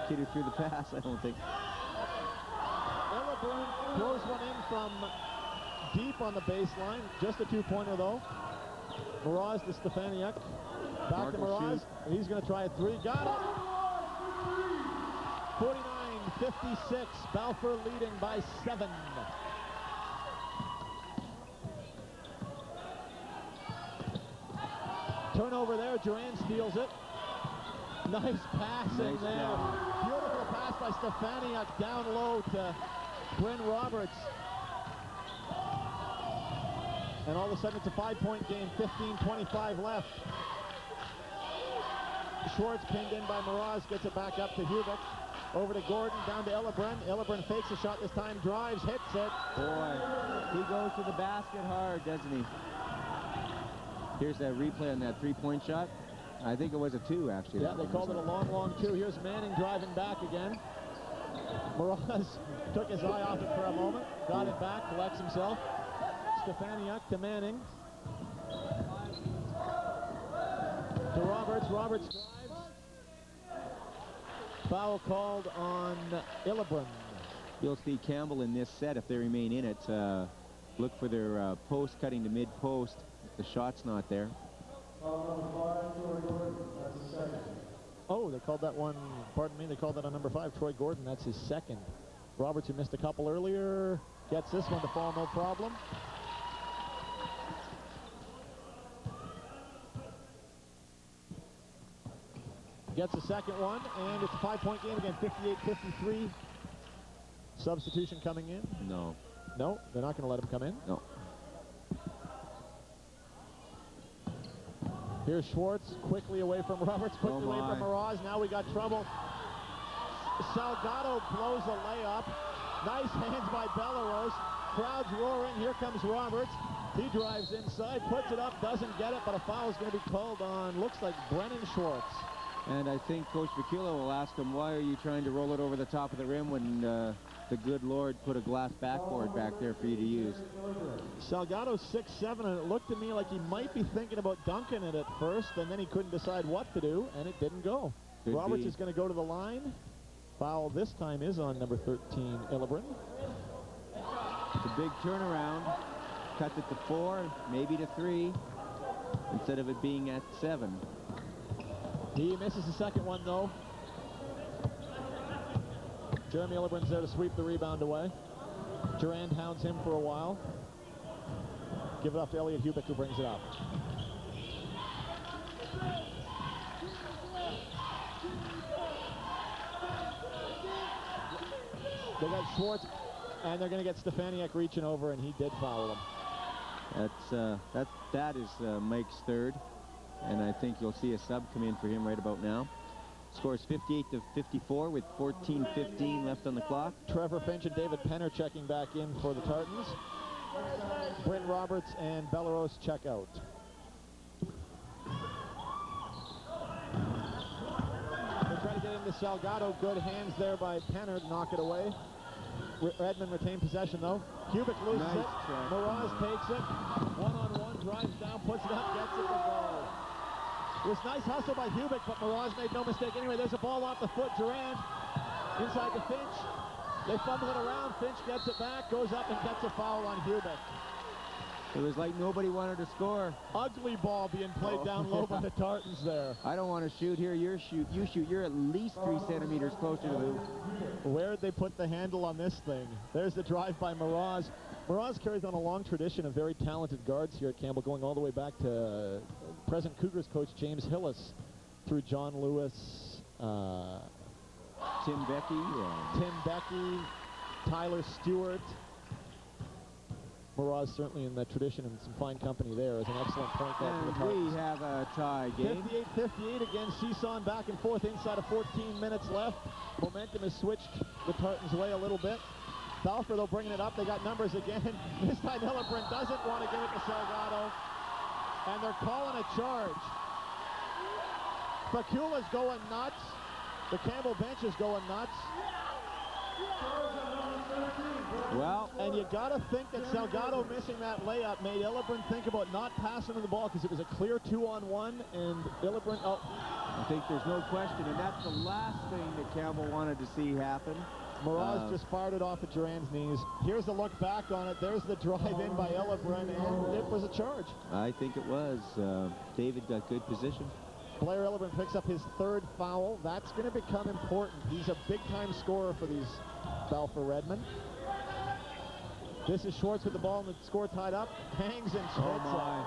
[SPEAKER 9] kid who threw the pass, I don't think.
[SPEAKER 8] Illebrun throws one in from deep on the baseline. Just a two-pointer, though. Mraz to Stefaniuk. Back to Mraz. And he's going to try a three. Got it! 49-56. Balfour leading by 7. Turnover there. Durand steals it. Nice pass in there.
[SPEAKER 9] Job.
[SPEAKER 8] Beautiful pass by Stefaniuk down low to Bryn Roberts. And all of a sudden it's a 5-point game, 15-25 left. Schwartz pinned in by Mraz, gets it back up to Hubik. Over to Gordon, down to Illebrun. Illebrun fakes a shot this time, drives, hits it.
[SPEAKER 9] Boy, he goes to the basket hard, doesn't he? Here's that replay on that three-point shot. I think it was a 2, actually.
[SPEAKER 8] Yeah, they called it a long, long 2. Here's Manning driving back again. Mraz took his eye off it for a moment, got it back, collects himself. Stefaniuk to Manning. To Roberts. Roberts drives. Foul called on Illebrun.
[SPEAKER 9] You'll see Campbell in this set, if they remain in it, look for their post cutting to mid-post. The shot's not there.
[SPEAKER 8] Oh, they called that one, pardon me, they called that on number 5, Troy Gordon. That's his second. Roberts, who missed a couple earlier, gets this one to fall no problem. Gets the second one, and it's a 5-point game again, 58-53. Substitution coming in?
[SPEAKER 9] No.
[SPEAKER 8] No, they're not going to let him come in?
[SPEAKER 9] No.
[SPEAKER 8] Here's Schwartz, quickly away from Roberts, quickly away from Mraz. Now we got trouble. Salgado blows a layup. Nice hands by Belleros. Crowd's roaring. Here comes Roberts. He drives inside, puts it up, doesn't get it, but a foul is going to be called on, looks like Brennan Schwartz.
[SPEAKER 9] And I think Coach Vakula will ask him, why are you trying to roll it over the top of the rim when the good Lord put a glass backboard back there for you to use?
[SPEAKER 8] Salgado's 6'7", and it looked to me like he might be thinking about dunking it at first, and then he couldn't decide what to do, and it didn't go. Roberts is going to go to the line. Foul this time is on number 13, Illebrun.
[SPEAKER 9] It's a big turnaround. Cut it to 4, maybe to 3, instead of it being at 7.
[SPEAKER 8] He misses the second one, though. Jeremy Illebrun's there to sweep the rebound away. Durand hounds him for a while. Give it off to Elliot Hubik, who brings it up. They got Schwartz, and they're going to get Stefaniuk reaching over, and he did foul him.
[SPEAKER 9] That is Mike's third, and I think you'll see a sub come in for him right about now. Scores 58-54 with 14:15 left on the clock.
[SPEAKER 8] Trevor Finch and David Penner checking back in for the Tartans. Bryn Roberts and Belleros check out. They try to get into Salgado. Good hands there by Penner to knock it away. Redmond retained possession, though. Hubik loses it. Mraz takes it. One-on-one, drives down, puts it up, gets it to go. It was nice hustle by Hubik, but Mraz made no mistake. Anyway, there's a ball off the foot. Durand inside to Finch. They fumble it around. Finch gets it back, goes up and gets a foul on Hubik.
[SPEAKER 9] It was like nobody wanted to score.
[SPEAKER 8] Ugly ball being played down low by the Tartans there.
[SPEAKER 9] I don't want to shoot here. You shoot. You're at least 3 centimeters closer to the hoop.
[SPEAKER 8] Where'd they put the handle on this thing? There's the drive by Mraz. Mraz carries on a long tradition of very talented guards here at Campbell, going all the way back to present Cougars coach James Hillis through John Lewis,
[SPEAKER 9] Tim
[SPEAKER 8] Becky, Tyler Stewart. Mraz certainly in the tradition and some fine company there as an excellent point guard for the Tartans.
[SPEAKER 9] We have a tie game.
[SPEAKER 8] 58-58 again. Seesaw back and forth inside of 14 minutes left. Momentum has switched the Tartans' way a little bit. Balfour, though, bringing it up. They got numbers again. This time Illebrun doesn't want to give it to Salgado. And they're calling a charge. Fakula's going nuts. The Campbell bench is going nuts.
[SPEAKER 9] Well,
[SPEAKER 8] And you got to think that Salgado missing that layup made Illebrin think about not passing him the ball because it was a clear 2-on-1, and Illebrin,
[SPEAKER 9] I think there's no question, and that's the last thing that Campbell wanted to see happen.
[SPEAKER 8] Mirage just fired it off at Duran's knees. Here's the look back on it. There's the drive in by Illebrin, and it was a charge.
[SPEAKER 9] I think it was. David got good position.
[SPEAKER 8] Blair Illebrin picks up his 3rd foul. That's going to become important. He's a big-time scorer for these Balfour Redmen. This is Schwartz with the ball and the score tied up. Hangs and hits it.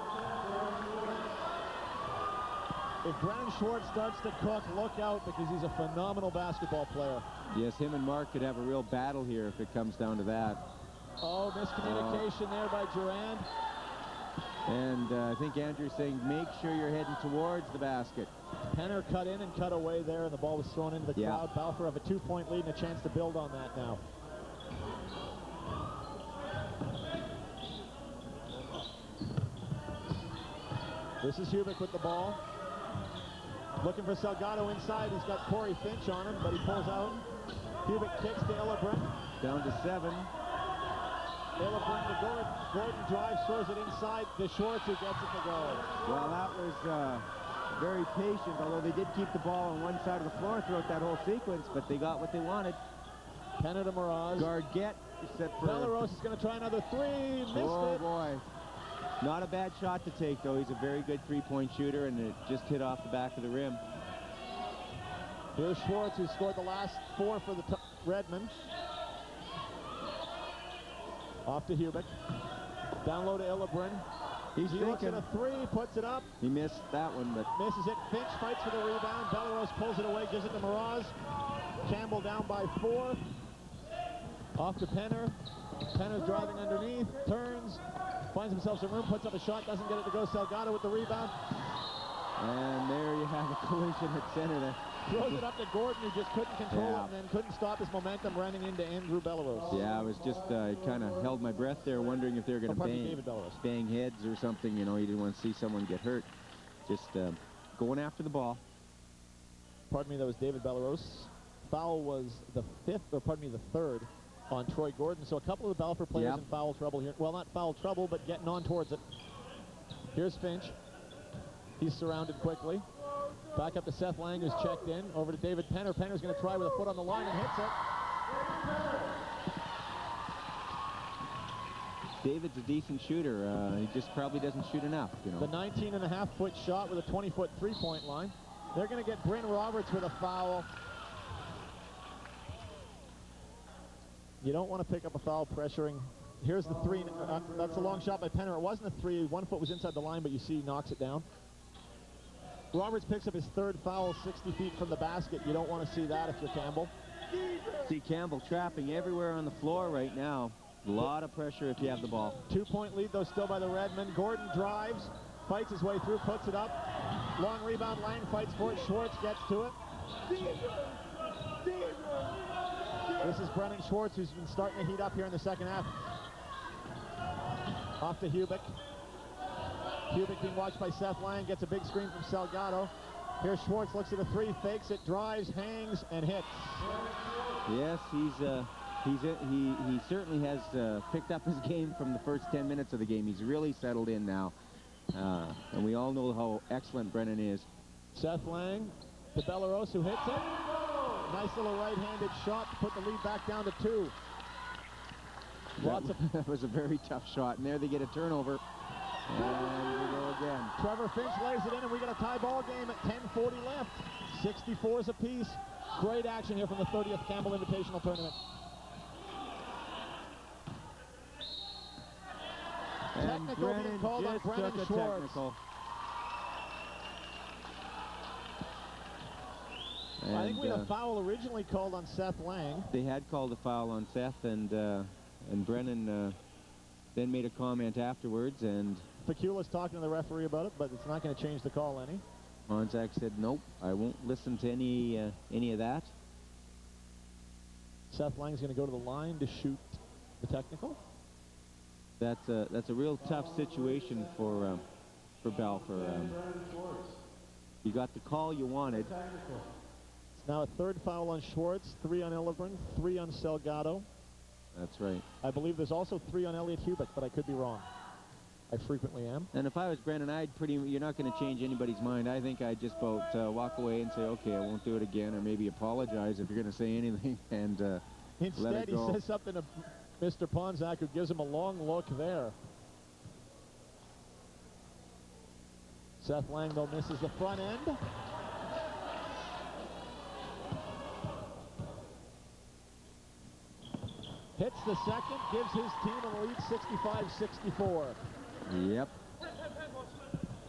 [SPEAKER 8] If Brennan Schwartz starts to cook, look out, because he's a phenomenal basketball player.
[SPEAKER 9] Yes, him and Mark could have a real battle here if it comes down to that.
[SPEAKER 8] Oh, miscommunication there by Durand.
[SPEAKER 9] And I think Andrew's saying, make sure you're heading towards the basket.
[SPEAKER 8] Penner cut in and cut away there, and the ball was thrown into the crowd. Balfour have a 2-point lead and a chance to build on that now. This is Hubick with the ball. Looking for Salgado inside. He's got Corey Finch on him, but he pulls out. Hubick kicks to Illebrin.
[SPEAKER 9] Down to 7.
[SPEAKER 8] Illebrin to Gordon. Gordon drives, throws it inside to Schwartz, who gets it to go.
[SPEAKER 9] Well, that was very patient, although they did keep the ball on one side of the floor throughout that whole sequence, but they got what they wanted.
[SPEAKER 8] Penner to Miraz.
[SPEAKER 9] Gargett set for...
[SPEAKER 8] Bellarose is going to try another 3. Missed it.
[SPEAKER 9] Oh, boy. Not a bad shot to take, though. He's a very good 3-point shooter, and it just hit off the back of the rim.
[SPEAKER 8] Here's Schwartz, who scored the last 4 for the Redmen. Off to Hubick. Down low to Illebrin. He looks at a 3, puts it up.
[SPEAKER 9] He missed that one, but...
[SPEAKER 8] Misses it. Finch fights for the rebound. Bellarose pulls it away, gives it to Miraz. Campbell down by 4. Off to Penner. Penner's driving underneath, turns, finds himself some room, puts up a shot, doesn't get it to go. Salgado with the rebound.
[SPEAKER 9] And there you have a collision at center there.
[SPEAKER 8] Throws it up to Gordon, who just couldn't control it and then couldn't stop his momentum running into Andrew Bellarose.
[SPEAKER 9] Yeah, I was just kind of held my breath there, wondering if they were going to bang heads or something. You know, you didn't want to see someone get hurt. Just going after the ball.
[SPEAKER 8] Pardon me, that was David Bellarose. Foul was the 3rd on Troy Gordon. So a couple of the Balfour players in foul trouble here. Well, not foul trouble, but getting on towards it. Here's Finch. He's surrounded quickly. Back up to Seth Lang, who's checked in. Over to David Penner. Penner's going to try with a foot on the line and hits it.
[SPEAKER 9] David's a decent shooter. He just probably doesn't shoot enough, you know.
[SPEAKER 8] The 19.5-foot shot with a 20-foot three-point line. They're going to get Bryn Roberts with a foul. You don't want to pick up a foul pressuring. Here's the 3. That's a long shot by Penner. It wasn't a 3. 1 foot was inside the line, but you see he knocks it down. Roberts picks up his 3rd foul 60 feet from the basket. You don't want to see that if you're Campbell.
[SPEAKER 9] See Campbell trapping everywhere on the floor right now. A lot of pressure if you have the ball.
[SPEAKER 8] 2-point lead, though, still by the Redmen. Gordon drives, fights his way through, puts it up. Long rebound, Lang fights for it. Schwartz gets to it. This is Brennan Schwartz, who's been starting to heat up here in the second half. Off to Hubick. Hubick being watched by Seth Lang, gets a big screen from Salgado. Here's Schwartz, looks at a 3, fakes it, drives, hangs, and hits.
[SPEAKER 9] Yes, he certainly has picked up his game from the first 10 minutes of the game. He's really settled in now. And we all know how excellent Brennan is.
[SPEAKER 8] Seth Lang to Bellarose, who hits it. Nice little right-handed shot to put the lead back down to 2.
[SPEAKER 9] That was a very tough shot, and there they get a turnover. And we go again.
[SPEAKER 8] Trevor Finch lays it in, and we got a tie ball game at 10:40 left. 64s apiece. Great action here from the 30th Campbell Invitational Tournament.
[SPEAKER 9] And
[SPEAKER 8] technical being called on Brennan Schwartz.
[SPEAKER 9] Technical. And,
[SPEAKER 8] I think we had a foul originally called on Seth Lang.
[SPEAKER 9] They had called a foul on Seth, and Brennan then made a comment afterwards, and
[SPEAKER 8] Facula's talking to the referee about it, but it's not going to change the call any.
[SPEAKER 9] Monzak said, nope, I won't listen to any of that.
[SPEAKER 8] Seth Lang's going to go to the line to shoot the technical.
[SPEAKER 9] That's a real tough situation for Balfour. You got the call you wanted.
[SPEAKER 8] It's now a third foul on Schwartz, 3 on Illebrand, 3 on Salgado.
[SPEAKER 9] That's right.
[SPEAKER 8] I believe there's also 3 on Elliot Hubick, but I could be wrong. I frequently am.
[SPEAKER 9] And if I was Brennan, you're not going to change anybody's mind. I think I'd just about walk away and say, okay, I won't do it again, or maybe apologize if you're going to say anything, and let
[SPEAKER 8] Instead,
[SPEAKER 9] it
[SPEAKER 8] he
[SPEAKER 9] go.
[SPEAKER 8] says something to Mr. Ponzak, who gives him a long look there. Seth Lang, though, misses the front end. Hits the second, gives his team a lead, 65-64.
[SPEAKER 9] Yep.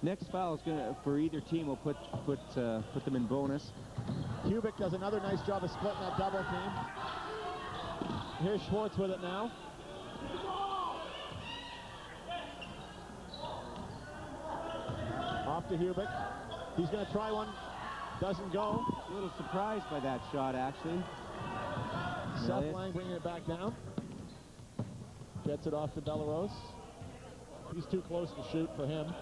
[SPEAKER 9] Next foul is gonna for either team will put them in bonus.
[SPEAKER 8] Hubick does another nice job of splitting that double team. Here's Schwartz with it now. Off to Hubick. He's going to try one. Doesn't go.
[SPEAKER 9] A little surprised by that shot, actually.
[SPEAKER 8] Seth Lang bringing it back down. Gets it off to Bellerose. He's too close to shoot for him.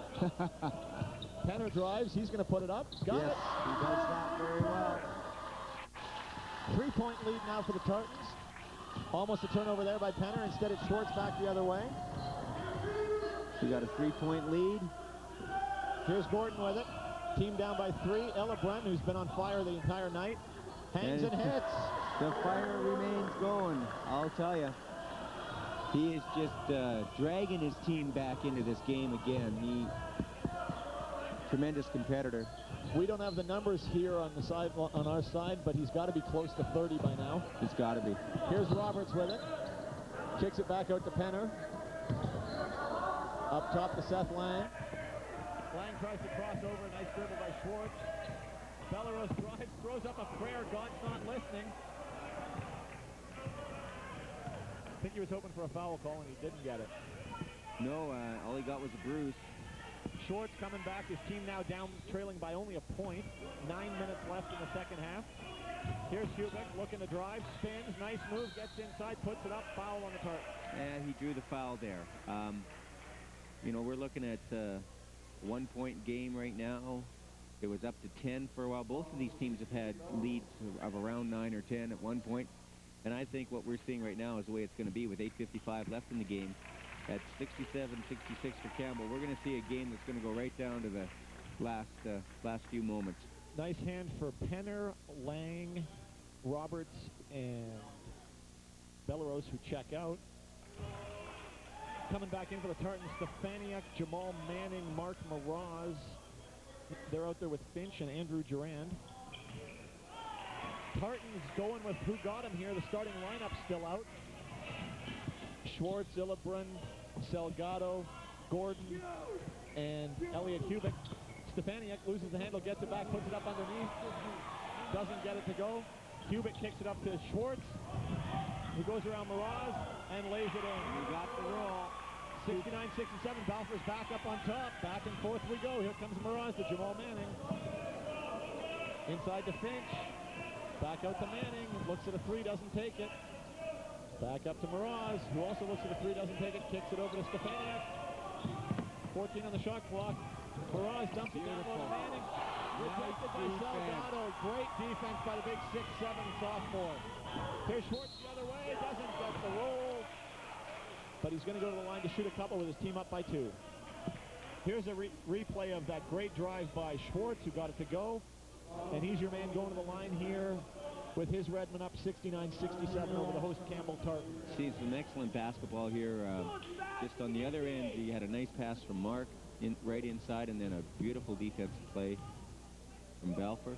[SPEAKER 8] Penner drives. He's going to put it up. Got it.
[SPEAKER 9] He does that very well.
[SPEAKER 8] 3-point lead now for the Tartans. Almost a turnover there by Penner. Instead, it's Schwartz back the other way.
[SPEAKER 9] We got a 3-point lead.
[SPEAKER 8] Here's Gordon with it. Team down by 3. Illebrand, who's been on fire the entire night, hangs and hits.
[SPEAKER 9] The fire remains going, I'll tell you. He is just dragging his team back into this game again. Tremendous competitor.
[SPEAKER 8] We don't have the numbers here on the side, on our side, but he's got to be close to 30 by now.
[SPEAKER 9] It's got to be.
[SPEAKER 8] Here's Roberts with it. Kicks it back out to Penner. Up top to Seth Lang. Lang tries to cross over. Nice dribble by Schwartz. Bellerose drives, throws up a prayer. God's not listening. I think he was hoping for a foul call, and he didn't get it.
[SPEAKER 9] No, all he got was a bruise.
[SPEAKER 8] Schwartz coming back. His team now down, trailing by only a point. 9 minutes left in the second half. Here's Hubick looking to drive, spins, nice move, gets inside, puts it up, foul on the Tartans.
[SPEAKER 9] And he drew the foul there. You know, we're looking at 1-point game right now. It was up to 10 for a while. Both of these teams have had leads of around 9 or 10 at one point. And I think what we're seeing right now is the way it's going to be with 8:55 left in the game. At 67-66 for Campbell, we're going to see a game that's going to go right down to the last few moments.
[SPEAKER 8] Nice hand for Penner, Lang, Roberts, and Bellerose, who check out. Coming back in for the Tartans, Stefaniak, Jamal Manning, Mark Mraz. They're out there with Finch and Andrew Durand. Tartans going with who got him here. The starting lineup's still out. Schwartz, Illebrand, Salgado, Gordon, and Elliot Hubick. Stefaniak loses the handle, gets it back, puts it up underneath. Doesn't get it to go. Hubick kicks it up to Schwartz, who goes around Mraz and lays it in.
[SPEAKER 9] We got the roll.
[SPEAKER 8] 69-67, Balfour's back up on top. Back and forth we go. Here comes Mraz to Jamal Manning. Inside to Finch. Back out to Manning. Looks at a 3, doesn't take it. Back up to Mraz, who also looks at a 3, doesn't take it. Kicks it over to Stefaniak. 14 on the shot clock. Mraz dumps it down to Manning. Rejected by Salgado. Great defense by the big 6'7" sophomore. Here's Schwartz the other way. Doesn't get the roll. But he's going to go to the line to shoot a couple with his team up by 2. Here's a replay of that great drive by Schwartz, who got it to go. And he's your man going to the line here with his Redmond up 69-67 over the host Campbell Tartans.
[SPEAKER 9] See some excellent basketball here. Just on the other end, you had a nice pass from Mark right inside, and then a beautiful defensive play from Balfour.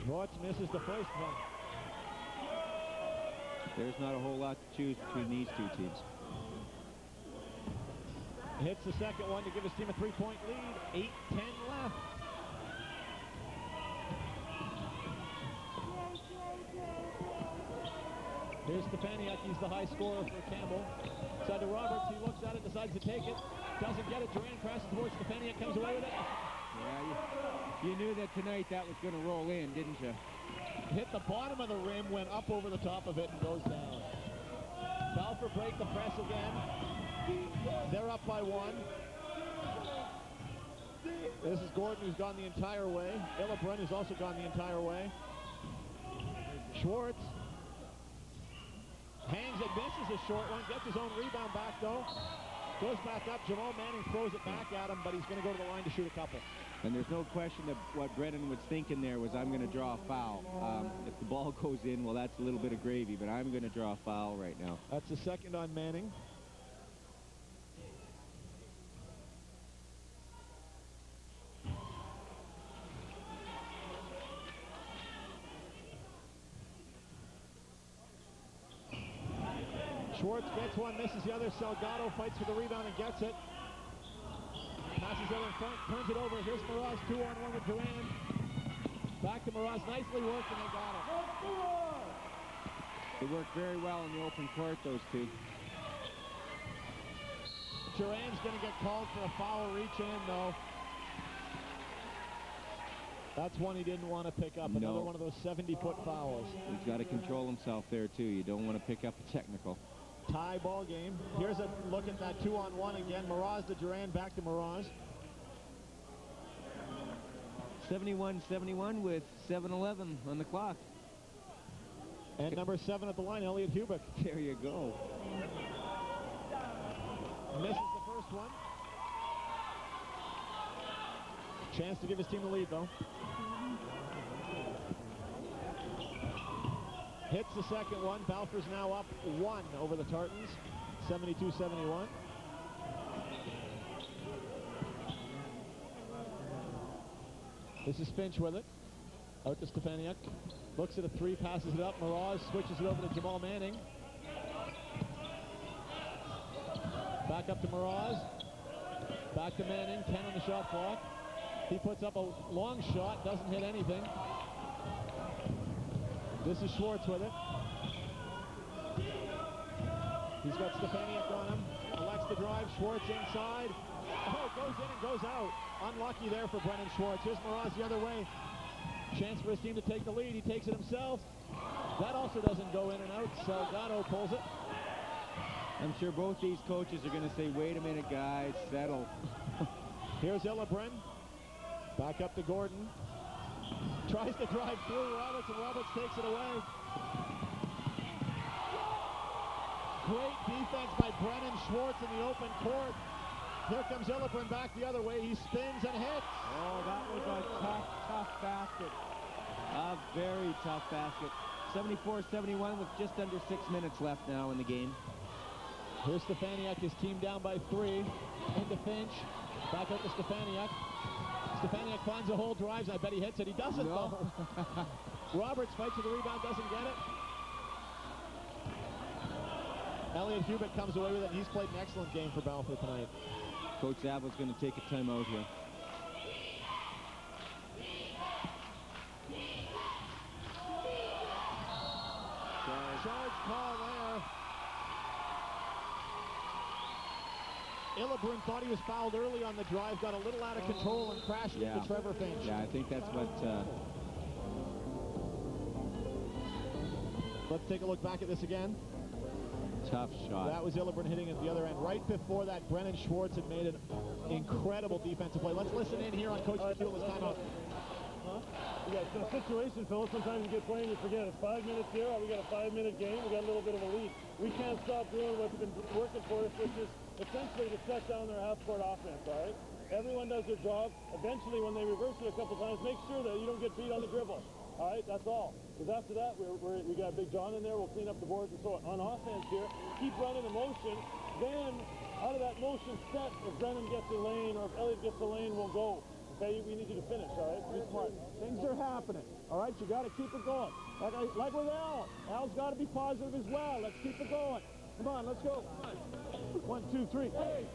[SPEAKER 8] Schwartz misses the first one.
[SPEAKER 9] There's not a whole lot to choose between these two teams.
[SPEAKER 8] Hits the second one to give his team a 3-point lead. 8:10 left. Here's Stefaniak. He's the high scorer for Campbell. Side to Roberts. He looks at it, decides to take it. Doesn't get it. Durand crashes towards Stefaniak, comes away with it.
[SPEAKER 9] Yeah, you knew that tonight that was going to roll in, didn't you?
[SPEAKER 8] Hit the bottom of the rim, went up over the top of it, and goes down. Balfour break the press again. They're up by 1. This is Gordon, who's gone the entire way. Illebrand, who's also gone the entire way. Schwartz hangs and misses a short one, gets his own rebound back though. Goes back up, Jamal Manning throws it back at him, but he's going to go to the line to shoot a couple.
[SPEAKER 9] And there's no question that what Brennan was thinking there was, I'm going to draw a foul. If the ball goes in, well, that's a little bit of gravy, but I'm going to draw a foul right now.
[SPEAKER 8] That's the second on Manning. Schwartz gets one, misses the other. Salgado fights for the rebound and gets it. Passes it in front, turns it over. Here's Miraz, 2-on-1 with Duran. Back to Miraz, nicely worked, and they got it.
[SPEAKER 9] They worked very well in the open court, those two.
[SPEAKER 8] Duran's going to get called for a foul, reach in, though. That's one he didn't want to pick up. Another one of those 70-foot fouls.
[SPEAKER 9] He's got to control himself there, too. You don't want to pick up a technical.
[SPEAKER 8] Tie ball game. Here's a look at that 2-on-1 again. Miraz to Duran, back to Miraz.
[SPEAKER 9] 71-71 with 7:11 on the clock.
[SPEAKER 8] And number 7 at the line, Elliot Hubick.
[SPEAKER 9] There you go.
[SPEAKER 8] Misses the first one. Chance to give his team the lead, though. Hits the second one. Balfour's now up 1 over the Tartans, 72-71. This is Finch with it. Out to Stefaniuk. Looks at a 3, passes it up. Miraz switches it over to Jamal Manning. Back up to Miraz. Back to Manning. 10 on the shot clock. He puts up a long shot, doesn't hit anything. This is Schwartz with it. He's got Stefaniuk on him. Elects to drive. Schwartz inside. Oh, goes in and goes out. Unlucky there for Brennan Schwartz. Here's Miraz the other way. Chance for his team to take the lead. He takes it himself. That also doesn't go in and out. Salgado pulls it.
[SPEAKER 9] I'm sure both these coaches are going to say, wait a minute, guys, settle.
[SPEAKER 8] Here's Illebrin. Back up to Gordon. Tries to drive through Roberts, and Roberts takes it away. Great defense by Brennan Schwartz in the open court. Here comes Illebrin back the other way. He spins and hits.
[SPEAKER 3] Oh, that was a tough basket.
[SPEAKER 9] A very tough basket. 74-71 with just under 6 minutes left now in the game.
[SPEAKER 8] Here's Stefaniuk, his team down by 3. Into Finch. Back out to Stefaniuk. Stefaniuk finds a hole, drives. I bet he hits it. He doesn't, though. Roberts fights for the rebound, doesn't get it. Elliot Hubick comes away with it. He's played an excellent game for Balfour tonight.
[SPEAKER 9] Coach Zavel's going to take a timeout here.
[SPEAKER 8] Charge call there. Illebrin thought he was fouled early on the drive, got a little out of control and crashed into Trevor Finch.
[SPEAKER 9] Yeah, I think that's what...
[SPEAKER 8] Let's take a look back at this again.
[SPEAKER 9] Tough shot.
[SPEAKER 8] That was Illebrin hitting at the other end. Right before that, Brennan Schwartz had made an incredible defensive play. Let's listen in here on Coach McEul's timeout.
[SPEAKER 5] Yeah, it's a situation, Phil. Sometimes you get playing, you forget. It's 5 minutes here. We got a 5-minute game. We got a little bit of a lead. We can't stop doing what's been working for us, which is essentially to shut down their half-court offense, all right? Everyone does their job. Eventually, when they reverse it a couple times, make sure that you don't get beat on the dribble. All right, that's all. Because after that, we got Big John in there. We'll clean up the boards and so on. On offense here, keep running the motion. Then, out of that motion set, if Brennan gets a lane or if Elliot gets a lane, we'll go. Okay, we need you to finish, all right? Be smart. Things are happening, all right? You got to keep it going. Like with Al. Al's got to be positive as well. Let's keep it going. Come on, let's go. 1, 2, 3. Hey!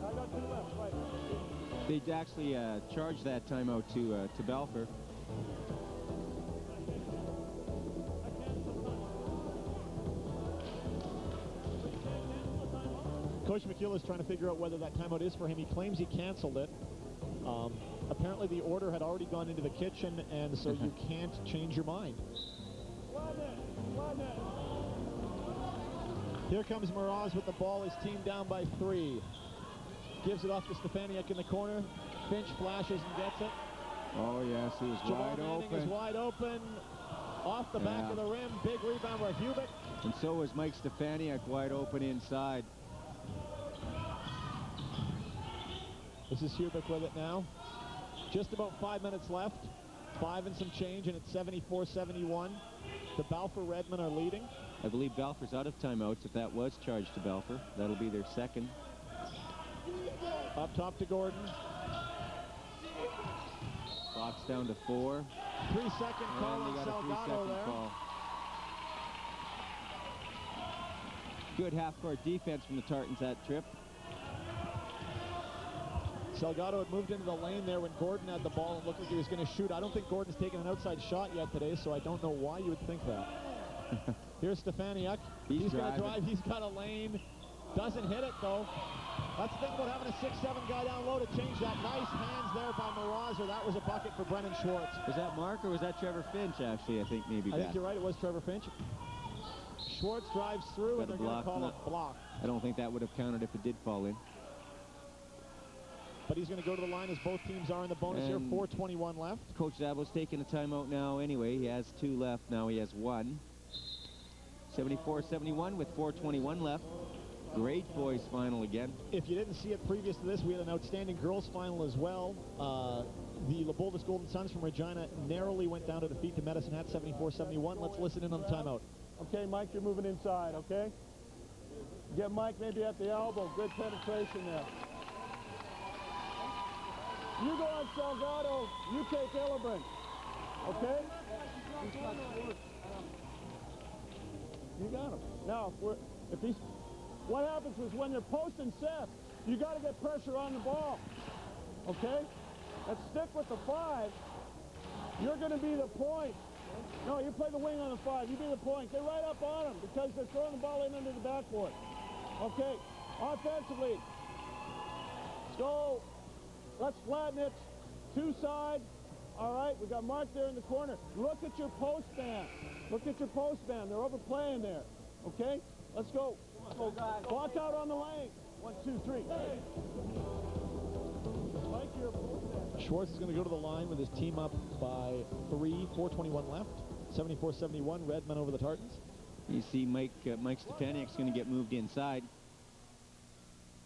[SPEAKER 5] I got 2 left, right.
[SPEAKER 9] They'd actually charged that timeout to Balfour.
[SPEAKER 8] Coach McEul is trying to figure out whether that timeout is for him. He claims he canceled it. Apparently the order had already gone into the kitchen, and so you can't change your mind. Here comes Miraz with the ball. His team down by 3. Gives it off to Stefaniuk in the corner. Finch flashes and gets it.
[SPEAKER 9] Oh, yes, he was
[SPEAKER 8] Jamal
[SPEAKER 9] wide
[SPEAKER 8] Manning
[SPEAKER 9] open.
[SPEAKER 8] is wide open. Off the back of the rim. Big rebound by Hubick.
[SPEAKER 9] And so was Mike Stefaniak wide open inside.
[SPEAKER 8] This is Hubick with it now. Just about 5 minutes left. 5 and some change, and it's 74-71. The Balfour Redmen are leading.
[SPEAKER 9] I believe Balfour's out of timeouts. If that was charged to Balfour, that'll be their second.
[SPEAKER 8] Up top to Gordon.
[SPEAKER 9] Clock's down to 4.
[SPEAKER 8] 3-second call
[SPEAKER 9] And
[SPEAKER 8] on
[SPEAKER 9] they got a
[SPEAKER 8] Salgado
[SPEAKER 9] 3-second
[SPEAKER 8] there.
[SPEAKER 9] call. Good half-court defense from the Tartans that trip.
[SPEAKER 8] Salgado had moved into the lane there when Gordon had the ball and looked like he was going to shoot. I don't think Gordon's taken an outside shot yet today, so I don't know why you would think that. Here's Stefaniak. He's going to drive. He's got a lane. Doesn't hit it, though. That's the thing about having a 6'7" guy down low to change that. Nice hands there by Marazer. That was a bucket for Brennan Schwartz.
[SPEAKER 9] Was that Mark or was that Trevor Finch, actually? I think maybe
[SPEAKER 8] I think you're right. It was Trevor Finch. Schwartz drives through, and they're going to call a block.
[SPEAKER 9] I don't think that would have counted if it did fall in.
[SPEAKER 8] But he's going to go to the line as both teams are in the bonus here. 4:21 left.
[SPEAKER 9] Coach Zabo's taking a timeout now anyway. He has 2 left. Now he has 1. 74-71 with 4:21 left. Great boys final again.
[SPEAKER 8] If you didn't see it previous to this, we had an outstanding girls final as well. The Leopoldus Golden Suns from Regina narrowly went down to defeat the Medicine Hat 74-71. Let's listen in on the timeout.
[SPEAKER 5] Okay, Mike, you're moving inside, okay? Get Mike maybe at the elbow. Good penetration there. You go on Salgado, you take Illebrandt, okay? You got him. Now, what happens is when you're posting Seth, you got to get pressure on the ball, okay? Let's stick with the 5. You're going to be the point. No, you play the wing on the 5. You be the point. Get right up on them because they're throwing the ball in under the backboard. Okay, offensively, let's go. Let's flatten it. 2 side. All right, we got Mark there in the corner. Look at your post man. Look at your post man. They're overplaying there. Okay, let's go. Block out on the lane. 1, 2, 3. Mike, your post man.
[SPEAKER 8] Schwartz is going to go to the line with his team up by 3, 4:21 left. 74-71, Redmen over the Tartans.
[SPEAKER 9] You see Mike Stefaniak's going to get moved inside.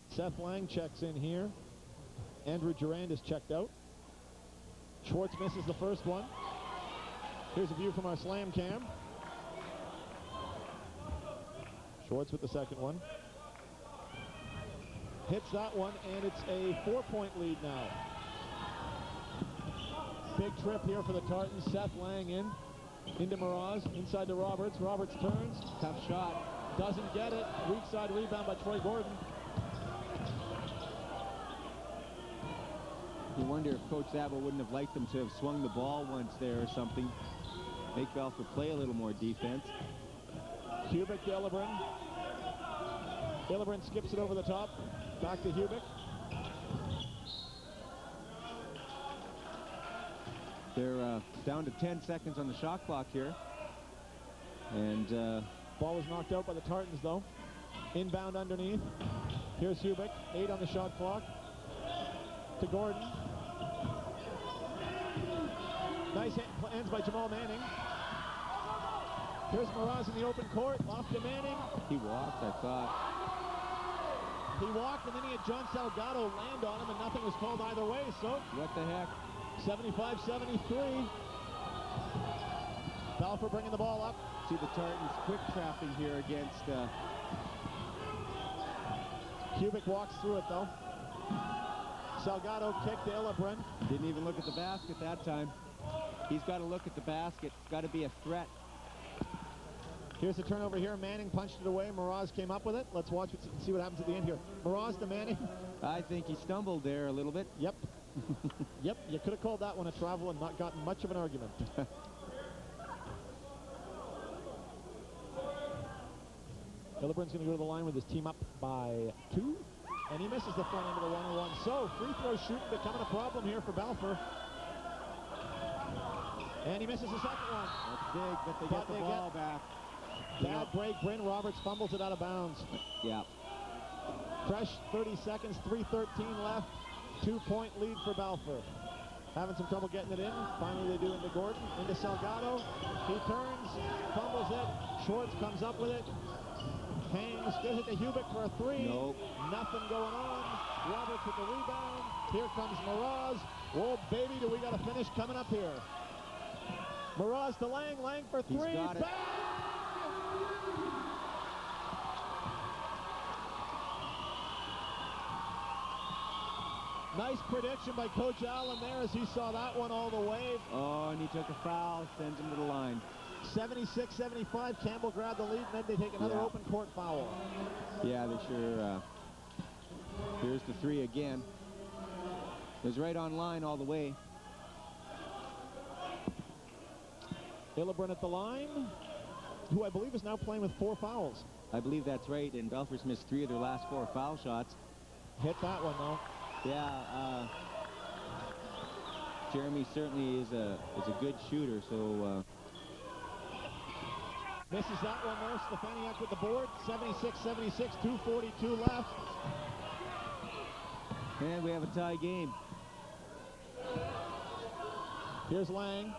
[SPEAKER 8] Seth Lang checks in here. Andrew Durand is checked out. Schwartz misses the first one. Here's a view from our slam cam. Schwartz with the second one. Hits that one, and it's a 4-point lead now. Big trip here for the Tartans. Seth Lang into Mraz, inside to Roberts. Roberts turns.
[SPEAKER 9] Tough shot.
[SPEAKER 8] Doesn't get it. Weak side rebound by Troy Gordon.
[SPEAKER 9] You wonder if Coach Zabo wouldn't have liked them to have swung the ball once there or something. Make Balfour play a little more defense.
[SPEAKER 8] Hubick to Illebrandt. Illebrandt skips it over the top. Back to Hubick.
[SPEAKER 9] They're down to 10 seconds on the shot clock here. And
[SPEAKER 8] ball was knocked out by the Tartans, though. Inbound underneath. Here's Hubick. 8 on the shot clock. To Gordon. Nice hands by Jamal Manning. Here's Mraz in the open court. Off to Manning.
[SPEAKER 9] He walked, I thought.
[SPEAKER 8] He walked, and then he had John Salgado land on him, and nothing was called either way, so...
[SPEAKER 9] What the heck?
[SPEAKER 8] 75-73. Balfour bringing the ball up.
[SPEAKER 9] See the Tartans quick trapping here against...
[SPEAKER 8] Hubick walks through it, though. Salgado kick to Illebrandt.
[SPEAKER 9] Didn't even look at the basket that time. He's got to look at the basket. It's got to be a threat.
[SPEAKER 8] Here's the turnover here. Manning punched it away. Mraz came up with it. Let's watch it and see what happens at the end here. Mraz to Manning.
[SPEAKER 9] I think he stumbled there a little bit.
[SPEAKER 8] Yep. Yep, you could have called that one a travel and not gotten much of an argument. Hillebrand's going to go to the line with his team up by 2. And he misses the front end of the 101. So, free throw shooting becoming a problem here for Balfour. And he misses the second one.
[SPEAKER 9] That's big, but they get the ball back.
[SPEAKER 8] Bad break. Bryn Roberts fumbles it out of bounds.
[SPEAKER 9] Yeah.
[SPEAKER 8] Fresh 30 seconds, 3:13 left. 2-point lead for Balfour. having some trouble getting it in. Finally, they do into Gordon, into Salgado. He turns, fumbles it. Schwartz comes up with it. Hangs, gives it to Hubick for a three.
[SPEAKER 9] Nope.
[SPEAKER 8] Nothing going on. Roberts with the rebound. Here comes Miraz. Whoa, baby, do we got a finish coming up here. Miraz to Lang. Lang for three.
[SPEAKER 9] He's got it.
[SPEAKER 8] Bang! Nice prediction by Coach Allen there as he saw that one all the way.
[SPEAKER 9] Oh, and he took a foul, sends him to the line.
[SPEAKER 8] 76-75, Campbell grabbed the lead, and then they take another open court foul.
[SPEAKER 9] Yeah, they sure, here's the three again. It was right on line all the way.
[SPEAKER 8] Illebrun at the line, who I believe is now playing with 4 fouls.
[SPEAKER 9] I believe that's right, and Belfast missed 3 of their last 4 foul shots.
[SPEAKER 8] Hit that one, though.
[SPEAKER 9] Yeah, Jeremy certainly is a good shooter, so...
[SPEAKER 8] Misses that one, though. Stefaniak with the board. 76-76, 2:42 left.
[SPEAKER 9] And we have a tie game.
[SPEAKER 8] Here's Lang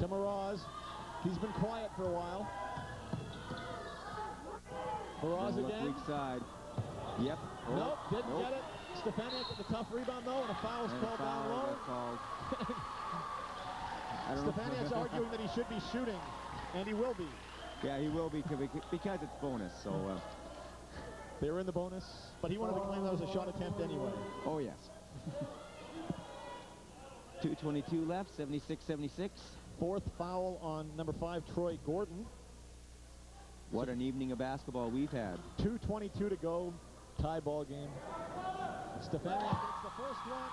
[SPEAKER 8] to Miraz. He's been quiet for a while. Miraz again.
[SPEAKER 9] Weak side. Yep. Oh,
[SPEAKER 8] Nope, didn't get it. Stefaniak with the tough rebound, though, and a foul is called down low. Stefaniak's arguing that he should be shooting, and he will be.
[SPEAKER 9] Yeah, he will be because it's bonus, so...
[SPEAKER 8] They were in the bonus, but he wanted to claim that was a shot attempt anyway.
[SPEAKER 9] Oh, yes. 2:22 left, 76-76.
[SPEAKER 8] 4th foul on number 5, Troy Gordon.
[SPEAKER 9] What an evening of basketball we've had.
[SPEAKER 8] 2:22 to go, tie ball game. Stefaniak hits the first one.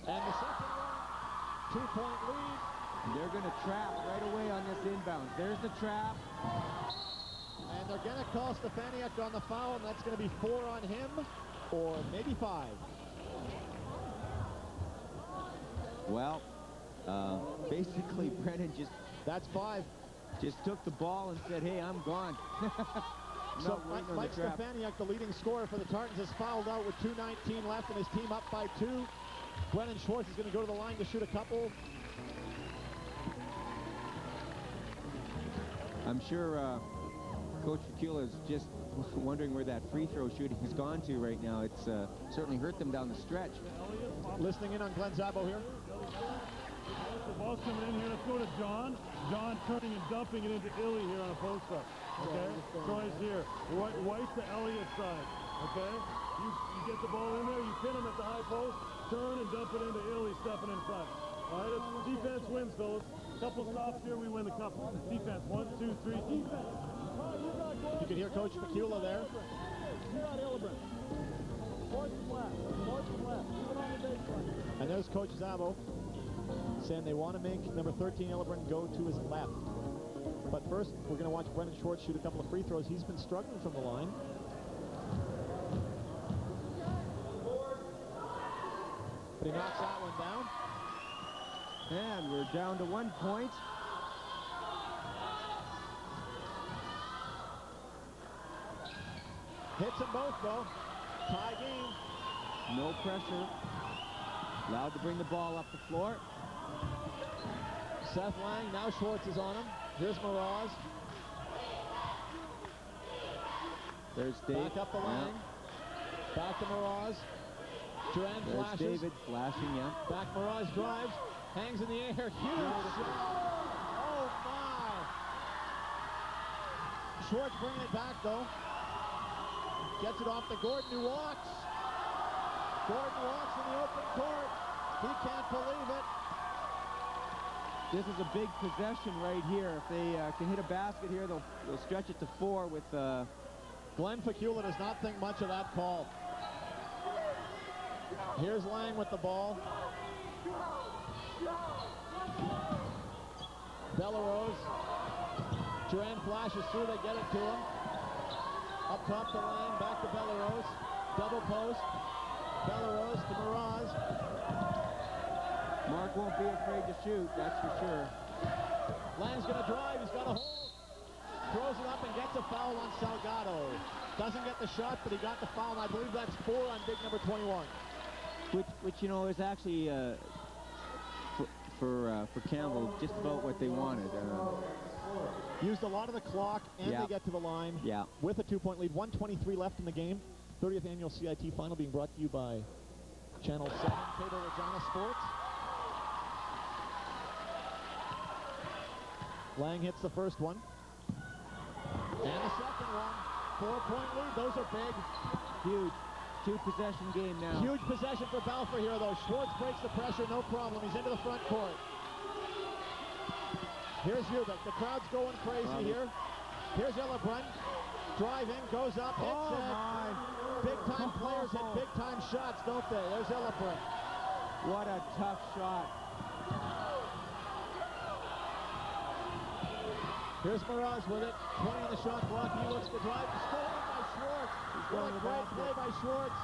[SPEAKER 8] And the second one, 2-point lead.
[SPEAKER 9] They're going to trap right away on this inbound. There's the trap.
[SPEAKER 8] And they're going to call Stefaniak on the foul, and that's going to be 4 on him, or maybe 5.
[SPEAKER 9] Well, basically Brennan
[SPEAKER 8] That's 5.
[SPEAKER 9] just took the ball and said, hey, I'm gone.
[SPEAKER 8] So Mike Stefaniak, the leading scorer for the Tartans, is fouled out with 2:19 left and his team up by 2. Brennan Schwartz is going to go to the line to shoot a couple.
[SPEAKER 9] I'm sure Coach Fakula is just wondering where that free throw shooting has gone to right now. It's certainly hurt them down the stretch.
[SPEAKER 8] Listening in on Glenn Szabo here.
[SPEAKER 5] The ball's coming in here. Let's go to John. John turning and dumping it into Illy here on a post-up. Okay? Troy's here. White to Elliott side. Okay? You get the ball in there. You pin him at the high post. Turn and dump it into Illy stepping in front. All right? Defense wins, fellas. Couple stops here, we win the couple. Defense. 1, 2, 3. Defense.
[SPEAKER 8] You can hear Coach Fakula there.
[SPEAKER 5] You got Illebrun. Force him left. Force him left. Keep it on the baseline.
[SPEAKER 8] And there's Coach Szabo saying they want to make number 13 Illebrun go to his left. But first, we're going to watch Brennan Schwartz shoot a couple of free throws. He's been struggling from the line. But he knocks that one down.
[SPEAKER 9] And we're down to 1 point.
[SPEAKER 8] Hits them both, though. Tie game.
[SPEAKER 9] No pressure. Allowed to bring the ball up the floor.
[SPEAKER 8] Seth Lang, now Schwartz is on him. Here's Miraz.
[SPEAKER 9] There's Dave.
[SPEAKER 8] Back up the Lang. Back to Miraz. Duran
[SPEAKER 9] There's
[SPEAKER 8] flashes.
[SPEAKER 9] David flashing, yeah.
[SPEAKER 8] Back Miraz drives. Hangs in the air. Huge. Oh, my. Schwartz bringing it back, though. Gets it off to Gordon, who walks. Gordon walks in the open court. He can't believe it.
[SPEAKER 9] This is a big possession right here. If they can hit a basket here, they'll stretch it to 4 with...
[SPEAKER 8] Glenn Fakula does not think much of that call. Here's Lang with the ball. Bellarose. Duran flashes through, they get it to him. Up top to Lang, back to Bellarose. Double post. Bellarose to Miraz.
[SPEAKER 9] Mark won't be afraid to shoot, that's for sure.
[SPEAKER 8] Lang's going to drive, he's got a hole. throws it up and gets a foul on Salgado. Doesn't get the shot, but he got the foul, and I believe that's 4 on big number 21.
[SPEAKER 9] Which you know, is actually for Campbell just about what they wanted.
[SPEAKER 8] Used a lot of the clock, and they get to the line with a 2-point lead. 1:23 left in the game. 30th annual CIT final being brought to you by Channel 7 Cable Regina Sports. Lang hits the first one. And the second one. 4-point lead. Those are big.
[SPEAKER 9] Huge. 2-possession game now.
[SPEAKER 8] Huge possession for Balfour here, though. Schwartz breaks the pressure, no problem. He's into the front court. Here's Hubert. The crowd's going crazy here. Here's Ellebrun. Driving, goes up, hits it. Big-time players hit big-time shots, don't they? There's Ellebrun.
[SPEAKER 9] What a tough shot.
[SPEAKER 8] Here's Miraz with it. 20 on the shot clock. He looks to drive. Stolen by Schwartz. What a great play by Schwartz.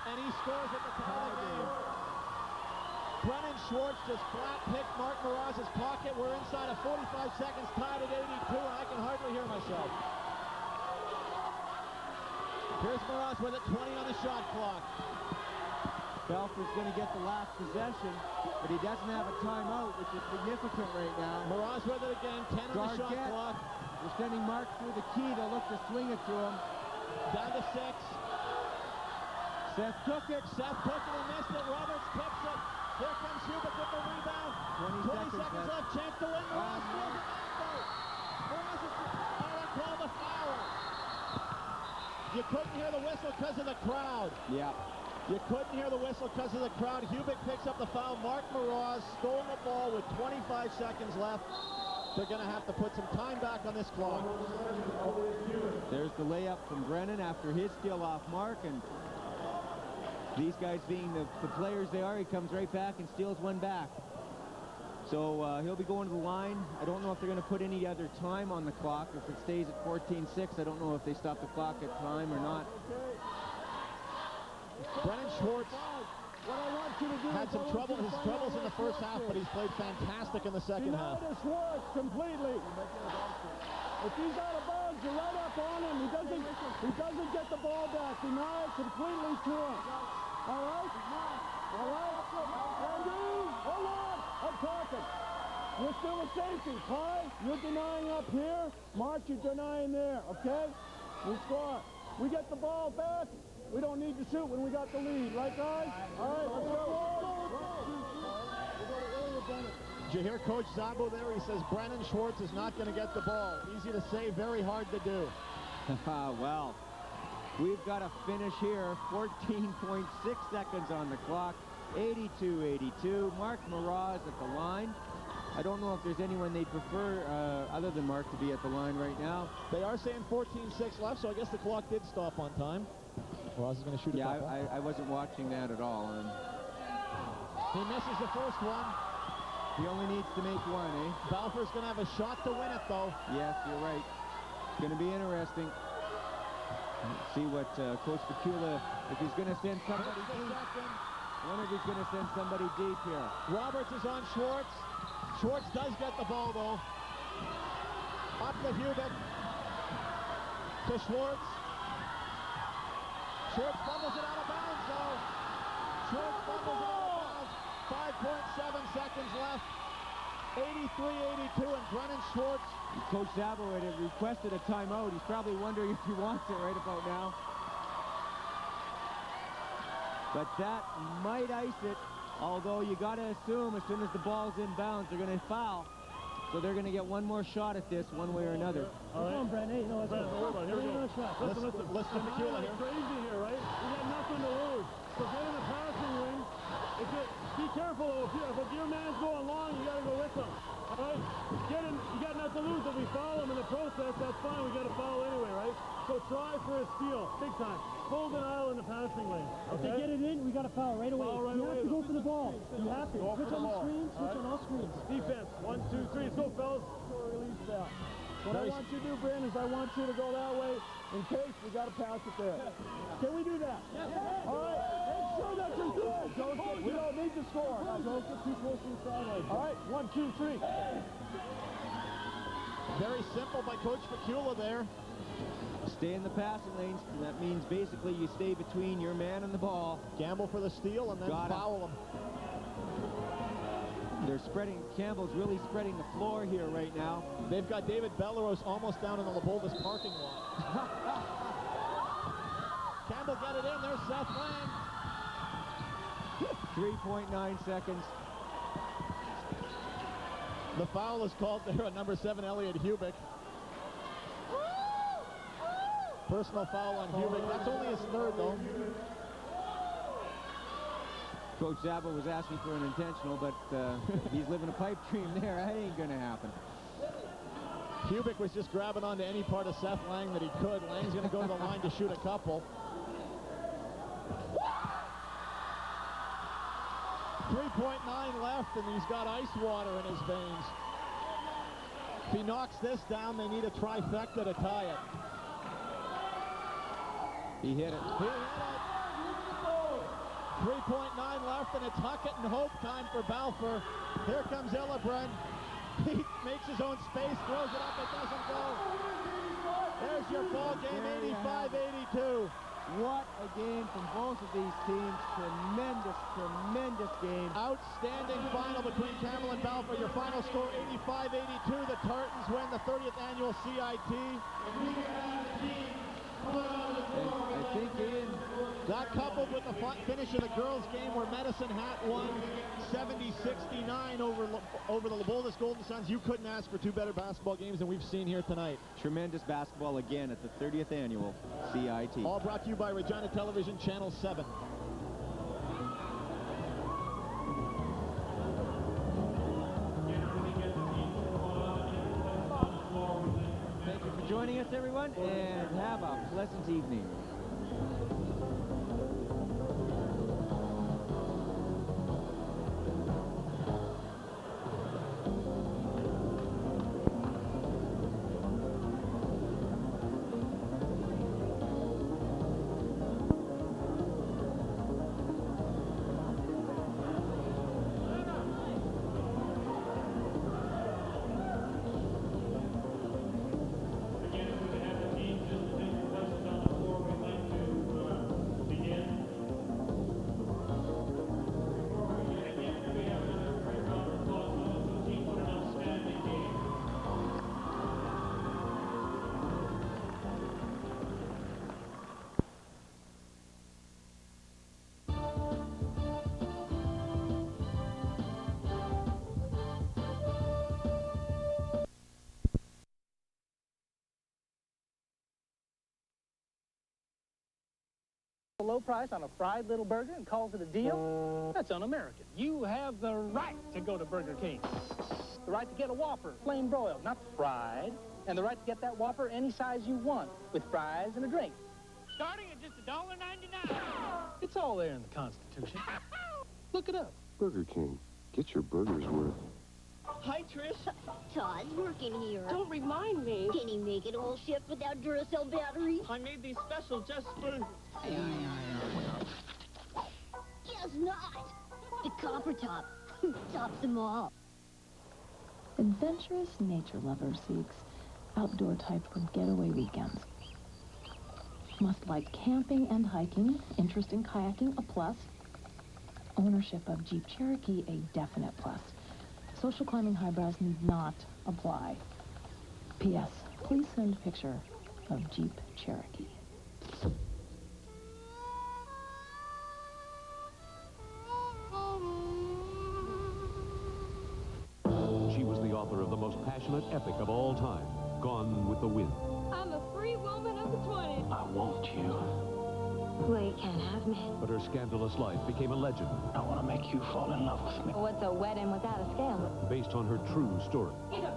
[SPEAKER 8] And he scores at the top of the game. Brennan Schwartz just flat picked Mark Miraz's pocket. We're inside of 45 seconds, tied at 82, and I can hardly hear myself. Here's Miraz with it, 20 on the shot clock.
[SPEAKER 9] Balfour's going to get the last possession, but he doesn't have a timeout, which is significant right now.
[SPEAKER 8] Miraz with it again, 10 on the shot clock.
[SPEAKER 9] We're sending Mark through the key to look to swing it to him.
[SPEAKER 8] Down to 6.
[SPEAKER 9] Seth took it.
[SPEAKER 8] Seth took it and missed it. Roberts tips it. Here comes Hubert with the rebound. 20 seconds left. Chance to win. Miraz scores it. Miraz is called a foul. You couldn't hear the whistle because of the crowd.
[SPEAKER 9] Yeah.
[SPEAKER 8] You couldn't hear the whistle because of the crowd. Hubert picks up the foul. Mark Miraz stole the ball with 25 seconds left. They're going to have to put some time back on this clock.
[SPEAKER 9] There's the layup from Brennan after his steal off Mark, and these guys being the players they are, he comes right back and steals one back. So he'll be going to the line. I don't know if they're going to put any other time on the clock. If it stays at 14-6, I don't know if they stop the clock at time or not.
[SPEAKER 8] Brennan Schwartz had some troubles in the first half, but he's played fantastic in the second half.
[SPEAKER 5] Schwartz completely. If he's out of bounds, you're right up on him. He doesn't get the ball back. Deny it completely to him. All right? All right? Andrew, hold on. I'm talking. You're still a safety. Ty, you're denying up here. Mark, you're denying there. Okay? We score. We get the ball back. We don't need to shoot when we got the lead. Right, guys? All right, let's go.
[SPEAKER 8] Did you hear Coach Zambo there? He says Brennan Schwartz is not going to get the ball. Easy to say, very hard to do.
[SPEAKER 9] Well, we've got a finish here. 14.6 seconds on the clock. 82-82. Mark Miraz at the line. I don't know if there's anyone they'd prefer other than Mark to be at the line right now.
[SPEAKER 8] They are saying 14-6 left, so I guess the clock did stop on time. Miraz is going to shoot it back.
[SPEAKER 9] Yeah, I wasn't watching that at all.
[SPEAKER 8] He misses the first one.
[SPEAKER 9] He only needs to make one, eh?
[SPEAKER 8] Balfour's going to have a shot to win it, though.
[SPEAKER 9] Yes, you're right. It's going to be interesting. Let's see what Coach Bakula, if he's going to send somebody deep. I wonder if he's going to send somebody deep here.
[SPEAKER 8] Roberts is on Schwartz. Schwartz does get the ball, though. Up to Hubert. To Schwartz. Schwartz fumbles it out of bounds, though. Schwartz fumbles it out of bounds. 5.7 seconds left. 83-82, and Brennan Schwartz.
[SPEAKER 9] Coach Zabo had requested a timeout. He's probably wondering if he wants it right about now. But that might ice it, although you got to assume as soon as the ball's in bounds, they're going to foul. So they're going to get one more shot at this one way or another.
[SPEAKER 4] Come on, Brent. Hey, no, let's go.
[SPEAKER 5] Here we go.
[SPEAKER 8] Listen to Bakula here.
[SPEAKER 5] Crazy here, right? We got nothing to lose. So get in the passing lane. Be careful. If your man's going long, you got to go with him. All right? Get in. You got nothing to lose. If we foul him in the process, that's fine. We got to foul anyway, right? So try for a steal, big time. Full denial in the passing lane.
[SPEAKER 4] If they get it in, we got to foul right away. You have to go for the ball. You have to. Switch on the screen. Switch on all screens.
[SPEAKER 5] Defense. 1, 2, 3. Let's go, fellas. Release that. What I want you to do, Brandon, is I want you to go that way in case we got to pass it there. Can we do that? Yes. All right. Make sure that you're good. We don't need to score. Now, don't get too close to the sideline. All right. 1, 2, 3.
[SPEAKER 8] Very simple by Coach Facula there.
[SPEAKER 9] Stay in the passing lanes. That means basically you stay between your man and the ball.
[SPEAKER 8] Gamble for the steal and then foul him.
[SPEAKER 9] They're spreading, Campbell's really spreading the floor here right now.
[SPEAKER 8] They've got David Belleros almost down in the Leboldus parking lot. Campbell get it in, there's Seth Lang.
[SPEAKER 9] 3.9 seconds.
[SPEAKER 8] The foul is called there on number 7, Elliot Hubick. Personal foul on Hubick. That's only his third, though.
[SPEAKER 9] Coach Zabo was asking for an intentional, but he's living a pipe dream there. That ain't going to happen.
[SPEAKER 8] Hubick was just grabbing onto any part of Seth Lang that he could. Lang's going to go to the line to shoot a couple. 3.9 left, and he's got ice water in his veins. If he knocks this down, they need a trifecta to tie it.
[SPEAKER 9] He hit it.
[SPEAKER 8] He hit it. 3.9 left, and it's Huckett and Hope time for Balfour. Here comes Illebrand. He makes his own space, throws it up, it doesn't go. There's your ball game, 85-82.
[SPEAKER 9] What a game from both of these teams. Tremendous, tremendous game.
[SPEAKER 8] Outstanding final between Campbell and Balfour. Your final score, 85-82. The Tartans win the 30th annual CIT.
[SPEAKER 9] I think, Ian,
[SPEAKER 8] that coupled with the finish of the girls' game where Medicine Hat won 70-69 over the Leboldus Golden Suns. You couldn't ask for two better basketball games than we've seen here tonight.
[SPEAKER 9] tremendous basketball again at the 30th annual CIT.
[SPEAKER 8] All brought to you by Regina Television, Channel 7.
[SPEAKER 9] Thank you for joining us, everyone, and have a pleasant evening.
[SPEAKER 10] A low price on a fried little burger and calls it a deal? That's un-American. You have the right to go to Burger King. The right to get a Whopper, plain broiled, not fried. And the right to get that Whopper any size you want, with fries and a drink. Starting at just $1.99. It's all there in the Constitution. Look it up.
[SPEAKER 11] Burger King. Get your burger's worth.
[SPEAKER 12] Hi, Trish.
[SPEAKER 13] Todd's working here.
[SPEAKER 12] Don't remind me.
[SPEAKER 13] Can he make it all shift without Duracell batteries?
[SPEAKER 12] I made these special just for...
[SPEAKER 13] Guess not. The copper top tops them all.
[SPEAKER 14] Adventurous nature lover seeks outdoor type for getaway weekends. Must like camping and hiking, interest in kayaking, a plus. Ownership of Jeep Cherokee, a definite plus. Social climbing highbrows need not apply. P.S. Please send picture of Jeep Cherokee.
[SPEAKER 15] She was the author of the most passionate epic of all time, Gone with the Wind.
[SPEAKER 16] I'm a free woman of the 20s.
[SPEAKER 15] I want you.
[SPEAKER 16] Well, you can't have me.
[SPEAKER 15] But her scandalous life became a legend.
[SPEAKER 16] I want to make you fall in love with me. What's a wedding without a scandal?
[SPEAKER 15] Based on her true story.
[SPEAKER 16] He's a